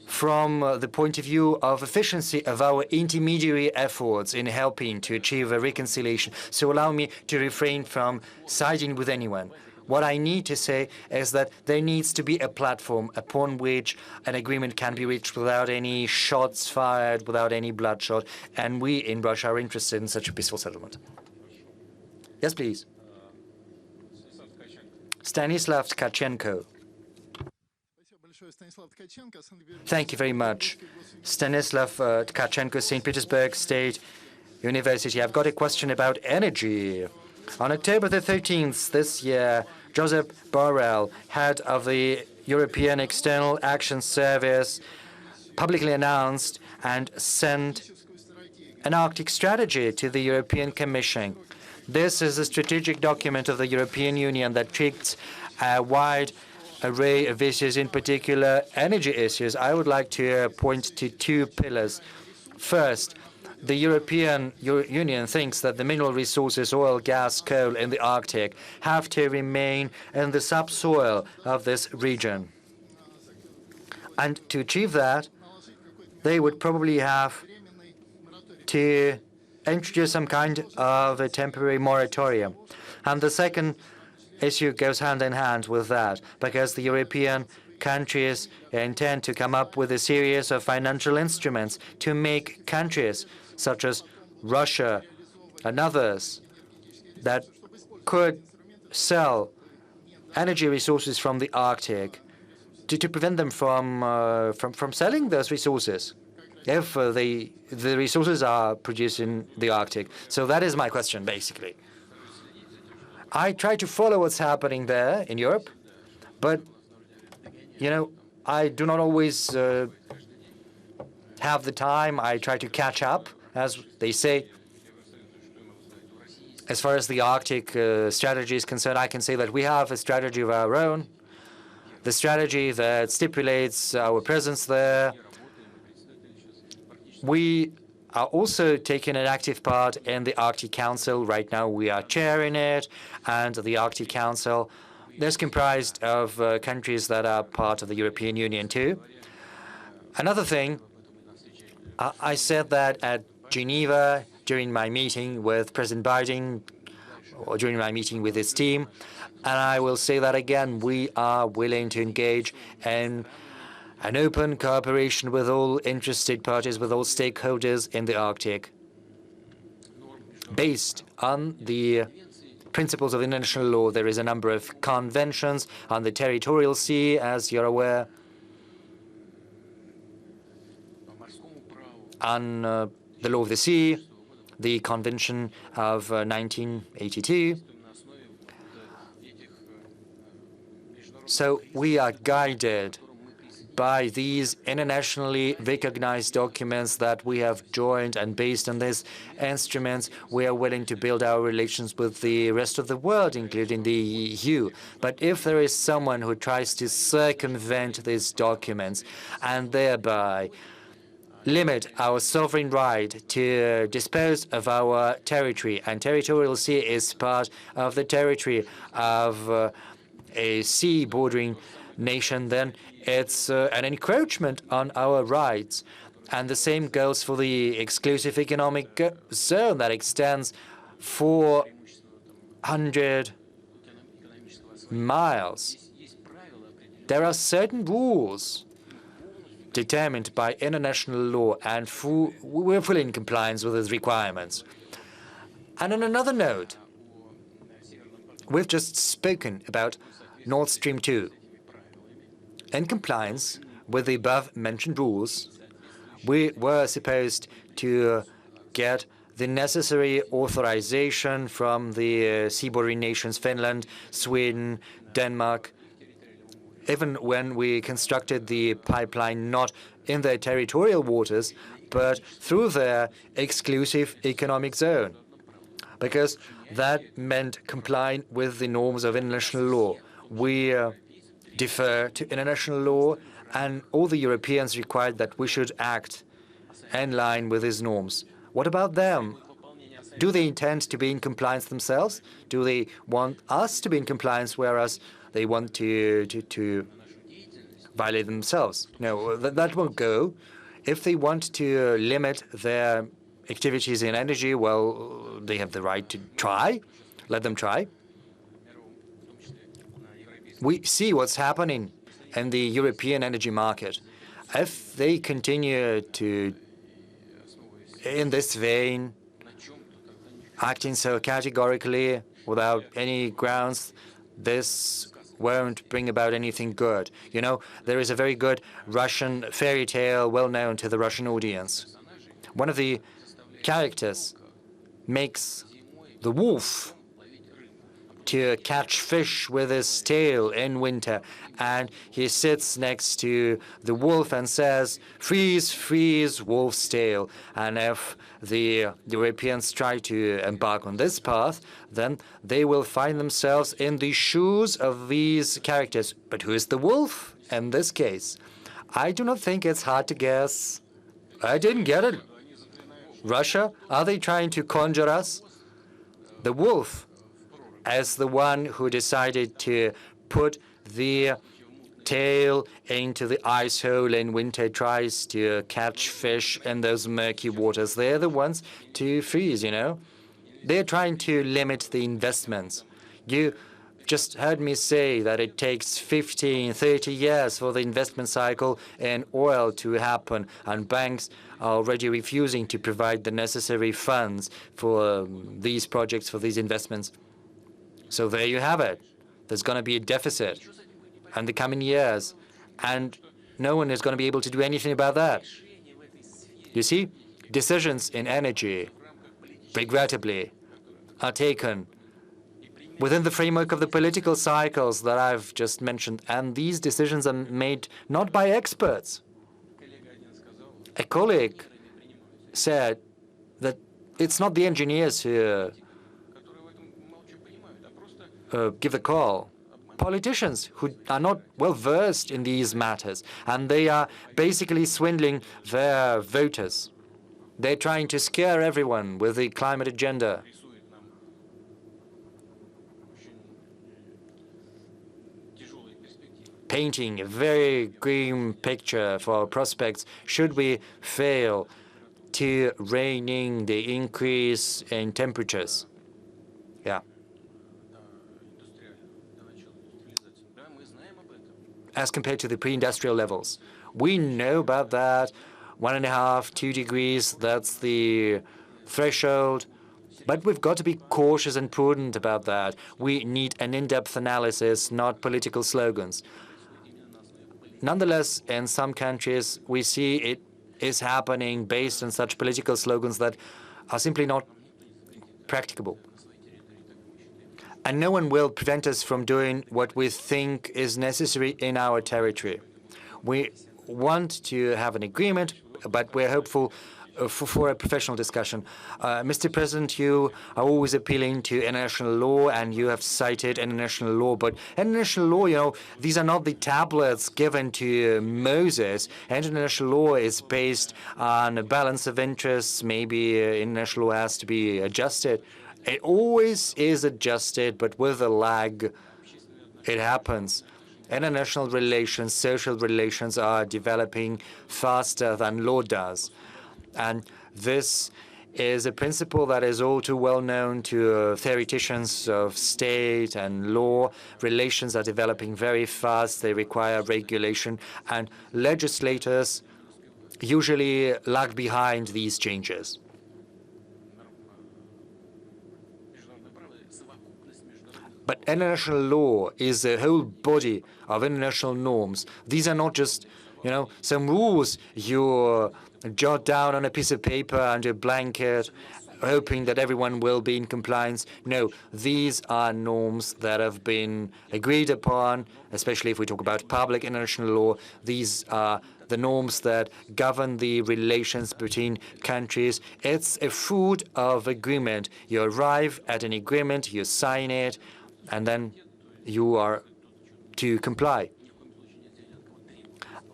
[SPEAKER 1] from the point of view of efficiency of our intermediary efforts in helping to achieve a reconciliation. So allow me to refrain from siding with anyone. What I need to say is that there needs to be a platform upon which an agreement can be reached without any shots fired, without any bloodshot, and we in Russia are interested in such a peaceful settlement. Yes, please. Stanislav Tkachenko. Thank you very much. Stanislav Tkachenko, St. Petersburg State University. I've got a question about energy. On October the 13th this year, Josep Borrell, head of the European External Action Service, publicly announced and sent an Arctic strategy to the European Commission. This is a strategic document of the European Union that treats a wide array of issues, in particular energy issues. I would like to point to two pillars. First, the European Union thinks that the mineral resources, oil, gas, coal in the Arctic have to remain in the subsoil of this region. And to achieve that, they would probably have to introduce some kind of a temporary moratorium. And the second issue goes hand in hand with that, because the European countries intend to come up with a series of financial instruments to make countries such as Russia and others that could sell energy resources from the Arctic to prevent them from selling those resources if the resources are produced in the Arctic. So that is my question, basically. I try to follow what's happening there in Europe, but, you know, I do not always have the time. I try to catch up, as they say. As far as the Arctic strategy is concerned, I can say that we have a strategy of our own, the strategy that stipulates our presence there. We are also taking an active part in the Arctic Council. Right now we are chairing it, and the Arctic Council is comprised of countries that are part of the European Union too. Another thing, I said that at Geneva during my meeting with President Biden or during my meeting with his team. And I will say that again, we are willing to engage in an open cooperation with all interested parties, with all stakeholders in the Arctic, based on the principles of international law. There is a number of conventions on the territorial sea, as you're aware, on the law of the sea, the Convention of 1982. So we are guided by these internationally recognized documents that we have joined, and based on these instruments, we are willing to build our relations with the rest of the world, including the EU. But if there is someone who tries to circumvent these documents and thereby limit our sovereign right to dispose of our territory, and territorial sea is part of the territory of a sea bordering nation, then it's an encroachment on our rights. And the same goes for the exclusive economic zone that extends 400 miles. There are certain rules determined by international law, and we're fully in compliance with those requirements. And on another note, we've just spoken about Nord Stream 2. In compliance with the above-mentioned rules, we were supposed to get the necessary authorization from the sea-bordering nations Finland, Sweden, Denmark, even when we constructed the pipeline not in their territorial waters, but through their exclusive economic zone, because that meant complying with the norms of international law. We defer to international law, and all the Europeans required that we should act in line with these norms. What about them? Do they intend to be in compliance themselves? Do they want us to be in compliance, whereas they want to violate themselves? No, that won't go. If they want to limit their activities in energy, well, they have the right to try. Let them try. We see what's happening in the European energy market. If they continue to, in this vein, acting so categorically without any grounds, this won't bring about anything good. You know, there is a very good Russian fairy tale well known to the Russian audience. One of the characters makes the wolf to catch fish with his tail in winter, and he sits next to the wolf and says, "Freeze, freeze, wolf's tail." And if the Europeans try to embark on this path, then they will find themselves in the shoes of these characters. But who is the wolf in this case? I do not think it's hard to guess. I didn't get it. Russia? Are they trying to conjure us? The wolf, as the one who decided to put the tail into the ice hole in winter, tries to catch fish in those murky waters. They're the ones to freeze, you know. They're trying to limit the investments. You just heard me say that it takes 15, 30 years for the investment cycle in oil to happen, and banks are already refusing to provide the necessary funds for these projects, for these investments. So there you have it. There's going to be a deficit in the coming years, and no one is going to be able to do anything about that. You see, decisions in energy, regrettably, are taken within the framework of the political cycles that I've just mentioned, and these decisions are made not by experts. A colleague said that it's not the engineers who give the call. Politicians who are not well versed in these matters, and they are basically swindling their voters. They're trying to scare everyone with the climate agenda. Painting a very grim picture for our prospects should we fail to rein in the increase in temperatures. Yeah. as compared to the pre-industrial levels. We know about that. 1.5, 2 degrees, that's the threshold. But we've got to be cautious and prudent about that. We need an in-depth analysis, not political slogans. Nonetheless, in some countries, we see it is happening based on such political slogans that are simply not practicable. And no one will prevent us from doing what we think is necessary in our territory. We want to have an agreement, but we're hopeful for a professional discussion. Mr. President, you are always appealing to international law, and you have cited international law. But international law, you know, these are not the tablets given to Moses. International law is based on a balance of interests. Maybe international law has to be adjusted. It always is adjusted, but with a lag, it happens. International relations, social relations are developing faster than law does. And this is a principle that is all too well known to theoreticians of state and law. Relations are developing very fast. They require regulation. And legislators usually lag behind these changes. But international law is a whole body of international norms. These are not just, you know, some rules you jot down on a piece of paper under a blanket, hoping that everyone will be in compliance. No, these are norms that have been agreed upon, especially if we talk about public international law. These are the norms that govern the relations between countries. It's a fruit of agreement. You arrive at an agreement, you sign it, and then you are to comply.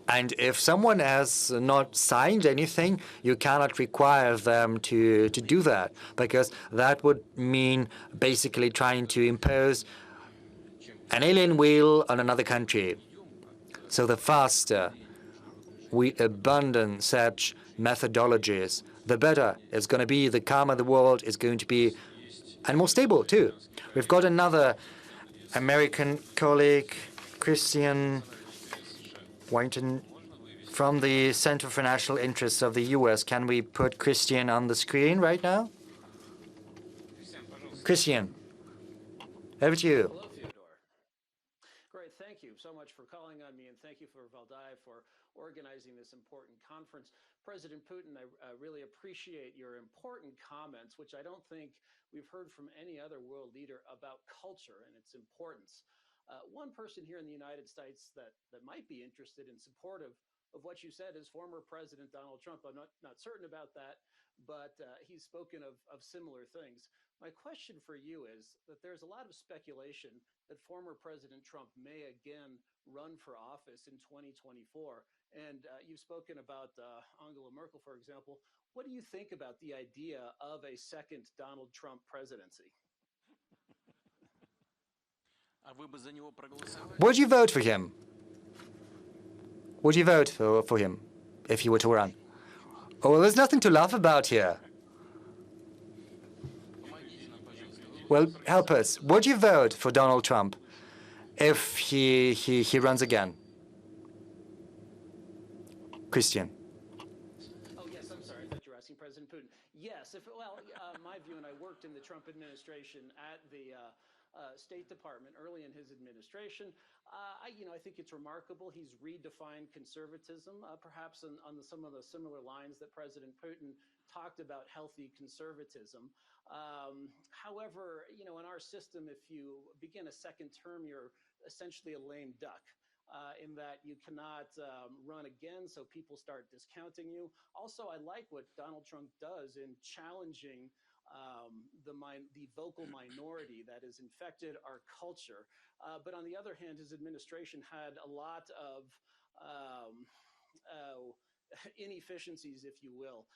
[SPEAKER 1] And if someone has not signed anything, you cannot require them to do that, because that would mean basically trying to impose an alien will on another country. So the faster we abandon such methodologies, the better it's going to be, the calmer the world is going to be, and more stable too. We've got another American colleague, Christian Wynton, from the Center for National Interests of the U.S. Can we put Christian on the screen right now? Christian, over to you.
[SPEAKER 8] Hello, Fyodor. Great, thank you so much for calling on me, and thank you for Valdai for organizing this important conference. President Putin, I really appreciate your important comments, which I don't think we've heard from any other world leader about culture and its importance. One person here in the United States that might be interested and supportive of what you said is former President Donald Trump. I'm not certain about that, but he's spoken of similar things. My question for you is that there's a lot of speculation that former President Trump may again run for office in 2024. And you've spoken about Angela Merkel, for example. What do you think about the idea of a second Donald Trump presidency?
[SPEAKER 1] Would you vote for him? Would you vote for him if he were to run? Oh, well, there's nothing to laugh about here. Well, help us. Would you vote for Donald Trump if he runs again? Christian.
[SPEAKER 8] Oh, yes, I'm sorry. I thought you were asking President Putin. Yes, my view, and I worked in the Trump administration at the State Department early in his administration. I think it's remarkable. He's redefined conservatism, perhaps on some of the similar lines that President Putin talked about healthy conservatism. However, in our system, if you begin a second term, you're essentially a lame duck. In that you cannot run again, so people start discounting you. Also, I like what Donald Trump does in challenging the vocal minority that has infected our culture. But on the other hand, his administration had a lot of inefficiencies, if you will,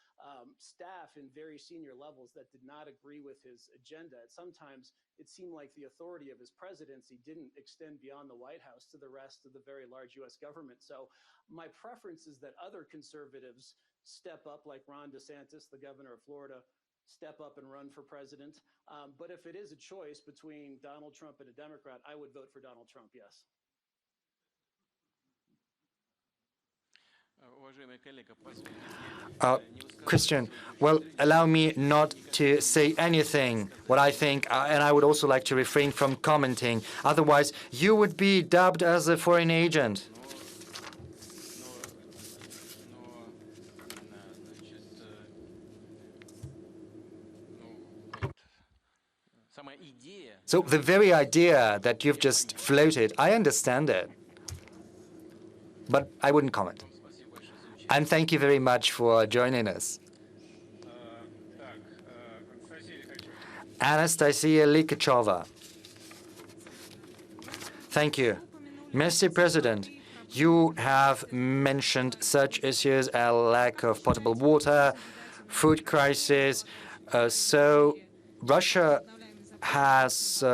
[SPEAKER 8] staff in very senior levels that did not agree with his agenda. Sometimes it seemed like the authority of his presidency didn't extend beyond the White House to the rest of the very large U.S. government. So my preference is that other conservatives step up, like Ron DeSantis, the governor of Florida, step up and run for president. But if it is a choice between Donald Trump and a Democrat, I would vote for Donald Trump, yes.
[SPEAKER 1] Christian, well, allow me not to say anything what I think, and I would also like to refrain from commenting. Otherwise, you would be dubbed as a foreign agent. So the very idea that you've just floated, I understand it, but I wouldn't comment. And thank you very much for joining us. Anastasia Likachova. Thank you. Mr. President, you have mentioned such issues as lack of potable water, food crisis. So Russia has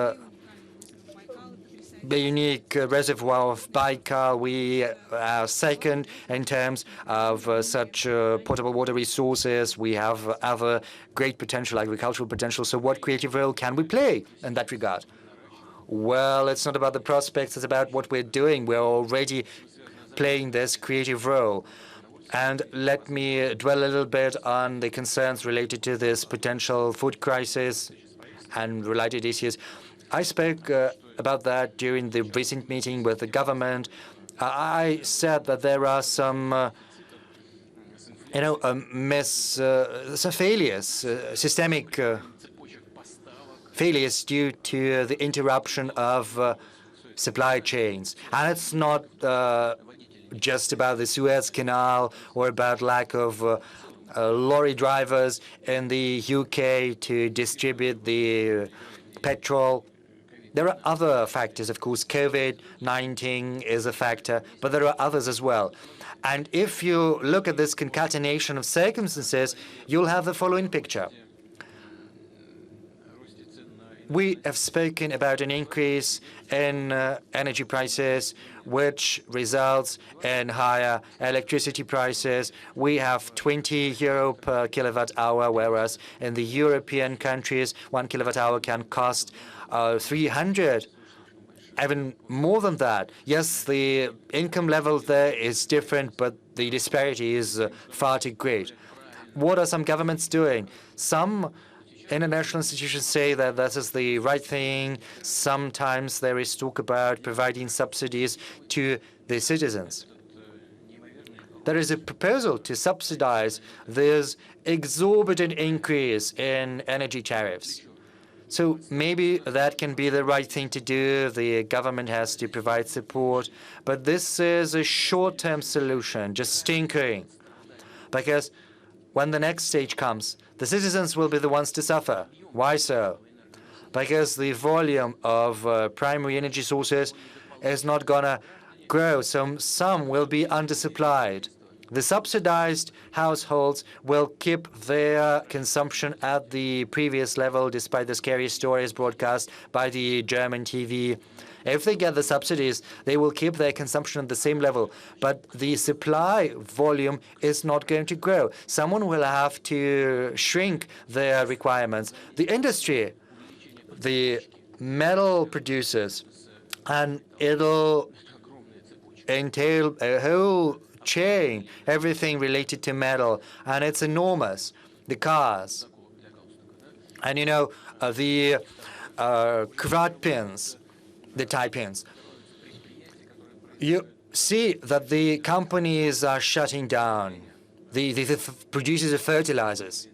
[SPEAKER 1] the unique reservoir of Baikal. We are second in terms of such potable water resources. We have other great potential, agricultural potential. So what creative role can we play in that regard? Well, it's not about the prospects. It's about what we're doing. We're already playing this creative role. And let me dwell a little bit on the concerns related to this potential food crisis and related issues. I spoke about that during the recent meeting with the government. I said that there are some, some failures, systemic failures due to the interruption of supply chains. And it's not just about the Suez Canal or about lack of lorry drivers in the UK to distribute the petrol. There are other factors, of course. COVID-19 is a factor, but there are others as well. And if you look at this concatenation of circumstances, you'll have the following picture. We have spoken about an increase in energy prices, which results in higher electricity prices. We have 20 euro per kilowatt hour, whereas in the European countries, 1 kilowatt hour can cost 300, even more than that. Yes, the income level there is different, but the disparity is far too great. What are some governments doing? Some international institutions say that this is the right thing. Sometimes there is talk about providing subsidies to the citizens. There is a proposal to subsidize this exorbitant increase in energy tariffs. So maybe that can be the right thing to do. The government has to provide support. But this is a short-term solution, just tinkering. Because when the next stage comes, the citizens will be the ones to suffer. Why so? Because the volume of primary energy sources is not going to grow, so some will be undersupplied. The subsidized households will keep their consumption at the previous level, despite the scary stories broadcast by the German TV. If they get the subsidies, they will keep their consumption at the same level, but the supply volume is not going to grow. Someone will have to shrink their requirements. The industry, the metal producers, and it'll entail a whole chain, everything related to metal, and it's enormous. The cars, and the cravat pins, the tie pins. You see that the companies are shutting down. The producers of fertilizers.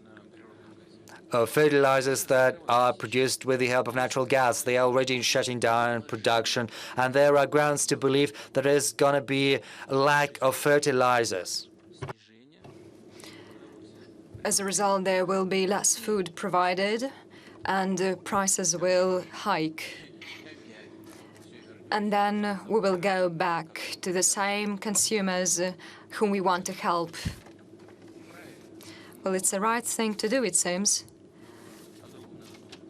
[SPEAKER 1] Fertilizers that are produced with the help of natural gas. They are already shutting down production, and there are grounds to believe that there's going to be a lack of fertilizers.
[SPEAKER 2] As a result, there will be less food provided, and prices will hike. And then we will go back to the same consumers whom we want to help. Well, it's the right thing to do, it seems.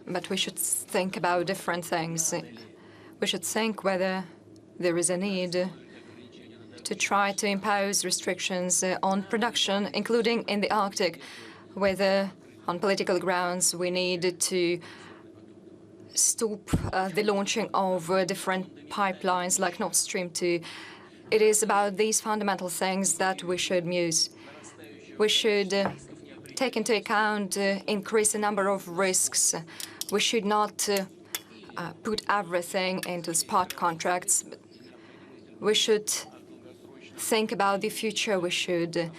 [SPEAKER 2] But we should think about different things. We should think whether there is a need to try to impose restrictions on production, including in the Arctic, whether on political grounds we need to stop the launching of different pipelines like Nord Stream to it is about these fundamental things that we should muse. We should take into account increase the number of risks. We should not put everything into spot contracts. We should think about the future. We should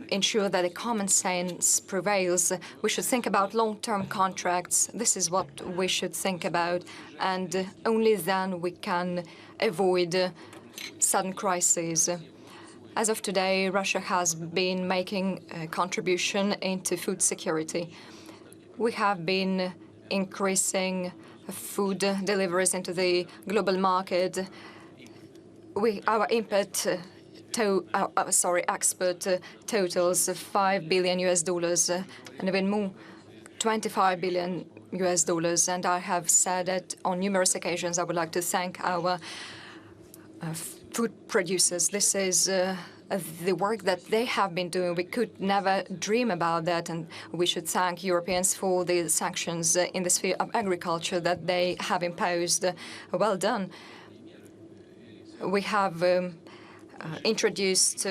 [SPEAKER 2] ensure that a common sense prevails. We should think about long-term contracts. This is what we should think about, and only then we can avoid sudden crises. As of today, Russia has been making a contribution into food security. We have been increasing food deliveries into the global market. Our export totals $5 billion and even more, $25 billion. And I have said it on numerous occasions. I would like to thank our food producers. This is the work that they have been doing. We could never dream about that, and we should thank Europeans for the sanctions in the sphere of agriculture that they have imposed. Well done. We have introduced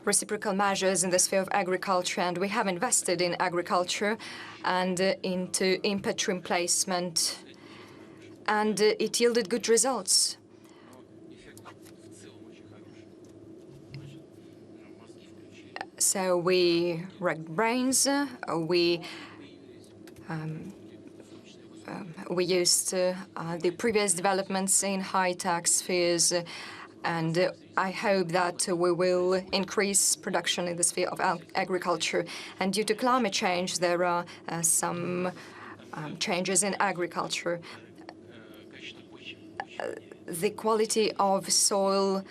[SPEAKER 2] reciprocal measures in the sphere of agriculture, and we have invested in agriculture and into input replacement, and it yielded good results. So we racked brains, we used the previous developments in high-tech spheres, and I hope that we will increase production in the sphere of agriculture. And due to climate change, there are some changes in agriculture. The quality of soil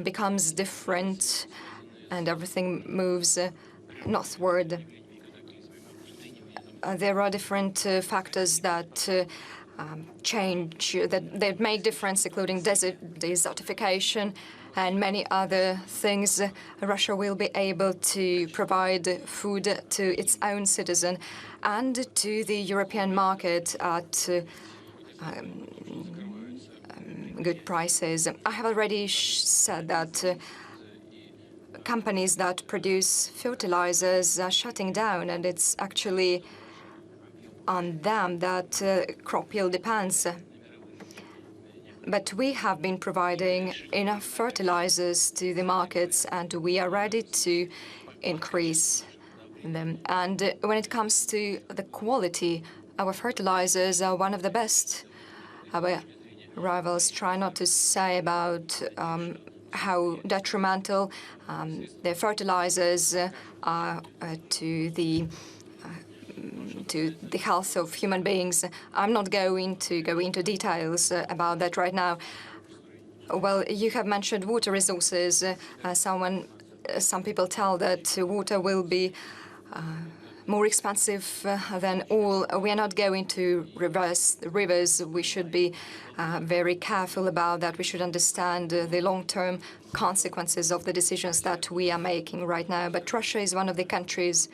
[SPEAKER 2] becomes different, and everything moves northward. There are different factors that change, that make difference, including desertification and many other things. Russia will be able to provide food to its own citizen and to the European market at good prices. I have already said that companies that produce fertilizers are shutting down, and it's actually on them that crop yield depends. But we have been providing enough fertilizers to the markets, and we are ready to increase them. And when it comes to the quality, our fertilizers are one of the best. Our rivals try not to say about how detrimental their fertilizers are to the health of human beings. I'm not going to go into details about that right now. Well, you have mentioned water resources. Some people tell that water will be more expensive than oil. We are not going to reverse the rivers. We should be very careful about that. We should understand the long-term consequences of the decisions that we are making right now. But Russia is one of the countries,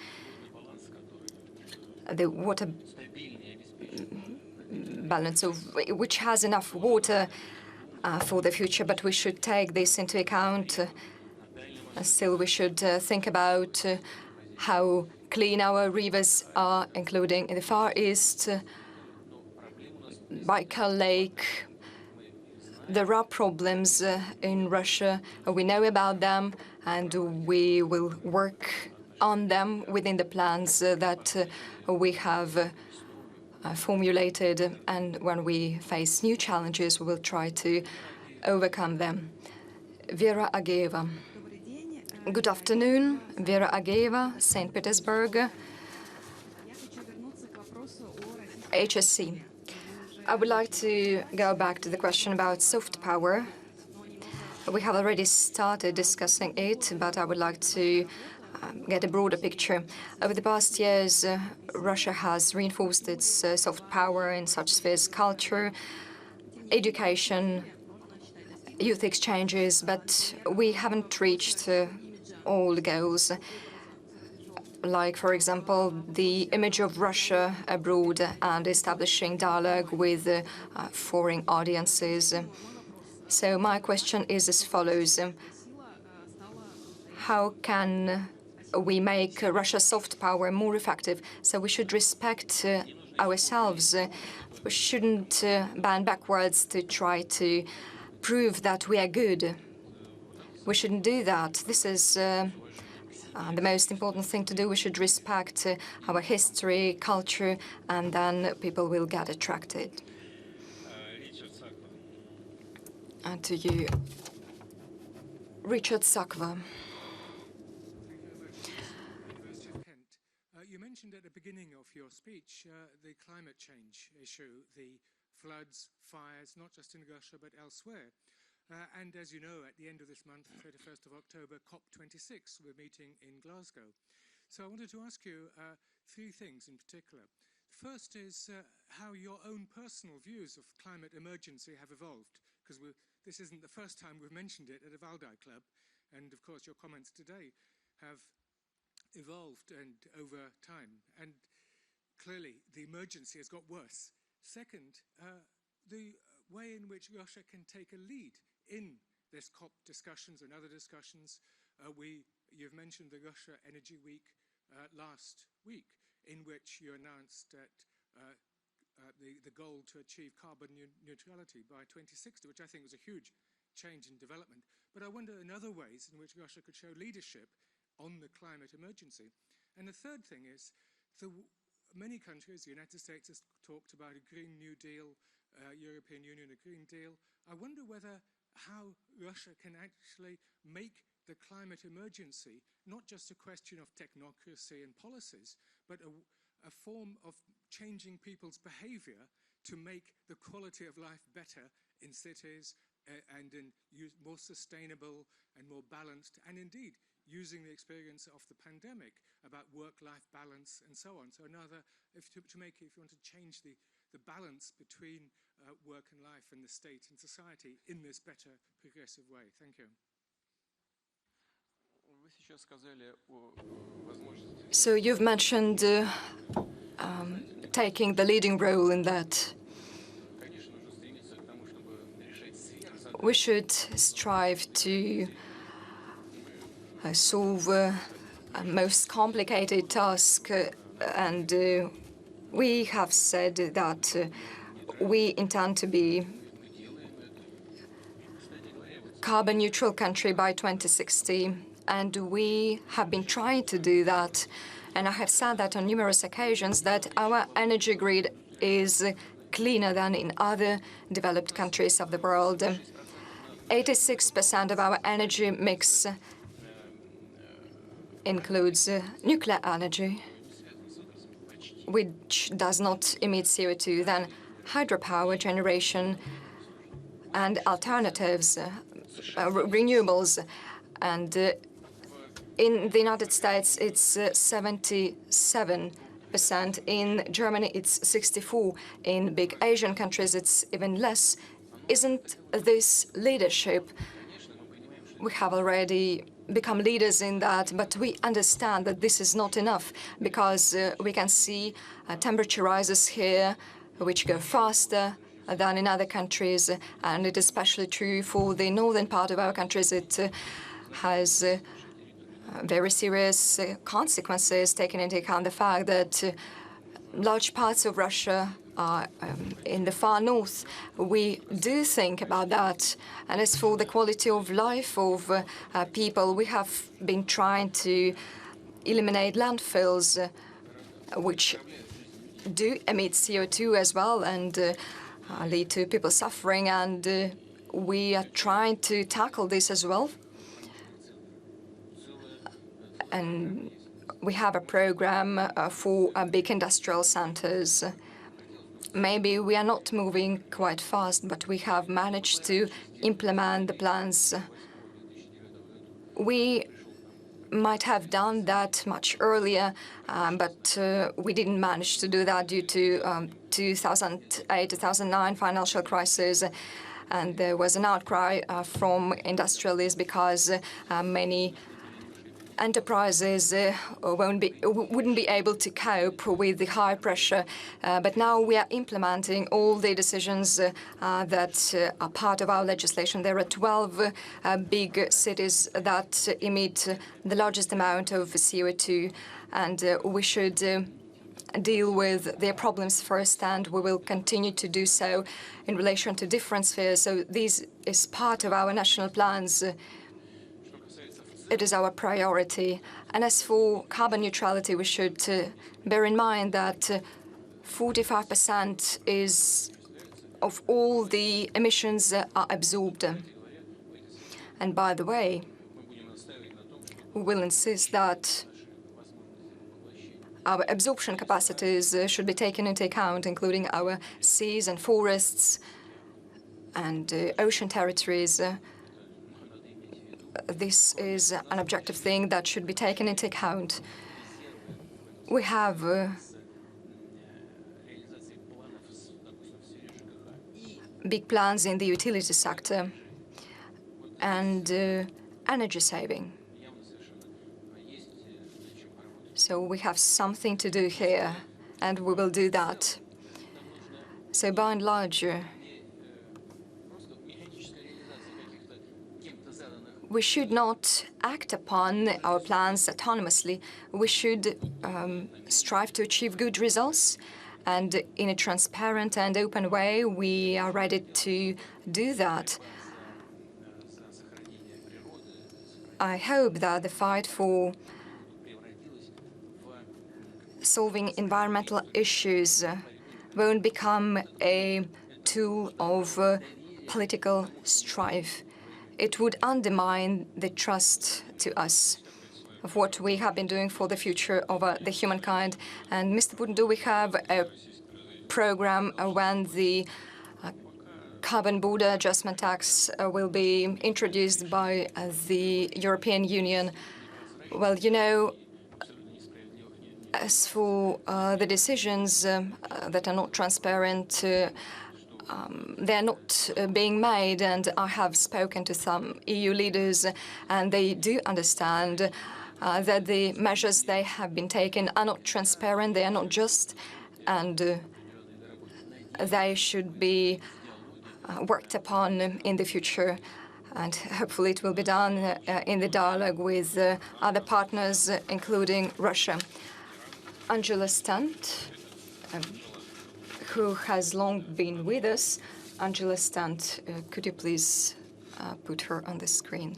[SPEAKER 2] the water balance of which has enough water for the future, but we should take this into account. Still, we should think about how clean our rivers are, including in the Far East, Baikal Lake. There are problems in Russia. We know about them, and we will work on them within the plans that we have formulated. And when we face new challenges, we will try to overcome them. Vera Ageva. Good afternoon. Vera Ageva, St. Petersburg, HSC. I would like to go back to the question about soft power. We have already started discussing it, but I would like to get a broader picture. Over the past years, Russia has reinforced its soft power in such spheres: culture, education, youth exchanges, but we haven't reached all the goals. Like, for example, the image of Russia abroad and establishing dialogue with foreign audiences. So my question is as follows. How can we make Russia's soft power more effective? So we should respect ourselves. We shouldn't bend backwards to try to prove that we are good. We shouldn't do that. This is the most important thing to do. We should respect our history, culture, and then people will get attracted. And to you, Richard Sakwa.
[SPEAKER 9] You mentioned at the beginning of your speech the climate change issue, the floods, fires, not just in Russia but elsewhere. And as you know, at the end of this month, 31st of October, COP26, we're meeting in Glasgow. So I wanted to ask you three things in particular. First is how your own personal views of climate emergency have evolved, because this isn't the first time we've mentioned it at the Valdai Club. And of course, your comments today have evolved and over time, and clearly the emergency has got worse. Second, the way in which Russia can take a lead in this COP discussions and other discussions. You've mentioned the Russia Energy Week last week, in which you announced that the goal to achieve carbon neutrality by 2060, which I think was a huge change in development. But I wonder in other ways in which Russia could show leadership on the climate emergency. And the third thing is, many countries, the United States has talked about a Green New Deal, European Union, a Green Deal. I wonder how Russia can actually make the climate emergency not just a question of technocracy and policies, but a form of changing people's behavior to make the quality of life better in cities and in more sustainable and more balanced, and indeed using the experience of the pandemic about work-life balance and so on. So if you want to change the balance between work and life and the state and society in this better progressive way. Thank you.
[SPEAKER 2] So you've mentioned taking the leading role in that. We should strive to solve a most complicated task, and we have said that we intend to be carbon neutral country by 2060, and we have been trying to do that. And I have said that on numerous occasions, that our energy grid is cleaner than in other developed countries of the world. 86% of our energy mix includes nuclear energy, which does not emit CO2, then hydropower generation and alternatives, renewables. And in the United States, it's 77%. In Germany, it's 64%. In big Asian countries, it's even less. Isn't this leadership? We have already become leaders in that, but we understand that this is not enough, because we can see temperature rises here, which go faster than in other countries, and it is especially true for the northern part of our countries. It has very serious consequences, taking into account the fact that large parts of Russia are in the far north. We do think about that. And as for the quality of life of people, we have been trying to eliminate landfills, which do emit CO2 as well and lead to people suffering. And we are trying to tackle this as well. And we have a program for big industrial centers. Maybe we are not moving quite fast, but we have managed to implement the plans. We might have done that much earlier, but we didn't manage to do that due to 2008-2009 financial crisis. And there was an outcry from industrialists because many enterprises wouldn't be able to cope with the high pressure. But now we are implementing all the decisions that are part of our legislation. There are 12 big cities that emit the largest amount of CO2, and we should deal with their problems first, and we will continue to do so in relation to different spheres. So this is part of our national plans. It is our priority. And as for carbon neutrality, we should bear in mind that 45% of all the emissions are absorbed. And by the way, we will insist that our absorption capacities should be taken into account, including our seas and forests and ocean territories. This is an objective thing that should be taken into account. We have big plans in the utility sector and energy saving. So we have something to do here, and we will do that. So by and large, we should not act upon our plans autonomously. We should strive to achieve good results, and in a transparent and open way, we are ready to do that. I hope that the fight for solving environmental issues won't become a tool of political strife. It would undermine the trust to us of what we have been doing for the future of the humankind. And Mr. Putin, do we have a program when the carbon border adjustment tax will be introduced by the European Union? Well, you know, as for the decisions that are not transparent, they're not being made, and I have spoken to some EU leaders, and they do understand that the measures they have been taken are not transparent, they are not just, and they should be worked upon in the future. And hopefully it will be done in the dialogue with other partners, including Russia. Angela Stant, who has long been with us. Angela Stant, could you please put her on the screen?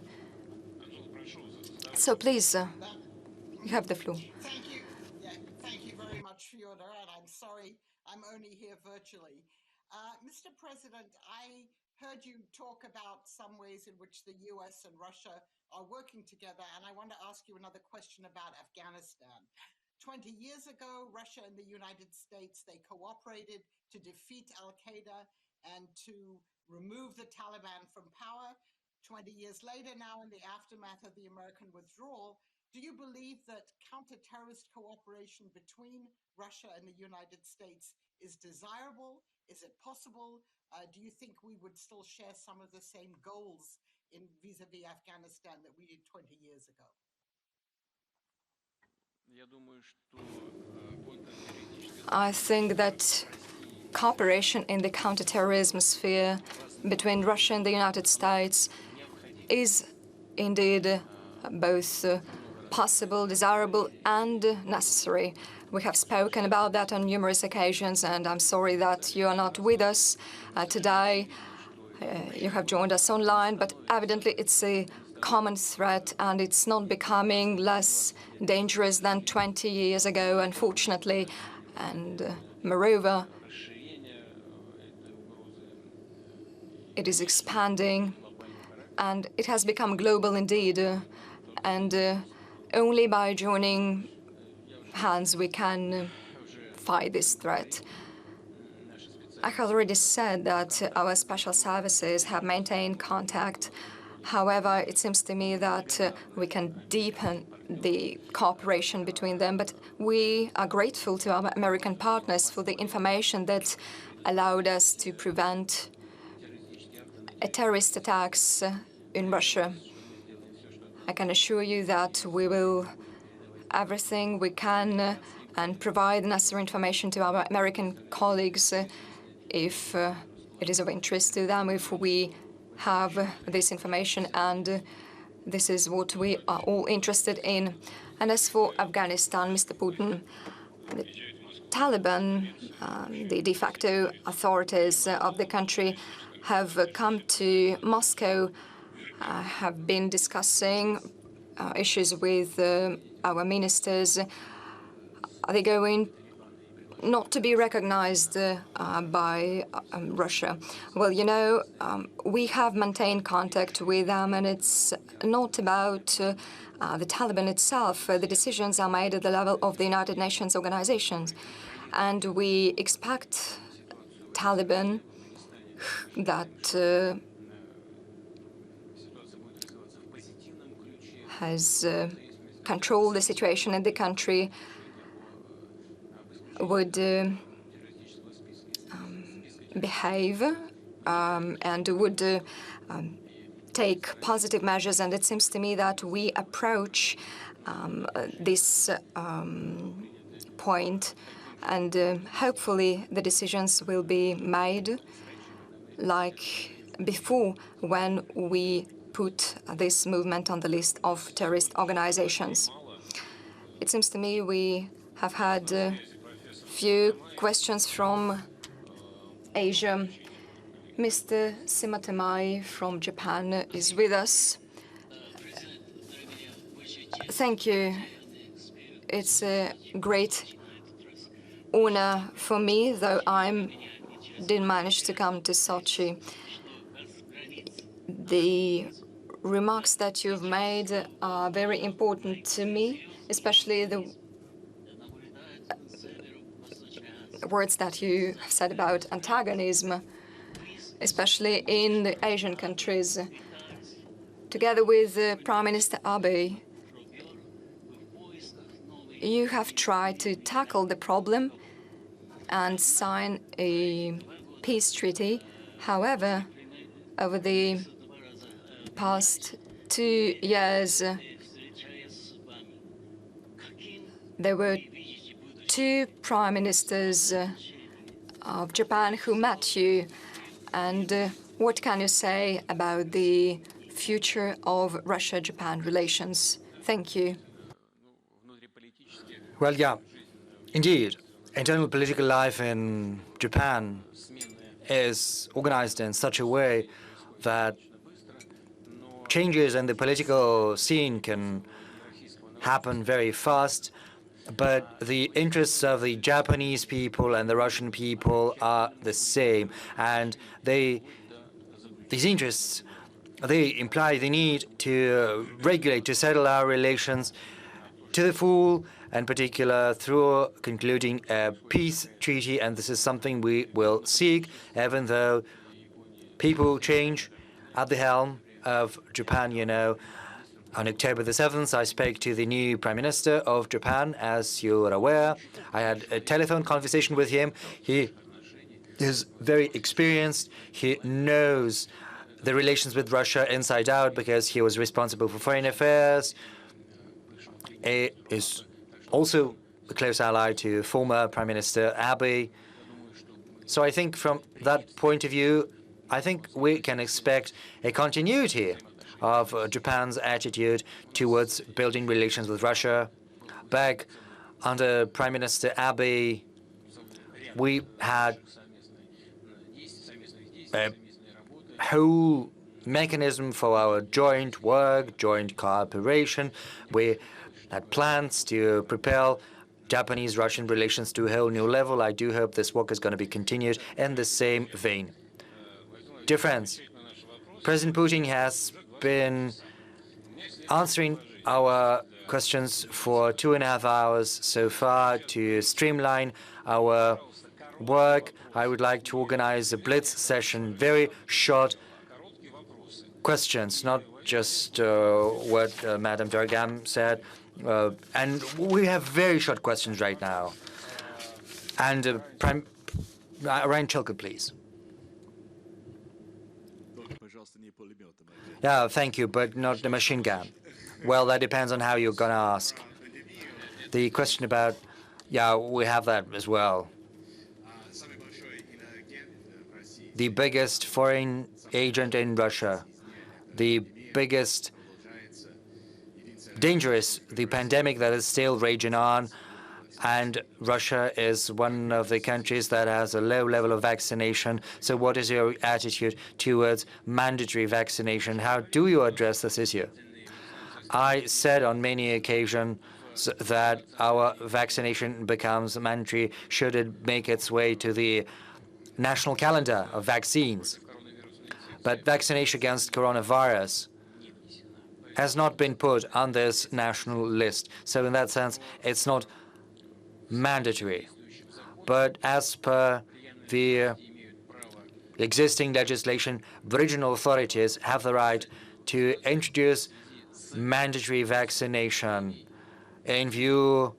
[SPEAKER 2] So please, you have the floor.
[SPEAKER 10] Thank you. Yeah, thank you very much, Fyodor, and I'm sorry I'm only here virtually. Mr. President, I heard you talk about some ways in which the US and Russia are working together, and I want to ask you another question about Afghanistan. 20 years ago, Russia and the United States, they cooperated to defeat al-Qaeda and to remove the Taliban from power. 20 years later now, in the aftermath of the American withdrawal, do you believe that counter-terrorist cooperation between Russia and the United States is desirable? Is it possible? Do you think we would still share some of the same goals in vis-a-vis Afghanistan that we did 20 years ago?
[SPEAKER 2] I think that cooperation in the counterterrorism sphere between Russia and the United States is indeed both possible, desirable, and necessary. We have spoken about that on numerous occasions, and I'm sorry that you are not with us today. You have joined us online, but evidently it's a common threat, and it's not becoming less dangerous than 20 years ago, unfortunately. And moreover, it is expanding, and it has become global indeed. And only by joining hands we can fight this threat. I have already said that our special services have maintained contact. However, it seems to me that we can deepen the cooperation between them, but we are grateful to our American partners for the information that allowed us to prevent terrorist attacks in Russia. I can assure you that we will everything we can and provide the necessary information to our American colleagues if it is of interest to them, if we have this information, and this is what we are all interested in. And as for Afghanistan, Mr. Putin, the Taliban, the de facto authorities of the country, have come to Moscow, have been discussing issues with our ministers. Are they going not to be recognized by Russia? Well, you know, we have maintained contact with them, and it's not about the Taliban itself. The decisions are made at the level of the United Nations organizations, and we expect Taliban that has controlled the situation in the country would behave and would take positive measures. And it seems to me that we approach this point, and hopefully the decisions will be made like before, when we put this movement on the list of terrorist organizations. It seems to me we have had few questions from Asia. Mr. Simatemai from Japan is with us. Thank you. It's a great honor for me, though I didn't manage to come to Sochi. The remarks that you've made are very important to me, especially the words that you have said about antagonism, especially in the Asian countries. Together with Prime Minister Abe, you have tried to tackle the problem and sign a peace treaty. However, over the past 2 years, there were 2 prime ministers of Japan who met you. And what can you say about the future of Russia-Japan relations? Thank you.
[SPEAKER 1] Well, yeah, indeed. Internal political life in Japan is organized in such a way that changes in the political scene can happen very fast, but the interests of the Japanese people and the Russian people are the same, and these interests, they imply the need to regulate, to settle our relations to the full, in particular through concluding a peace treaty, and this is something we will seek, even though people change at the helm of Japan. You know, on October the 7th, I spoke to the new Prime Minister of Japan, as you are aware. I had a telephone conversation with him. He is very experienced. He knows the relations with Russia inside out because he was responsible for foreign affairs. He is also a close ally to former Prime Minister Abe. So I think from that point of view, I think we can expect a continuity of Japan's attitude towards building relations with Russia. Back under Prime Minister Abe, we had a whole mechanism for our joint work, joint cooperation. We had plans to propel Japanese-Russian relations to a whole new level. I do hope this work is going to be continued in the same vein. Dear friends, President Putin has been answering our questions for 2.5 hours so far. To streamline our work, I would like to organize a blitz session, very short questions, not just what Madam Dargam said. And we have very short questions right now. And Ryan Chilcott, please. Yeah, thank you, but not the machine gun. Well, that depends on how you're going to ask. The question about, yeah, we have that as well. The biggest foreign agent in Russia, the biggest danger is the pandemic that is still raging on, and Russia is one of the countries that has a low level of vaccination. So what is your attitude towards mandatory vaccination? How do you address this issue? I said on many occasions that our vaccination becomes mandatory should it make its way to the national calendar of vaccines. But vaccination against coronavirus has not been put on this national list. So in that sense, it's not mandatory. But as per the existing legislation, the regional authorities have the right to introduce mandatory vaccination in view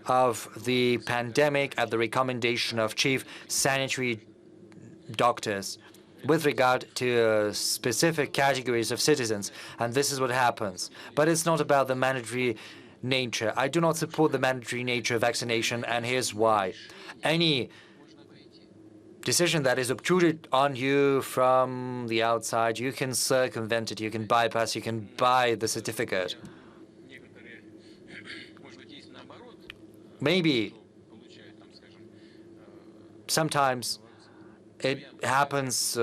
[SPEAKER 1] of the pandemic at the recommendation of chief sanitary doctors with regard to specific categories of citizens. And this is what happens. But it's not about the mandatory nature. I do not support the mandatory nature of vaccination, and here's why. Any decision that is obtruded on you from the outside, you can circumvent it, you can bypass, you can buy the certificate. Maybe sometimes it happens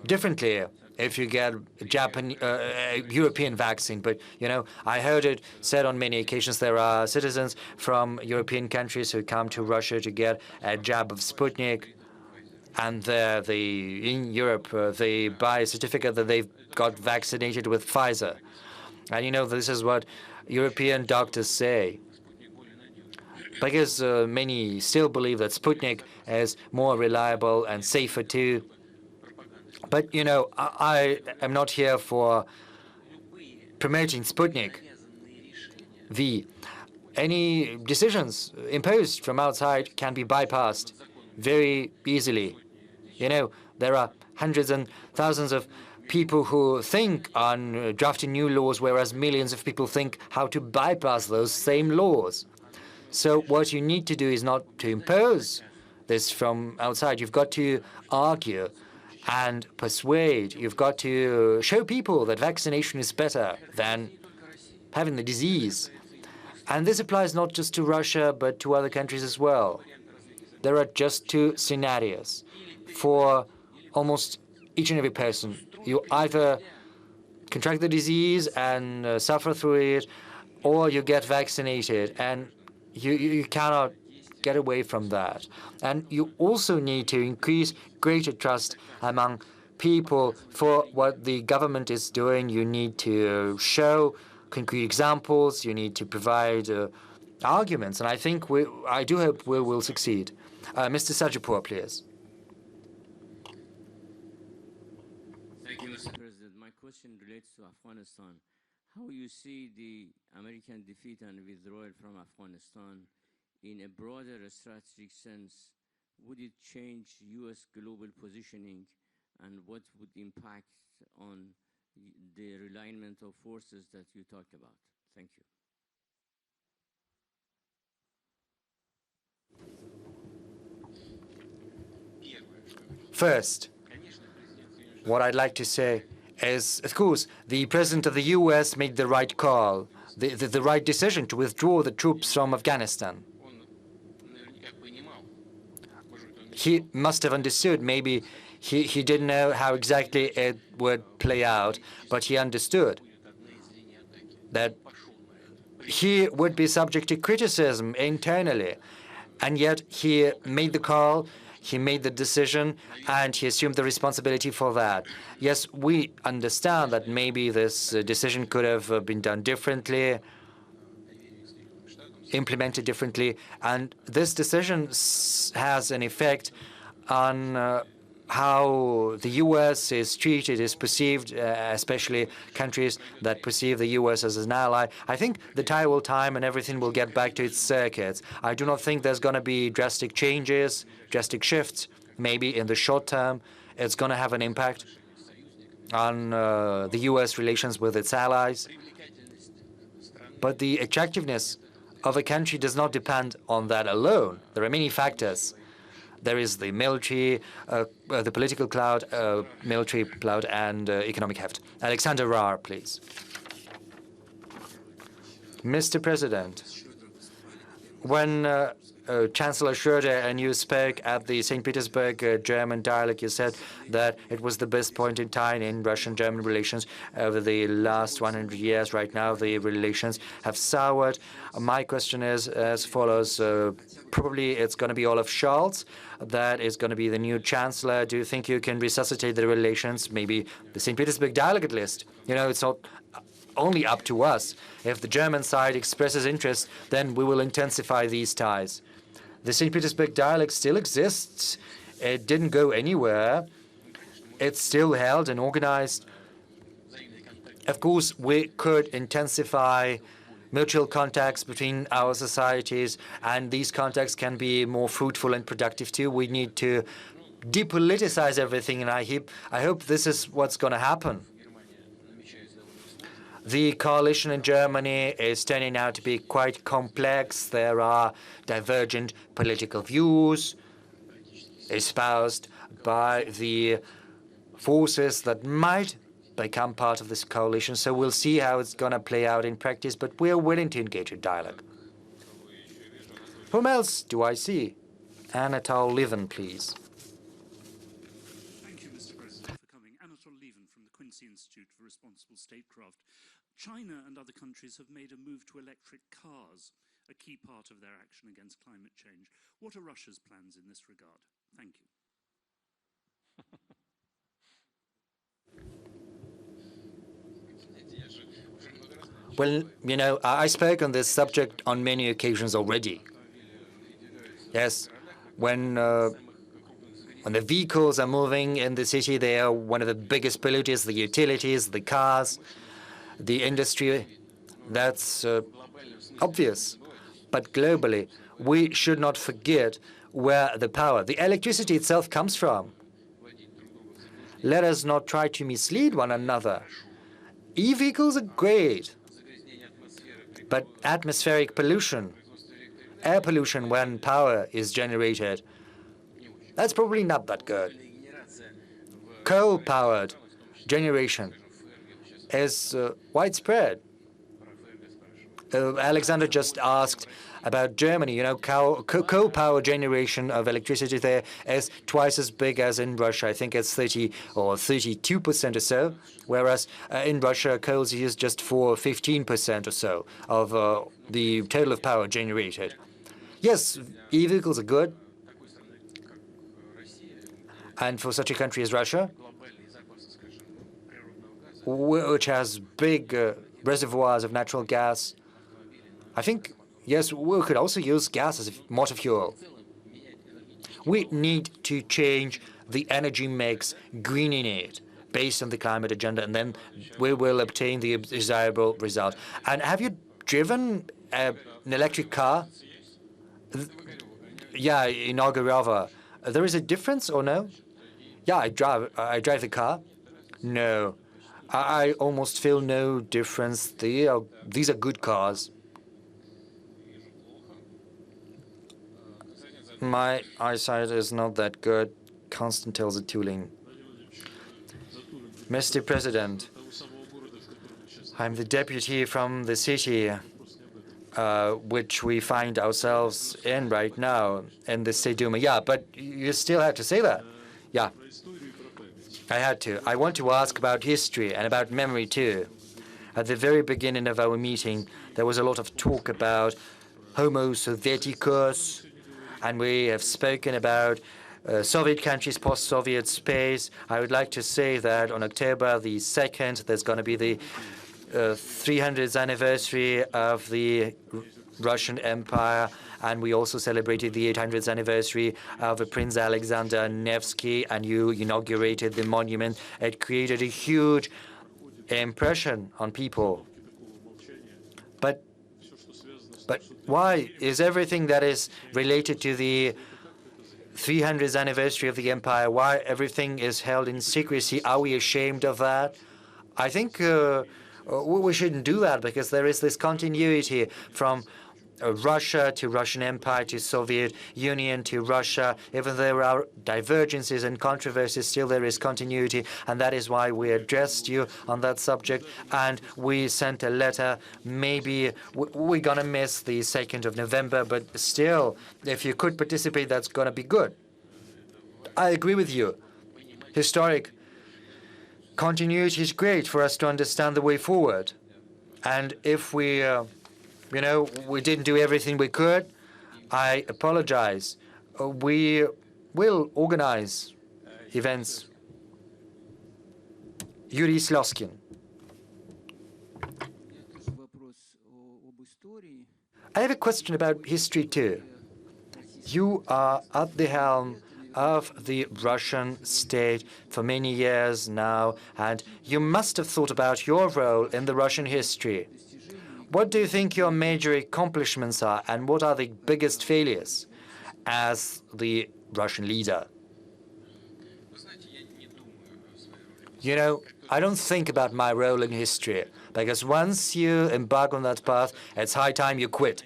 [SPEAKER 1] differently if you get a European vaccine. But, you know, I heard it said on many occasions there are citizens from European countries who come to Russia to get a jab of Sputnik, and in Europe they buy a certificate that they've got vaccinated with Pfizer. And, you know, this is what European doctors say, because many still believe that Sputnik is more reliable and safer too. But, you know, I am not here for promoting Sputnik V. Any decisions imposed from outside can be bypassed very easily. You know, there are hundreds and thousands of people who think on drafting new laws, whereas millions of people think how to bypass those same laws. So what you need to do is not to impose this from outside. You've got to argue and persuade. You've got to show people that vaccination is better than having the disease. And this applies not just to Russia, but to other countries as well. There are just two scenarios for almost each and every person. You either contract the disease and suffer through it, or you get vaccinated, and you cannot get away from that. And you also need to increase greater trust among people for what the government is doing. You need to show concrete examples. You need to provide arguments. And I think I do hope we will succeed. Mr. Sajapur, please.
[SPEAKER 11] Thank you, Mr. President. My question relates to Afghanistan. How you see the American defeat and withdrawal from Afghanistan in a broader strategic sense? Would it change U.S. global positioning, and what would impact on the realignment of forces that you talked about? Thank you.
[SPEAKER 1] First, what I'd like to say is, of course, the President of the U.S. made the right call, the right decision to withdraw the troops from Afghanistan. He must have understood. Maybe he didn't know how exactly it would play out, but he understood that he would be subject to criticism internally. And yet he made the call, he made the decision, and he assumed the responsibility for that. Yes, we understand that maybe this decision could have been done differently, implemented differently, and this decision has an effect on how the U.S. is treated, is perceived, especially countries that perceive the U.S. as an ally. I think the tide will time and everything will get back to its circuits. I do not think there's going to be drastic changes, drastic shifts. Maybe in the short term, it's going to have an impact. on the U.S. relations with its allies. But the attractiveness of a country does not depend on that alone. There are many factors. There is the military, the political cloud, military cloud, and economic heft. Alexander Rahr, please. Mr. President, when Chancellor Schröder and you spoke at the St. Petersburg German dialogue, you said that it was the best point in time in Russian-German relations over the last 100 years. Right now, the relations have soured. My question is as follows. Probably it's going to be Olaf Scholz that is going to be the new chancellor. Do you think you can resuscitate the relations? Maybe the St. Petersburg dialogue at least. You know, it's not only up to us. If the German side expresses interest, then we will intensify these ties. The St. Petersburg dialogue still exists. It didn't go anywhere. It's still held and organized. Of course, we could intensify mutual contacts between our societies, and these contacts can be more fruitful and productive too. We need to depoliticize everything, and I hope this is what's going to happen. The coalition in Germany is turning out to be quite complex. There are divergent political views espoused by the forces that might become part of this coalition. So we'll see how it's going to play out in practice, but we're willing to engage in dialogue. Whom else do I see? Anatol Lieven, please.
[SPEAKER 12] Thank you, Mr. President, for coming. Anatol Lieven from the Quincy Institute for Responsible Statecraft. China and other countries have made a move to electric cars, a key part of their action against climate change. What are Russia's plans in this regard? Thank you.
[SPEAKER 1] Well, you know, I spoke on this subject on many occasions already. Yes, when the vehicles are moving in the city, they are one of the biggest polluters, the utilities, the cars, the industry. That's obvious. But globally, we should not forget where the power, the electricity itself comes from. Let us not try to mislead one another. E-vehicles are great, but atmospheric pollution, air pollution when power is generated, that's probably not that good. Coal-powered generation is widespread. Alexander just asked about Germany. You know, coal power generation of electricity there is twice as big as in Russia. I think it's 30 or 32% or so, whereas in Russia, coal is used just for 15% or so of the total of power generated. Yes, e-vehicles are good. And for such a country as Russia, which has big reservoirs of natural gas, I think, yes, we could also use gas as a motor fuel. We need to change the energy mix, greening it, based on the climate agenda, and then we will obtain the desirable result. And have you driven an electric car? Yeah, in Ogorova. There is a difference or no? Yeah, I drive the car. No, I almost feel no difference. These are good cars. My eyesight is not that good. Konstantin Zatuling. Mr. President, I'm the deputy from the city which we find ourselves in right now, in the State Duma. Yeah, but you still had to say that. Yeah, I had to. I want to ask about history and about memory too. At the very beginning of our meeting, there was a lot of talk about Homo Sovieticus, and we have spoken about Soviet countries, post-Soviet space. I would like to say that on October the 2nd, there's going to be the 300th anniversary of the Russian Empire, and we also celebrated the 800th anniversary of Prince Alexander Nevsky, and you inaugurated the monument. It created a huge impression on people. But why is everything that is related to the 300th anniversary of the empire, why everything is held in secrecy. Are we ashamed of that? I think we shouldn't do that, because there is this continuity from Russia to Russian Empire to Soviet Union to Russia. Even though there are divergences and controversies, still there is continuity, and that is why we addressed you on that subject, and we sent a letter. Maybe we're going to miss the 2nd of November, but still, if you could participate, that's going to be good. I agree with you. Historic continuity is great for us to understand the way forward. And if we we didn't do everything we could, I apologize. We will organize events. Yuri Sloskin. I have a question about history too. You are at the helm of the Russian state for many years now, and you must have thought about your role in the Russian history. What do you think your major accomplishments are, and what are the biggest failures as the Russian leader? I don't think about my role in history, because once you embark on that path, it's high time you quit.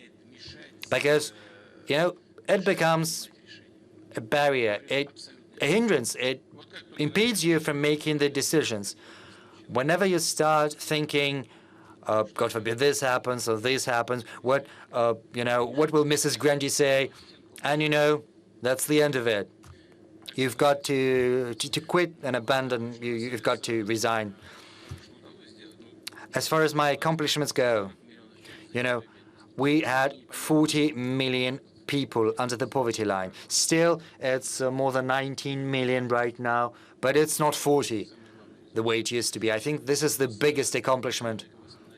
[SPEAKER 1] Because, it becomes a barrier, a hindrance. It impedes you from making the decisions. Whenever you start thinking, God forbid this happens or this happens, what will Mrs. Grundy say? And that's the end of it. You've got to quit and abandon. You've got to resign. As far as my accomplishments go, we had 40 million people under the poverty line. Still, it's more than 19 million right now, but it's not 40 the way it used to be. I think this is the biggest accomplishment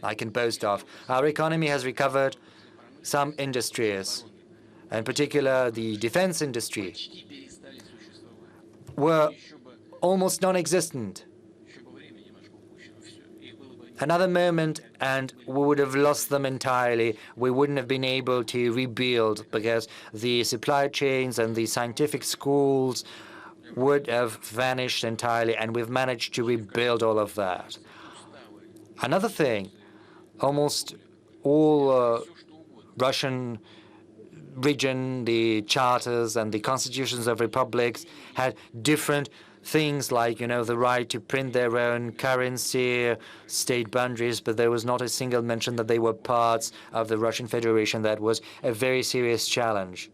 [SPEAKER 1] I can boast of. Our economy has recovered. Some industries, in particular the defense industry, were almost non-existent. Another moment, and we would have lost them entirely. We wouldn't have been able to rebuild, because the supply chains and the scientific schools would have vanished entirely, and we've managed to rebuild all of that. Another thing, almost all Russian region, the charters and the constitutions of republics had different things like, the right to print their own currency, state boundaries, but there was not a single mention that they were parts of the Russian Federation. That was a very serious challenge.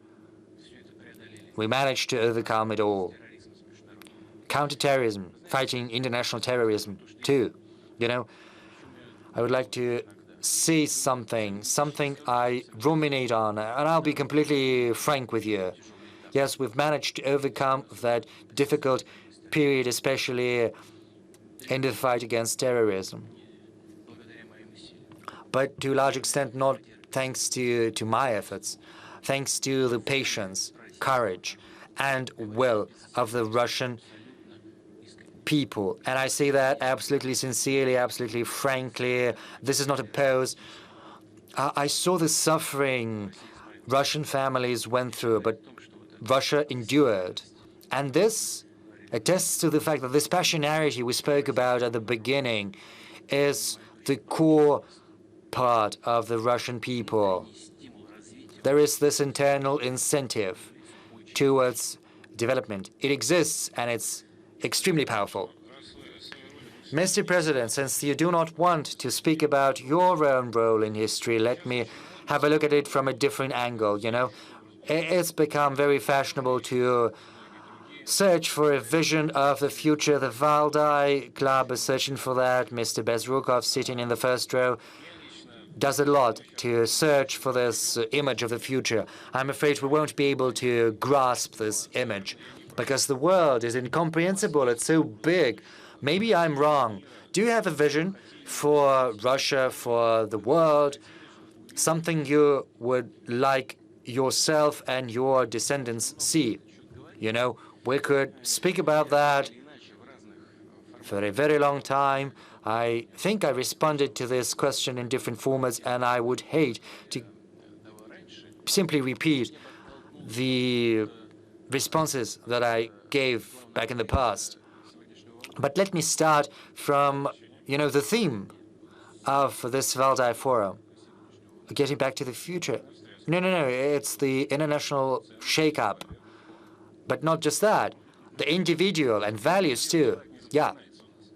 [SPEAKER 1] We managed to overcome it all. Counterterrorism, fighting international terrorism, too. I would like to say something I ruminate on, and I'll be completely frank with you. Yes, we've managed to overcome that difficult period, especially in the fight against terrorism. But to a large extent, not thanks to my efforts, thanks to the patience, courage, and will of the Russian people. And I say that absolutely sincerely, absolutely frankly. This is not a pose. I saw the suffering Russian families went through, but Russia endured. And this attests to the fact that this passionality we spoke about at the beginning is the core part of the Russian people. There is this internal incentive towards development. It exists, and it's extremely powerful. Mr. President, since you do not want to speak about your own role in history, let me have a look at it from a different angle. It's become very fashionable to search for a vision of the future. The Valdai Club is searching for that. Mr. Bezrukov, sitting in the first row, does a lot to search for this image of the future. I'm afraid we won't be able to grasp this image, because the world is incomprehensible. It's so big. Maybe I'm wrong. Do you have a vision for Russia, for the world? Something you would like yourself and your descendants see? We could speak about that for a very long time. I think I responded to this question in different formats, and I would hate to simply repeat the responses that I gave back in the past. But let me start from, the theme of this Valdai Forum, getting back to the future. No, it's the international shake-up. But not just that, the individual and values too. Yeah,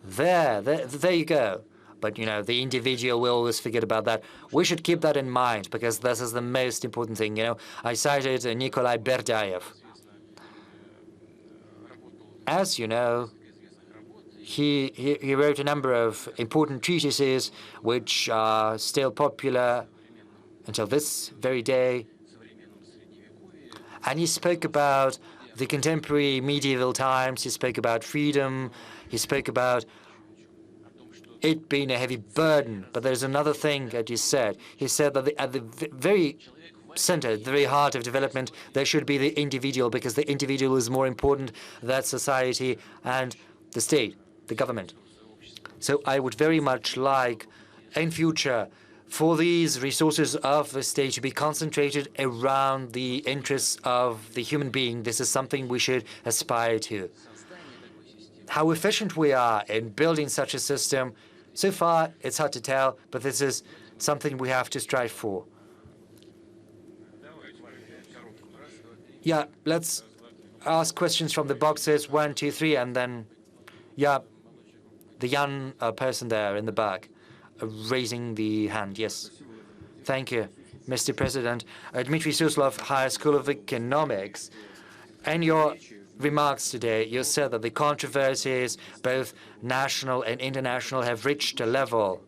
[SPEAKER 1] there you go. But, the individual, we always forget about that. We should keep that in mind, because this is the most important thing. I cited Nikolai Berdayev. As you know, he wrote a number of important treatises which are still popular until this very day. And he spoke about the contemporary medieval times. He spoke about freedom. He spoke about it being a heavy burden. But there's another thing that he said. He said that at the very center, the very heart of development, there should be the individual, because the individual is more important than society and the state, the government. So I would very much like, in future, for these resources of the state to be concentrated around the interests of the human being. This is something we should aspire to. How efficient we are in building such a system, so far it's hard to tell, but this is something we have to strive for. Yeah, let's ask questions from the boxes 1, 2, 3, and then, yeah, the young person there in the back, raising the hand. Yes. Thank you, Mr. President. Dmitry Suslov, Higher School of Economics. In your remarks today, you said that the controversies, both national and international, have reached a level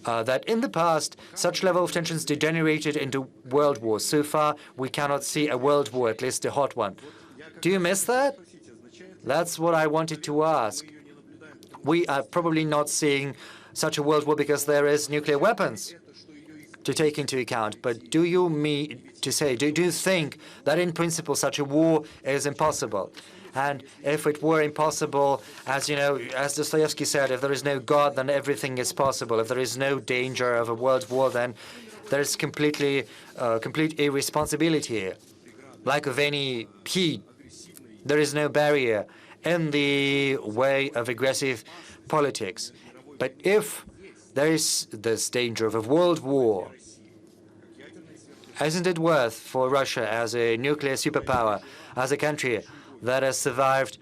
[SPEAKER 1] that in the past, such level of tensions degenerated into world wars. So far, we cannot see a world war, at least a hot one. Do you miss that? That's what I wanted to ask. We are probably not seeing such a world war because there is nuclear weapons to take into account. But do you mean to say, do you think that in principle such a war is impossible? And if it were impossible, as you know, as Dostoevsky said, if there is no God, then everything is possible. If there is no danger of a world war, then there is complete irresponsibility. Like of any heat, there is no barrier in the way of aggressive politics. But if there is this danger of a world war, isn't it worth for Russia as a nuclear superpower, as a country that has survived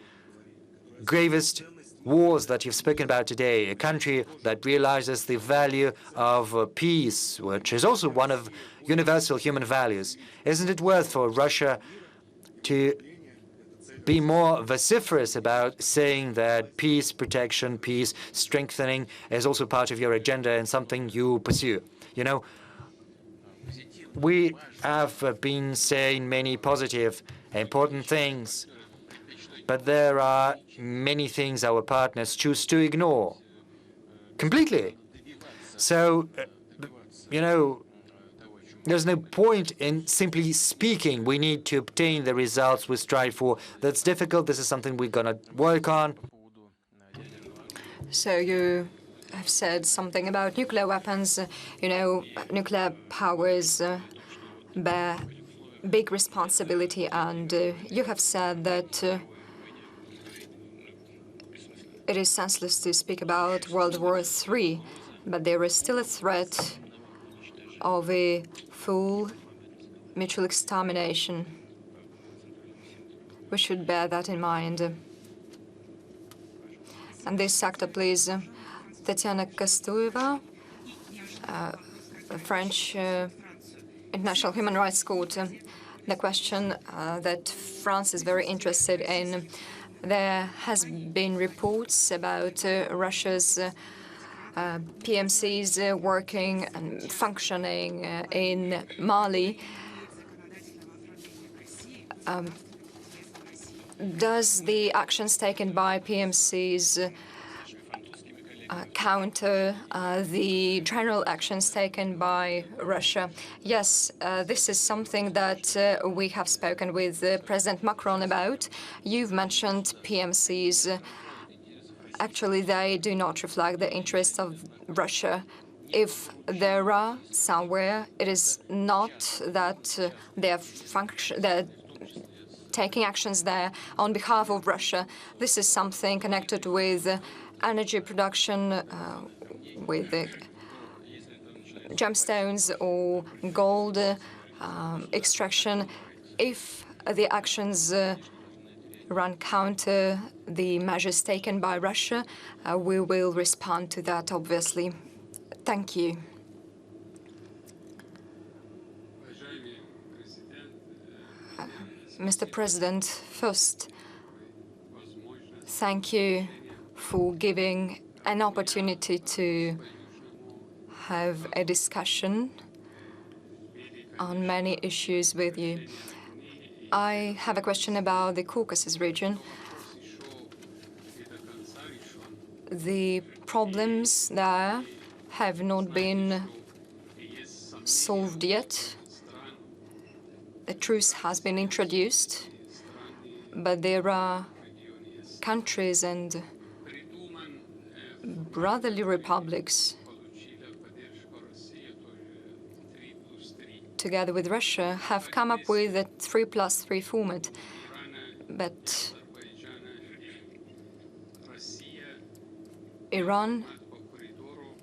[SPEAKER 1] gravest wars that you've spoken about today, a country that realizes the value of peace, which is also one of universal human values, isn't it worth for Russia to be more vociferous about saying that peace protection, peace strengthening is also part of your agenda and something you pursue? You know, we have been saying many positive, important things, but there are many things our partners choose to ignore completely. So, you know, there's no point in simply speaking. We need to obtain the results we strive for. That's difficult. This is something we're going to work on.
[SPEAKER 2] So you have said something about nuclear weapons. You know, nuclear powers bear big responsibility, and you have said that it is senseless to speak about World War III, but there is still a threat of a full mutual extermination. We should bear that in mind. And this sector, please. Tatiana Kostoeva, French International Human Rights Court. The question that France is very interested in. There has been reports about Russia's PMCs working and functioning in Mali. Does the actions taken by PMCs counter the general actions taken by Russia? Yes, this is something that we have spoken with President Macron about. You've mentioned PMCs. Actually, they do not reflect the interests of Russia. If there are somewhere, it is not that they're taking actions there on behalf of Russia. This is something connected with energy production, with gemstones or gold extraction. If the actions run counter the measures taken by Russia, we will respond to that, obviously. Thank you. Mr. President, first, thank you for giving an opportunity to have a discussion on many issues with you. I have a question about the Caucasus region. The problems there have not been solved yet. The truce has been introduced, but there are countries and brotherly republics together with Russia have come up with a 3+3 format. But Iran,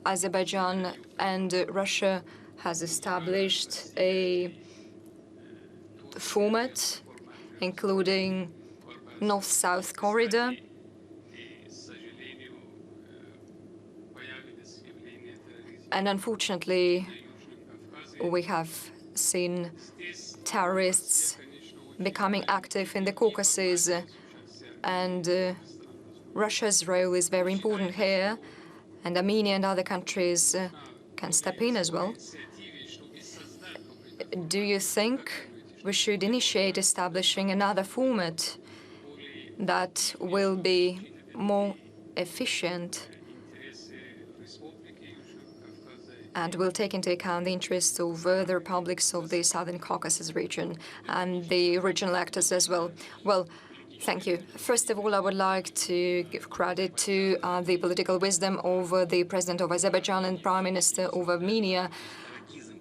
[SPEAKER 2] Azerbaijan and Russia has established a format, including North-South corridor. And unfortunately, we have seen terrorists becoming active in the Caucasus, and Russia's role is very important here, and Armenia and other countries can step in as well. Do you think we should initiate establishing another format that will be more efficient and will take into account the interests of the republics of the Southern Caucasus region and the regional actors as well? Well, thank you. First of all, I would like to give credit to the political wisdom of the President of Azerbaijan and Prime Minister of Armenia.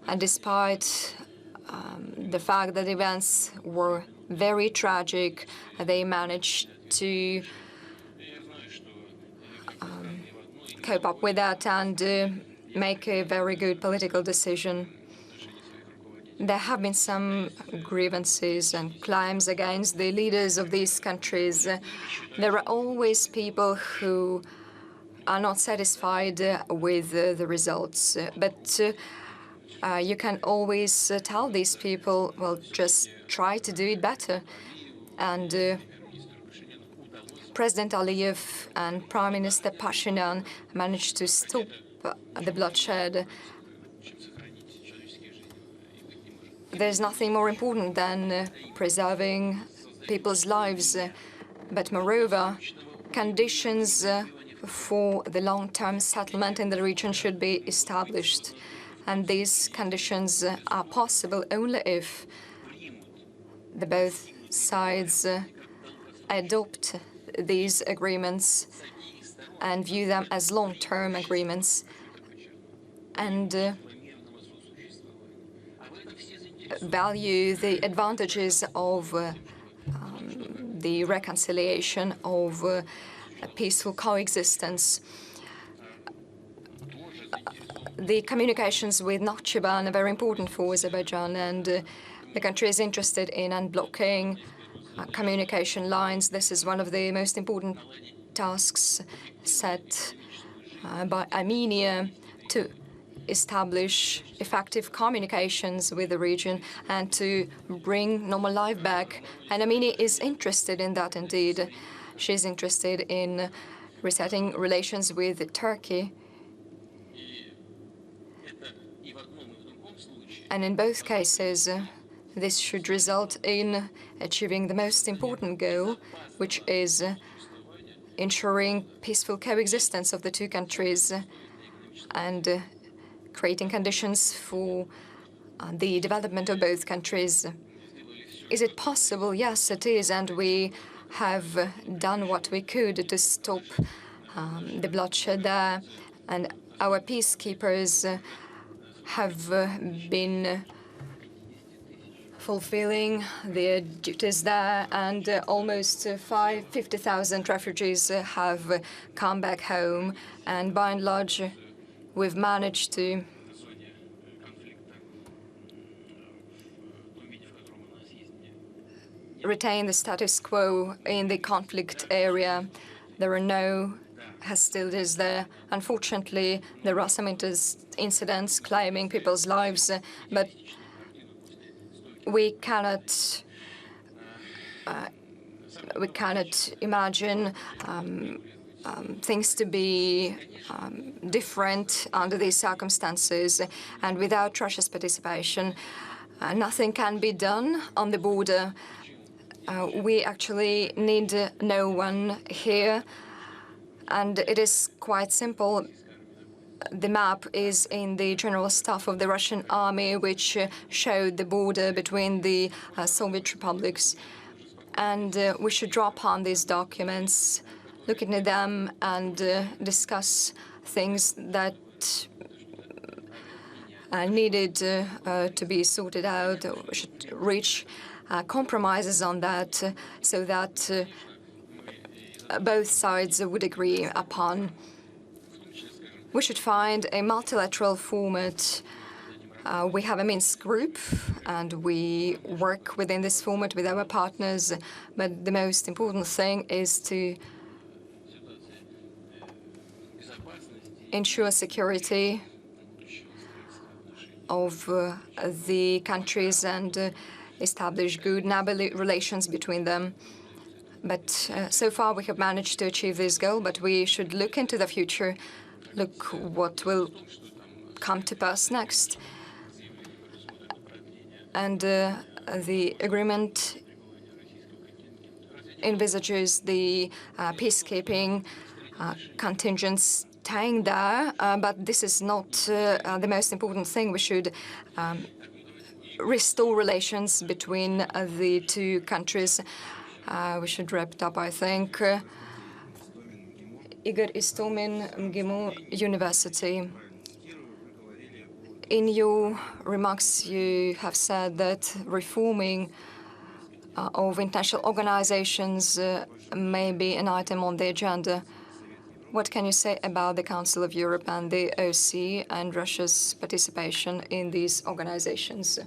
[SPEAKER 2] And despite the fact that events were very tragic, they managed to cope up with that and make a very good political decision. There have been some grievances and claims against the leaders of these countries. There are always people who are not satisfied with the results, but you can always tell these people, well, just try to do it better. And President Aliyev and Prime Minister Pashinyan managed to stop the bloodshed. There's nothing more important than preserving people's lives. But moreover, conditions for the long-term settlement in the region should be established. And these conditions are possible only if the both sides adopt these agreements and view them as long-term agreements and value the advantages of the reconciliation of a peaceful coexistence. The communications with Nakhchivan are very important for Azerbaijan, and the country is interested in unblocking communication lines. This is one of the most important tasks set by Armenia to establish effective communications with the region and to bring normal life back. And Armenia is interested in that indeed. She's interested in resetting relations with Turkey. And in both cases, this should result in achieving the most important goal, which is ensuring peaceful coexistence of the two countries and creating conditions for the development of both countries. Is it possible? Yes, it is, and we have done what we could to stop the bloodshed there, and our peacekeepers have been fulfilling their duties there, and almost 50,000 refugees have come back home, and by and large we've managed to retain the status quo in the conflict area. There are no hostilities there. Unfortunately, there are some incidents claiming people's lives, but we cannot imagine things to be different under these circumstances. And without Russia's participation, nothing can be done on the border. We actually need no one here, and it is quite simple. The map is in the General Staff of the Russian Army, which showed the border between the Soviet republics. And we should draw upon these documents, look into them, and discuss things that needed to be sorted out. We should reach compromises on that so that both sides would agree upon. We should find a multilateral format. We have a Minsk group, and we work within this format with our partners. But the most important thing is to ensure security of the countries and establish good neighborly relations between them. But so far we have managed to achieve this goal, but we should look into the future, look what will come to pass next. And the agreement envisages the peacekeeping contingents staying there, but this is not the most important thing. We should restore relations between the two countries. We should wrap it up, I think. Igor Istomin, MGIMO University. In your remarks, you have said that reforming of international organizations may be an item on the agenda. What can you say about the Council of Europe and the OSCE and Russia's participation in these organizations?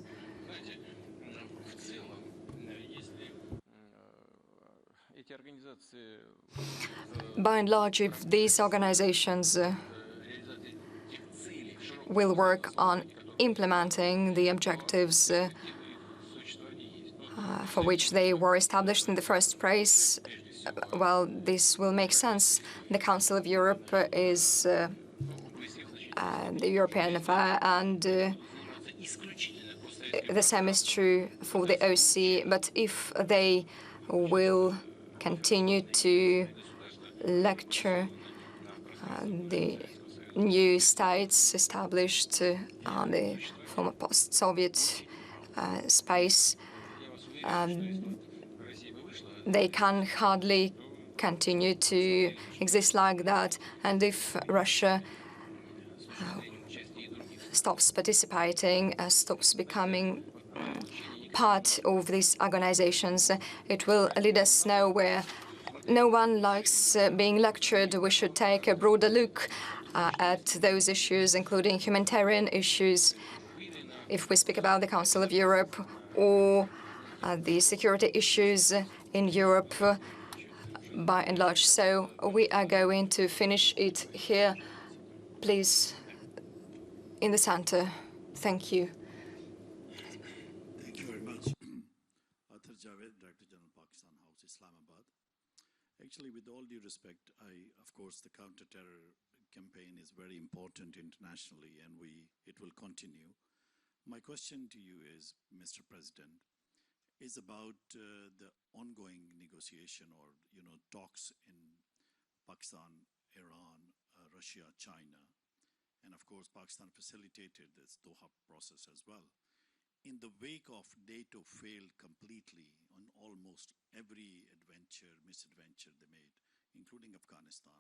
[SPEAKER 2] By and large, if these organizations will work on implementing the objectives for which they were established in the first place, well, this will make sense. The Council of Europe is the European affair, and the same is true for the OSCE. But if they will continue to lecture the new states established on the former post-Soviet space, they can hardly continue to exist like that. And if Russia stops participating, stops becoming part of these organizations, it will lead us nowhere. No one likes being lectured. We should take a broader look at those issues, including humanitarian issues, if we speak about the Council of Europe, or the security issues in Europe by and large. So we are going to finish it here. Please, in the center. Thank you.
[SPEAKER 13] Thank you very much. Athar Javed, Director General, Pakistan House, Islamabad. Actually, with all due respect, of course, the counter-terror campaign is very important internationally, and it will continue. My question to you is, Mr. President, is about the ongoing negotiation or talks in Pakistan, Iran, Russia, China, and of course Pakistan facilitated this Doha process as well. In the wake of NATO failed completely on almost every misadventure they made, including Afghanistan.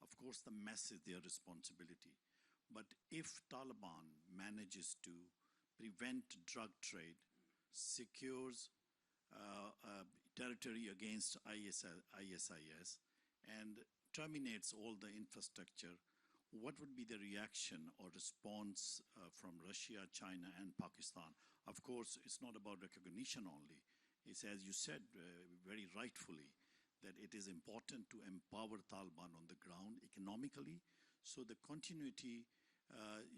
[SPEAKER 13] Of course, the mess is their responsibility. But if Taliban manages to prevent drug trade, secures territory against ISIS and terminates all the infrastructure, what would be the reaction or response from Russia, China, and Pakistan? Of course, it's not about recognition only. It's, as you said very rightfully, that it is important to empower Taliban on the ground economically, so the continuity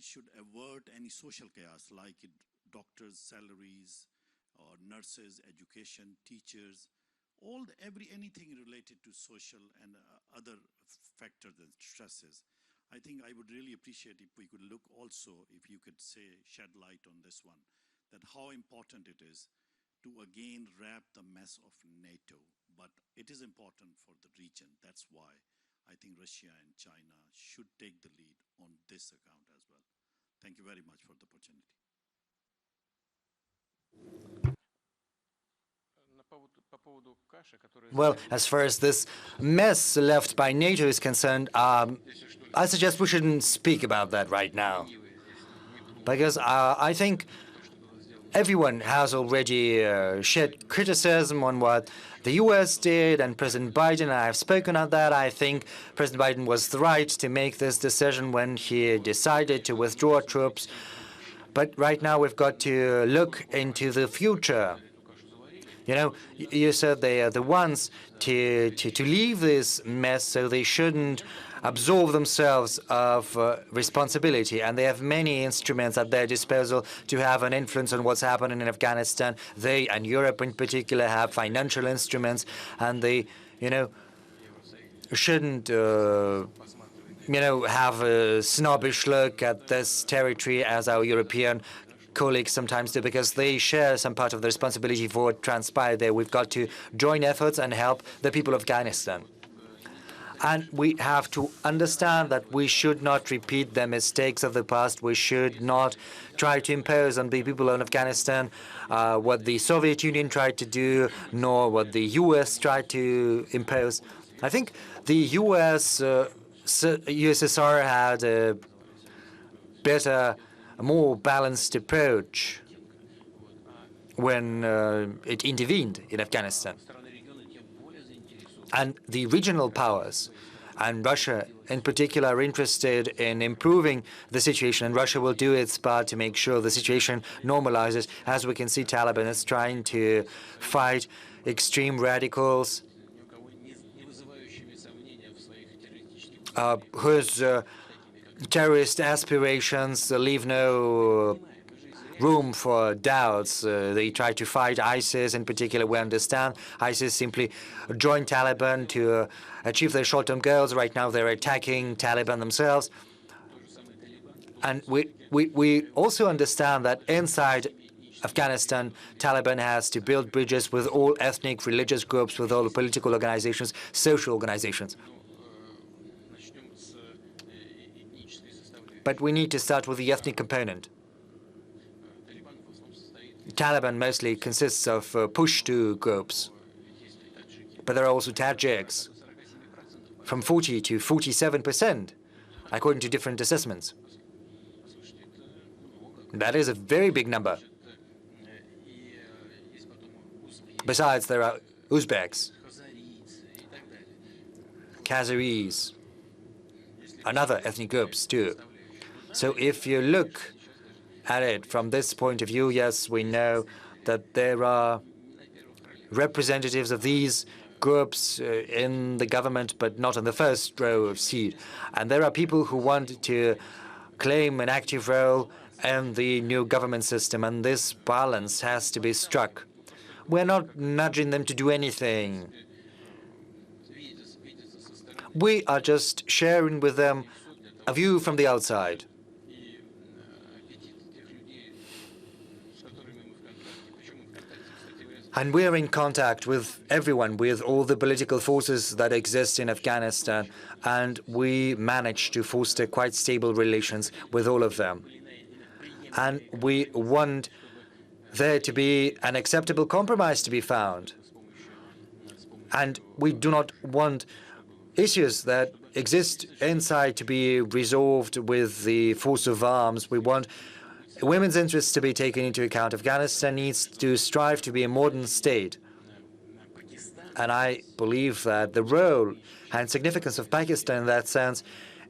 [SPEAKER 13] should avert any social chaos like doctors' salaries, or nurses, education, teachers, anything related to social and other factors and stresses. I think I would really appreciate if we could look also, if you could shed light on this one, that how important it is to again wrap the mess of NATO. But it is important for the region. That's why I think Russia and China should take the lead on this account as well. Thank you very much for the opportunity.
[SPEAKER 1] Well, as far as this mess left by NATO is concerned, I suggest we shouldn't speak about that right now. Because I think everyone has already shed criticism on what the U.S. did, and President Biden, I have spoken on that. I think President Biden was right to make this decision when he decided to withdraw troops. But right now we've got to look into the future. You know, you said they are the ones to leave this mess, so they shouldn't absolve themselves of responsibility. And they have many instruments at their disposal to have an influence on what's happening in Afghanistan. They, and Europe in particular, have financial instruments, and they, shouldn't, have a snobbish look at this territory as our European colleagues sometimes do, because they share some part of the responsibility for what transpired there. We've got to join efforts and help the people of Afghanistan. And we have to understand that we should not repeat the mistakes of the past. We should not try to impose on the people of Afghanistan what the Soviet Union tried to do, nor what the U.S. tried to impose. I think the USSR had a better, a more balanced approach when it intervened in Afghanistan. And the regional powers, and Russia in particular, are interested in improving the situation, and Russia will do its part to make sure the situation normalizes. As we can see, Taliban is trying to fight extreme radicals whose terrorist aspirations leave no room for doubts. They try to fight ISIS in particular. We understand ISIS simply joined Taliban to achieve their short-term goals. Right now they're attacking Taliban themselves. And we also understand that inside Afghanistan, Taliban has to build bridges with all ethnic, religious groups, with all political organizations, social organizations. But we need to start with the ethnic component. Taliban mostly consists of Pashto groups, but there are also Tajiks, from 40 to 47%, according to different assessments. That is a very big number. Besides, there are Uzbeks, Kazaris, and other ethnic groups too. So if you look at it from this point of view, yes, we know that there are representatives of these groups in the government, but not in the first row of seat. And there are people who want to claim an active role in the new government system, and this balance has to be struck. We're not nudging them to do anything. We are just sharing with them a view from the outside. And we're in contact with everyone, with all the political forces that exist in Afghanistan, and we managed to foster quite stable relations with all of them. And we want there to be an acceptable compromise to be found. And we do not want issues that exist inside to be resolved with the force of arms. We want women's interests to be taken into account. Afghanistan needs to strive to be a modern state. And I believe that the role and significance of Pakistan in that sense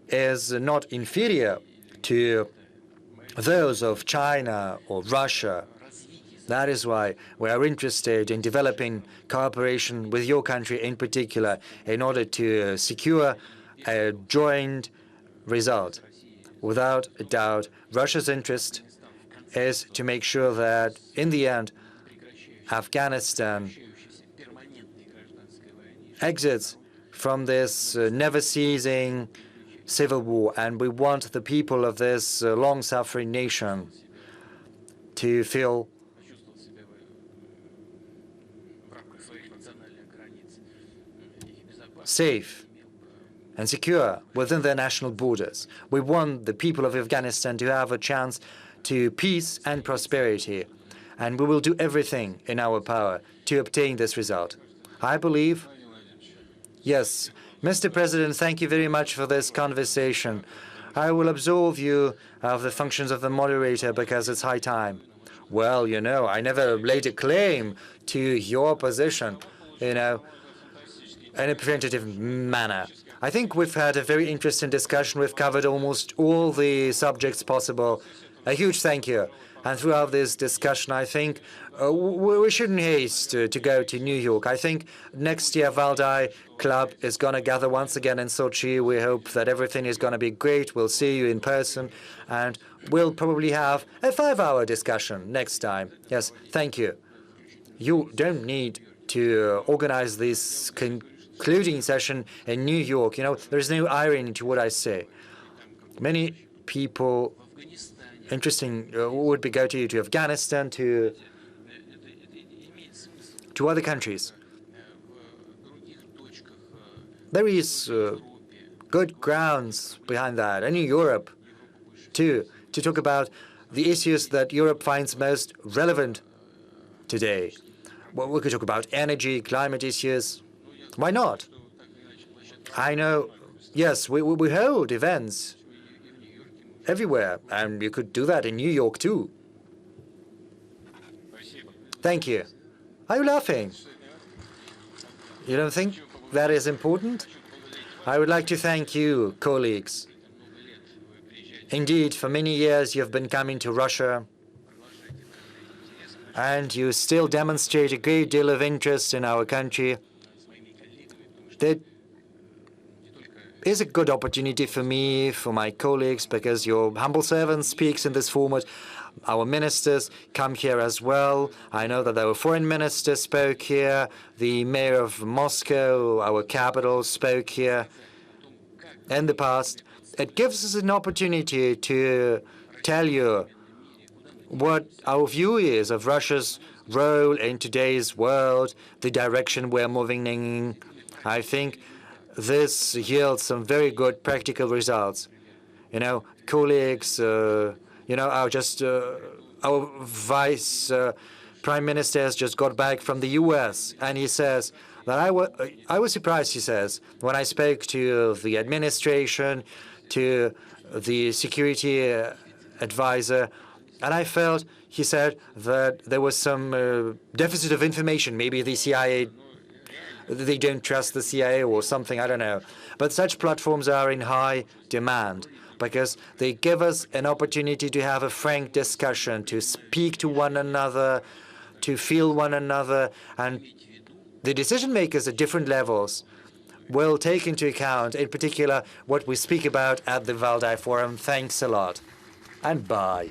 [SPEAKER 1] is not inferior to those of China or Russia. That is why we are interested in developing cooperation with your country in particular in order to secure a joint result. Without a doubt, Russia's interest is to make sure that, in the end, Afghanistan exits from this never-ceasing civil war, and we want the people of this long-suffering nation to feel safe and secure within their national borders. We want the people of Afghanistan to have a chance to peace and prosperity, and we will do everything in our power to obtain this result. I believe, yes, Mr. President, thank you very much for this conversation. I will absolve you of the functions of the moderator because it's high time. Well, you know, I never laid a claim to your position, you know, in a preventative manner. I think we've had a very interesting discussion. We've covered almost all the subjects possible. A huge thank you. And throughout this discussion, I think we shouldn't haste to go to New York. I think next year Valdai Club is going to gather once again in Sochi. We hope that everything is going to be great. We'll see you in person, and we'll probably have a 5-hour discussion next time. Yes, thank you. You don't need to organize this concluding session in New York. You know, there's no irony to what I say. Many people interesting would be go to Afghanistan, to other countries. There is good grounds behind that, and in Europe too, to talk about the issues that Europe finds most relevant today. Well, we could talk about energy, climate issues. Why not? I know, yes, we hold events everywhere, and you could do that in New York too. Thank you. Are you laughing? You don't think that is important? I would like to thank you, colleagues. Indeed, for many years you've been coming to Russia, and you still demonstrate a great deal of interest in our country. That is a good opportunity for me, for my colleagues, because your humble servant speaks in this format. Our ministers come here as well. I know that our foreign minister spoke here. The mayor of Moscow, our capital, spoke here in the past. It gives us an opportunity to tell you what our view is of Russia's role in today's world, the direction we're moving in. I think this yields some very good practical results. You know, colleagues, you know, our vice prime minister has just got back from the U.S. and he says that I was surprised, he says, when I spoke to the administration, to the security advisor, and I felt, he said, that there was some deficit of information. Maybe the CIA, they don't trust the CIA or something, I don't know. But such platforms are in high demand because they give us an opportunity to have a frank discussion, to speak to one another, to feel one another, and the decision makers at different levels will take into account, in particular, what we speak about at the Valdai Forum. Thanks a lot, and bye.